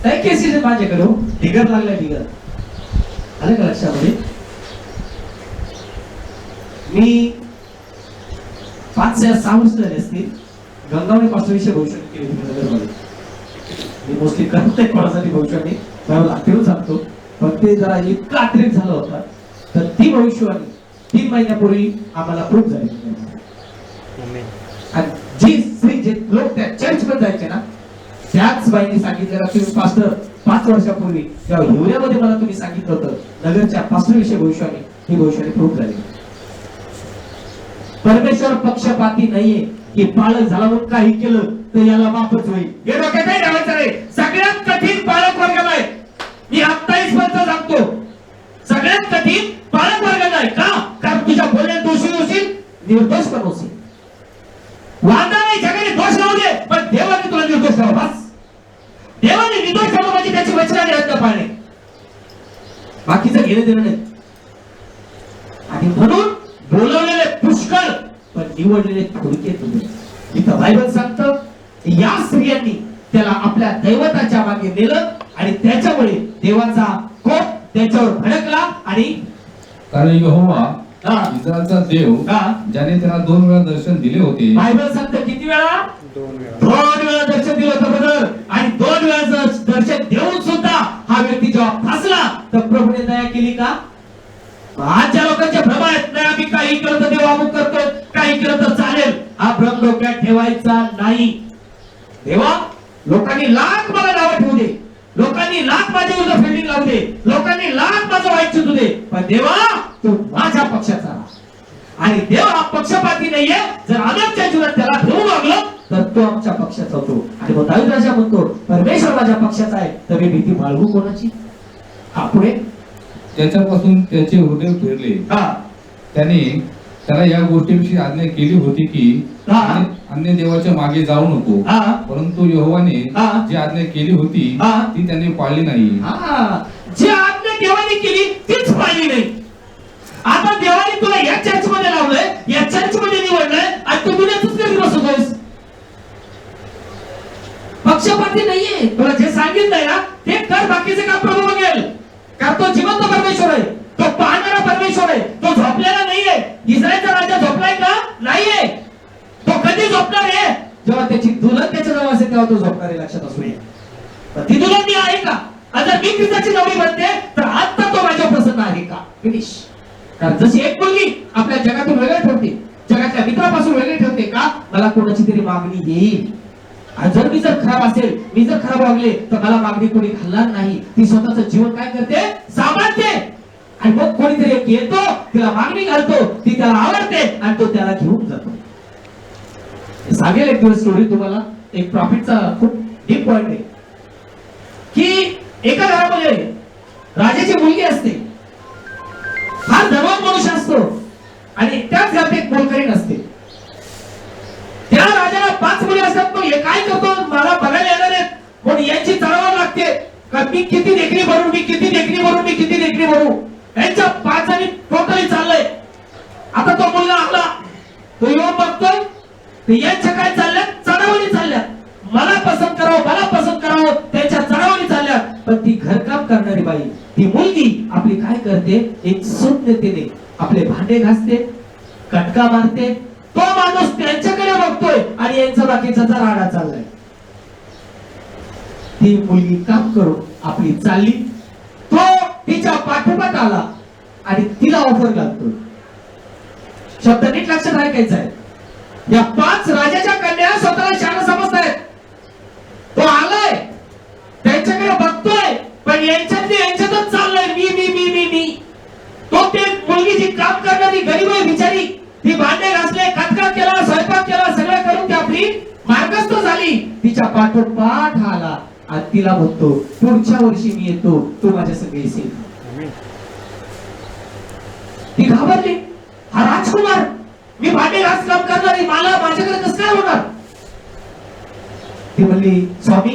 काही केसेस माझ्याकडे ढिगर लागला. ढिगर आलं का लक्षामध्ये? मी 5-6 वर्ष झाले असतील गंगावणे पासून भविष्यवाणी केली नगरमध्ये. मी मोस्टली करत नाही कोणासाठी भविष्यवाणी, मला लागतेच सांगतो. पण ते जरा इतका अतिरेक झाला होता तर ती भविष्यवाणी 3 महिन्यापूर्वी आम्हाला प्रूफ झाली. आणि जी स्त्री जे लोक त्या चर्च मध्ये जायचे ना त्याच बाईने सांगितलेलं तुम्ही पास्टर 5 वर्षापूर्वी त्या हिवऱ्यामध्ये मला तुम्ही सांगितलं होतं नगरच्या पास्टर विषयी भविष्यवाणी, ही भविष्यवाणी प्रूफ झाली. परमेश्वर पक्षपाती नाहीये की पालक झाला म्हणून काही केलं तर याला माफच होईल. हे डोक्यात नाही ठेवायचं रे. सगळ्यात कठीण पालक वर्गाला आहे. मी आता स्पष्ट सांगतो सगळ्यात कठीण पालक वर्गाला आहे. का? कारण तुझ्या बोलण्यात दोषी होशील, निर्दोष पण होशील. वादा नाही जगाने दोष लावू दे पण देवाने तुला निर्दोष ठेवा. बस देवाने निर्दोष ठेवा म्हणजे त्याची वचनाने हद्द पाळणे, बाकीचं घेणं देणं नाही. आणि म्हणून बोलवलेले पुष्कळ पण निवडलेले थोडके तुम्ही. इथं बायबल सांगतं या स्त्रियांनी त्याला आपल्या दैवताच्या मागे नेलं आणि त्याच्यामुळे देवाचा कोप त्याच्यावर भडकला. आणि कारण यहोवा इस्रायलचा देव ज्याने त्याला 2 वेळा दर्शन दिले होते. बायबल सांगतं किती वेळा? 2 वेळा दर्शन दिलं होतं ब्रदर. आणि 2 वेळा दर्शन देऊन सुद्धा हा व्यक्ती जेव्हा फसला तर प्रभूने दया केली का? आज ज्या लोकांचे भ्रम आहेत नाही आम्ही काही केलं तर देव अमुक करतो, काही केलं तर चालेल, हा भ्रम डोक्यात ठेवायचा नाही. देवा लोकांनी लाख मला नावं ठेवू दे, लोकांनी लाख माझ्या विरुद्ध फिल्डिंग लावू दे, लोकांनी लाख माझं वाईट चिंतू दे, पण देवा तू माझ्या पक्षाचा राहा. आणि देव हा पक्षपाती नाहीये. जर आमच्या जीवनात त्याला ठेवून वागलं तर तो आमच्या पक्षाचा होतो. आणि मग दावीद राजा म्हणतो परमेश्वर माझ्या पक्षाचा आहे तर मी भीती बाळगू कोणाची? हा पुढे त्याच्यापासून त्याचे हृदय फिरले. त्याने त्याला या गोष्टीविषयी आज्ञा केली होती की अन्य देवाच्या मागे जाऊ नको. परंतु यहोवाने जी आज्ञा केली होती ती त्याने पाळली नाही. जी आज्ञा देवाने केली तीच पाळली नाही. आता देवाने तुला या चर्च मध्ये लावलंय, या चर्च मध्ये निवडलंय आणि तू दुनियातच कधी बसतोयस. पक्षपाती नाहीये. तुला जे सांगितलंय ना ते कर, बाकीचे काम प्रभू बघेल. कारण तो जिवंत परमेश्वर आहे, तो पाहणारा परमेश्वर आहे, तो झोपलेला नाहीये. इस्रायलचा राजा झोपलाय का? नाहीये. तो कधी झोपणार आहे? जेव्हा त्याची दुल्हन त्याच्या जवळ असेल तेव्हा तो झोपणार आहे. लक्षात असू नये. ती दुल्हन मी आहे का? जर मी ख्रिस्ताची नवरी बनते तर आता तो माझ्या प्रसन्न आहे का? फिनिश. कारण जशी एक मुलगी आपल्या जगातून वेगळे ठेवते, जगातल्या मित्रापासून वेगळे ठेवते का? मला कोणाची तरी मागणी येईल. जर मी जर खराब असेल, मी जर खराब वागले तर मला मागणी कोणी घालणार नाही. ती स्वतःचं जीवन काय करते? सांभाळते. आणि मग कोणीतरी एक येतो, तिला मागणी घालतो, ती त्याला आवडते आणि तो त्याला घेऊन जातो. सांगेल एक दिवस स्टोरी तुम्हाला. एक प्रॉफिटचा खूप डीप पॉइंट आहे की एका घरामध्ये राजाची मुलगी असते, फार धनवान मनुष्य असतो आणि त्याच घरात एक मोलकरीण असते. त्या राजाला 5 मुली असतात. तो हे काय करतो? मला बघायला येणार आहेत म्हणून यांची चढवायला लागते का मी किती देखणी भरू, मी किती देखणी भरू, मी किती देखणी भरू. यांच्या 5 आणि टोटली चाललंय. आता तो मुलगा आला, तो येऊन बघतोय तर यांच्या काय चालल्यात? चढावणी चालल्यात. मला पसंत करावं, मला पसंत करावं, त्यांच्या चढावणी चालल्यात. पण ती घरकाम करणारी बाई, ती मुलगी आपली काय करते? एक सूक्ष्मतेने आपले भांडे घासते, कटका मारते. तो माणूस त्यांच्याकडे बघतोय आणि यांचा बाकीचा राडा चाललाय. ती मुलगी काम करून आपली चालली. तो तिच्या पाठोपाठ आला आणि तिला ऑफर घालतो. शब्द नीट लक्षात ऐकायचा आहे. या 5 राजाच्या कन्या स्वतःला शहाणा समजतायत. तो आलाय, त्यांच्याकडे बघतोय, पण यांच्यातच चाललंय मी मी मी मी मी. तो ते मुलगी जी काम करणारी गरीब आहे बिचारी, ती भांडे घासले, कटका केला, स्वयंपाक केला, सगळं करून ती आपली मार्गस्थ झाली. तिच्या पाठोपाठ आला आणि तिला म्हणतो पुढच्या वर्षी मी येतो, तू माझ्या संग येशील. ती घाबरली. हा राजकुमार, मी भांडे घास काम करणारी, मला माझ्याकडे कसं काय होणार? ती म्हणली स्वामी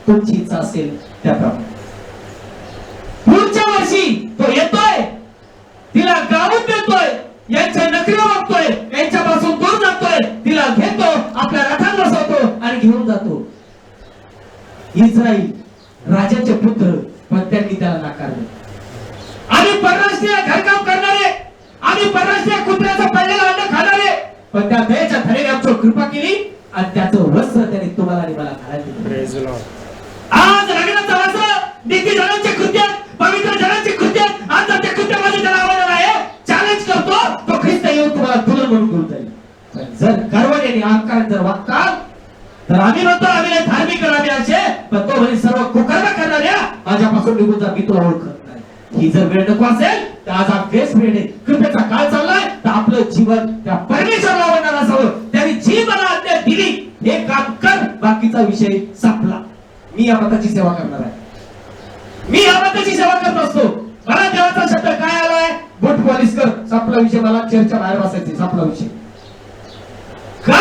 तुमची इच्छा असेल त्याप्रमाणे. पुढच्या वर्षी तो येतोय, तिला गाऊन देतोय, यांच्या नखरे बघतोय, यांच्यापासून दूर जातोय, तिला घेतो, आपल्या रथात बसवतो आणि घेऊन जातो. इस्राईल राजाचे पुत्र, पण त्यांनी त्याला नाकारले. आम्ही परराष्ट्रीय घरकाम करणारे, आम्ही परराष्ट्रीय कुत्र्याचं पडलेलं अन्न खाणारे, पण त्या दयेच्या धरेने आमच्यावर कृपा केली आणि त्याचं वस्त्र त्यांनी तुम्हाला आणि मला घालायला दिलं. आज लग्नाचं वस्त्र नीती जनांच्या कृत्यात पवित्र अहंकार जर वागतात तर आम्ही म्हणतो आम्ही नाही धार्मिक आम्ही असे, पण तो म्हणे सर्व कुकर्म करणाऱ्या माझ्यापासून निघून जा, मी तुला ओळखत नाही. ही जर वेळ नको असेल तर आज हा बेस्ट वेळ आहे. कृपेचा काळ चाललाय तर आपलं जीवन त्या परमेश्वराला आवडणार असावं. त्यांनी जी मला आज्ञा दिली हे काम कर, बाकीचा विषय संपला. मी या मताची सेवा करणार आहे. मी या मताची सेवा करत असतो. मला देवाचा शब्द काय आलाय, बूट पॉलिश कर, संपला विषय. मला चर्चच्या बाहेर बसायचे, संपला विषय. का?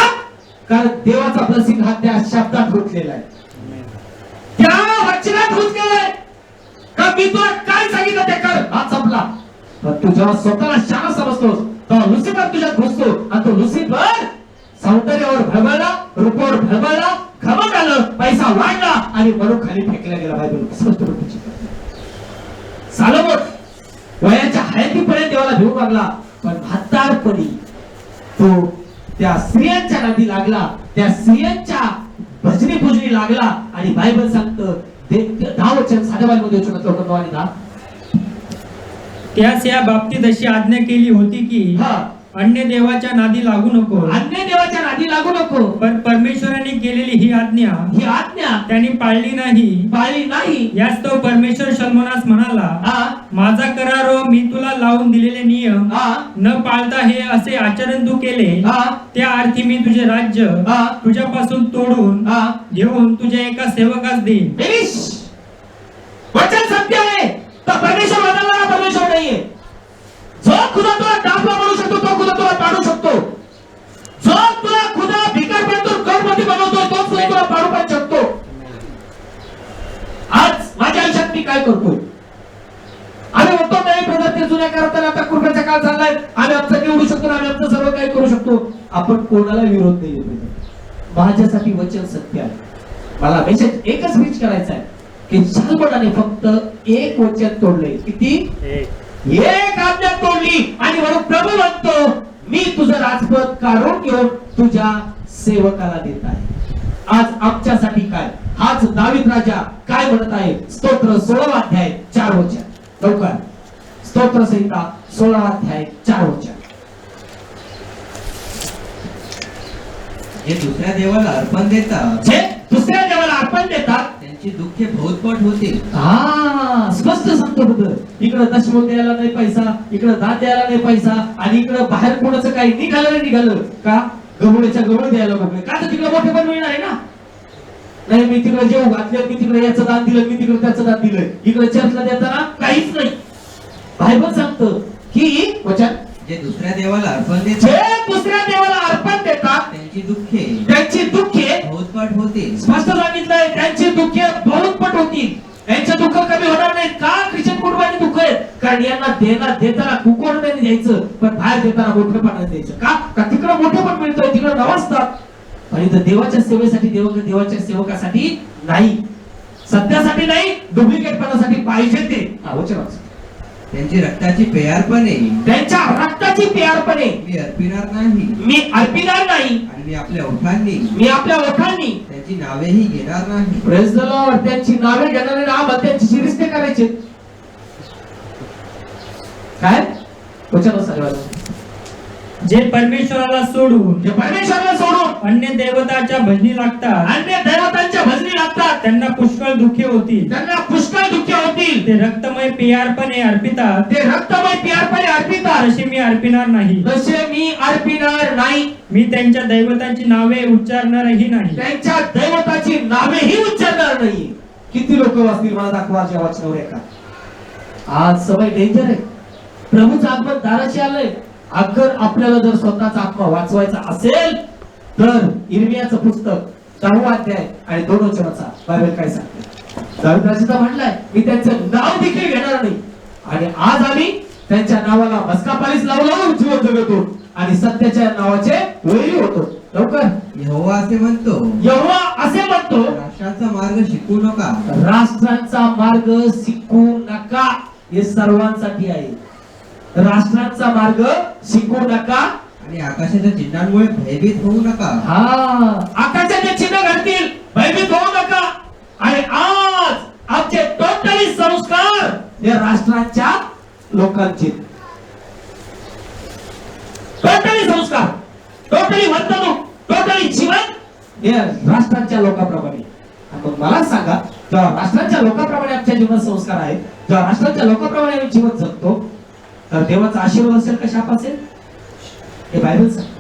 कारण देवाचा ब्लेसिंग हा त्या शब्दात रुतलेला आहे, त्या वचनात रुतलेला आहे. का मी तुला काय सांगितलं ते कर, हा संपला. पण तू जेव्हा स्वतःला शाणा समजतोस तेव्हा लुसिफर तुझ्यात घुसतो आणि तो लुसिफर सौंदर्यावर भळबळला, रूपावर भळबळला, घमंड आलं, पैसा वाढला आणि म्हणून खाली फेकला गेला. बायबल स्पष्ट रूपाची सालोमोन वयाच्या हयातीपर्यंत देवाला भिवू लागला, पण म्हातारपणी तो त्या स्त्रियांच्या नादी लागला, त्या स्त्रियांच्या भजनी पूजनी लागला. आणि बायबल सांगतं 10 वचन साध्या बायबलमध्ये वाचलं आणि 10 त्यास या बाबतीत अशी आज्ञा केली होती की अन्य देवाच्या नादी लागू नको, अन्य देवाच्या नादी लागू नको. पण परमेश्वराने केलेली ही आज्ञा त्यांनी पाळली नाही. याच तो परमेश्वर शलोमोनास म्हणाला, माझा करार व मी तुला लावून दिलेले नियम न पाळता हे असे आचरण तू केले, त्या अर्थी मी तुझे राज्य तुझ्यापासून तोडून घेऊन तुझ्या एका सेवकास देईन. वचन सत्य आहे. तर परमेश्वर बदलणारा परमेश्वर नाहीये. जो खुदा तुला डापला बनवू शकतो तो खुदा तुला पाडू शकतो. जो तुला खुदा भिकारपणातून करोडपती बनवतो तोच खुदा तुला पाडू पण शकतो. आज माझ्या आयुष्यात मी काय करतोय? आम्ही म्हणतो नाही ब्रदर ते जुन्या काळात आता कृपेचा काळ चाललाय, आम्ही आमचं निवडू शकतो, आम्ही आमचं सर्व काही करू शकतो. आपण कोणाला विरोध नाही ब्रदर. माझ्यासाठी वचन सत्य आहे. मला मेसेज एकच रीच करायचा आहे की शालमोनाने फक्त एक वचन तोडले. किती? एक आज्ञा तोडली. आणि म्हणून प्रभू म्हणतो मी तुझं राजपद काढून घेऊन तुझ्या सेवकाला देत आहे. आज आमच्यासाठी काय? हाच दावीद राजा काय म्हणत आहे? स्तोत्र 16 अध्याय 4 वचन. लवकर स्तोत्र संहिता 16 अध्याय 4 वचन. जे दुसऱ्या देवाला अर्पण देतात, जे दुसऱ्या देवाला अर्पण देतात त्यांची दुःखे बहुतपट होतील. स्पष्ट सांगतो बद्दल. इकडे दशमोल द्यायला नाही पैसा, इकडे दान द्यायला नाही पैसा, आणि इकडे बाहेर कोणाचं काही निघालं का? गवळीच्या गवळ द्यायला बघले का? तर तिकडे मोठे पण मिळणार आहे ना. नाही मी तिकडे जेव घातलं, मी तिकडे याचं दान दिलं, मी तिकडे त्याचं दान दिलं. इकडे चर्चला देताना काहीच नाही. बायबल सांगतं की वचन जे दुसऱ्या देवाला अर्पण जे देतात, दुसऱ्या देवाला अर्पण देतात त्यांची दुःखे बहुतपट होतील. स्पष्ट सांगितलंय त्यांची दुःखे बहुतपट होतील. यांचे दुःख कमी होणार नाही. का? ख्रिश्चन कुटुंबाची दुःख आहेत. कारण यांना देताना कुकोड नाही द्यायचं, पण बाहेर देताना मोठेपणा द्यायचं. का? तिकडे मोठेपण मिळतं, तिकडे नवसतात. आणि तर देवाच्या सेवेसाठी देवाच्या सेवकासाठी नाही, सत्यासाठी नाही, डुप्लिकेटपणासाठी पाहिजे ते वचन. त्यांची रक्ताची पेयार्पणे, त्यांच्या रक्ताची पेयार्पणे मी अर्पिणार नाही, आणि मी आपल्या ओठांनी त्यांची नावेही घेणार नाही. Praise the Lord. त्यांची नावे घेणारे नाम त्यांची शिरिस्ते करायचे. काय वचन सांगितलं? जे परमेश्वराला सोडून अन्य देवतांच्या भजनी लागतात त्यांना पुष्कळ दुःखे होतील. ते रक्तमय पेयार्पणे अर्पितात, तसे मी अर्पिणार नाही. मी त्यांच्या दैवतांची नावे उच्चारणारही नाही. त्यांच्या दैवताची नावेही उच्चारणार नाही. किती लोक वाचतील मला दाखवा या वाचनावर एका. आज समय डेंजर आहे. प्रभूचं आगमन दाराशी आलंय. अगर आपल्याला जर स्वतःचा आत्मा वाचवायचा असेल तर इर्मियाचं पुस्तक 10 अध्याय आणि 2 वचनाचा बायबल काय सांगते? दावीद राजाचा म्हटलंय मी त्यांचं नाव देखील घेणार नाही. आणि आज आम्ही त्यांच्या नावाला मस्कापालीस लावून जीवन जगतो आणि सत्याच्या नावाचे वैरी होतो. लवकर यहोवा असे म्हणतो, राष्ट्रांचा मार्ग शिकू नका. राष्ट्रांचा मार्ग शिकू नका. हे सर्वांसाठी आहे. राष्ट्रांचा मार्ग शिकू नका आणि आकाशाच्या चिन्हांमुळे भयभीत होऊ नका. आकाशाचे चिन्ह घडतील, भयभीत होऊ नका. आणि आज आमचे टोटली संस्कार हे राष्ट्रांच्या लोकांचे, टोटली संस्कार, टोटली वर्तणूक, वादळी जीवन हे राष्ट्रांच्या लोकांप्रमाणे. मग मला सांगा, जेव्हा राष्ट्रांच्या लोकांप्रमाणे आमच्या जीवनात संस्कार आहेत, जेव्हा राष्ट्रांच्या लोकांप्रमाणे आम्ही जीवन जगतो, तर देवाचा आशीर्वाद असेल का शाप असेल? हे बायबल सांगतं.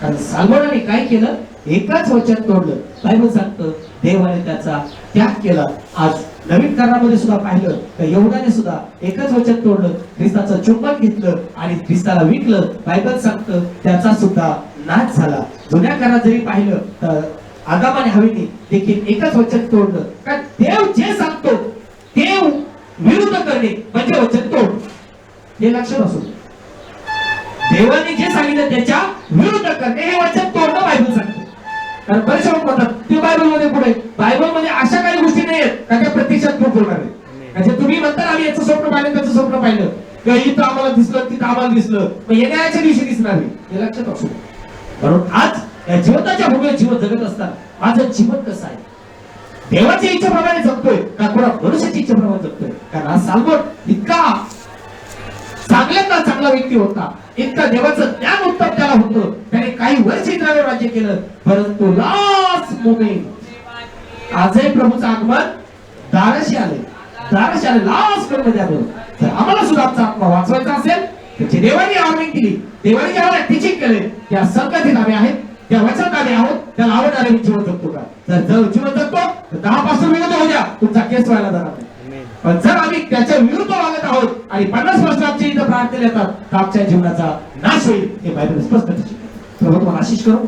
कारण सालमोनाने काय केलं? एकाच वचन तोडलं. बायबल सांगतं देवाने त्याचा त्याग केला. आज नवीन करारामध्ये सुद्धा पाहिलं तर यहुदाने सुद्धा एकच वचन तोडलं, ख्रिस्ताचं चुंबन घेतलं आणि ख्रिस्ताला विकलं. बायबल सांगतं त्याचा सुद्धा नाश झाला. जुन्या करारात जरी पाहिलं तर आदाम आणि हव्वाने देखील एकच वचन तोडलं. कारण देव जे सांगतो ते विरुद्ध करणे म्हणजे वचन तोड. हे लक्षात असू दे. देवाने जे सांगितलं त्याच्या विरुद्ध करणे हे वचन तोडणं बायबल सांगते. कारण बरेचसे लोक म्हणतात ते बायबल मध्ये पुढे, बायबल मध्ये अशा काही गोष्टी नाही आहेत का त्या प्रत्यक्षात प्रूफ होणार आहे. म्हणजे तुम्ही म्हणता आम्ही याचं स्वप्न पाहिलं त्याचं स्वप्न पाहिलं किंवा इथं आम्हाला दिसलं तिथं आम्हाला दिसलं, मग येण्याच्या दिवशी दिसणार नाही. हे लक्षात असू दे. बरोबर. आज या जीवनाच्या भूमीवर जीवन जगत असताना माझं जीवन कसं आहे? देवाच्या इच्छेप्रमाणे जगतोय का कोणा मनुष्याच्या इच्छेप्रमाणे जगतोय? कारण आज सालमोन इतका चांगल्यातला चांगला व्यक्ती होता, इतका देवाचं ज्ञान उत्तम त्याला होतं, त्याने काही वर्ष इस्रायलवर राज्य केलं, परंतु लास्ट मोमेंट आजही प्रभूचं आगमन दाराशी आले लास्ट मध्ये आलं. तर आम्हाला सुद्धा आमचा आत्मा वाचवायचा असेल त्याची देवानी वॉर्निंग दिली, देवानी ज्याला टीचिंग केले त्या संगतीत आम्ही आहेत, त्या वचनात आम्ही आहोत, त्याला आवडणारे मी जीवन जगतो का? जर जीवन जगतो तर 10% विरुद्ध होऊ द्या, तुमचा केस व्हायला जाणार नाही. पण जर आम्ही त्याच्या विरुद्ध वागत आहोत आणि 50% आमच्या इथं प्रार्थना येतात तर आमच्या जीवनाचा नाश होईल. हे बायबल स्पष्ट शिकवते. प्रभू तुम्हाला आशीष करो.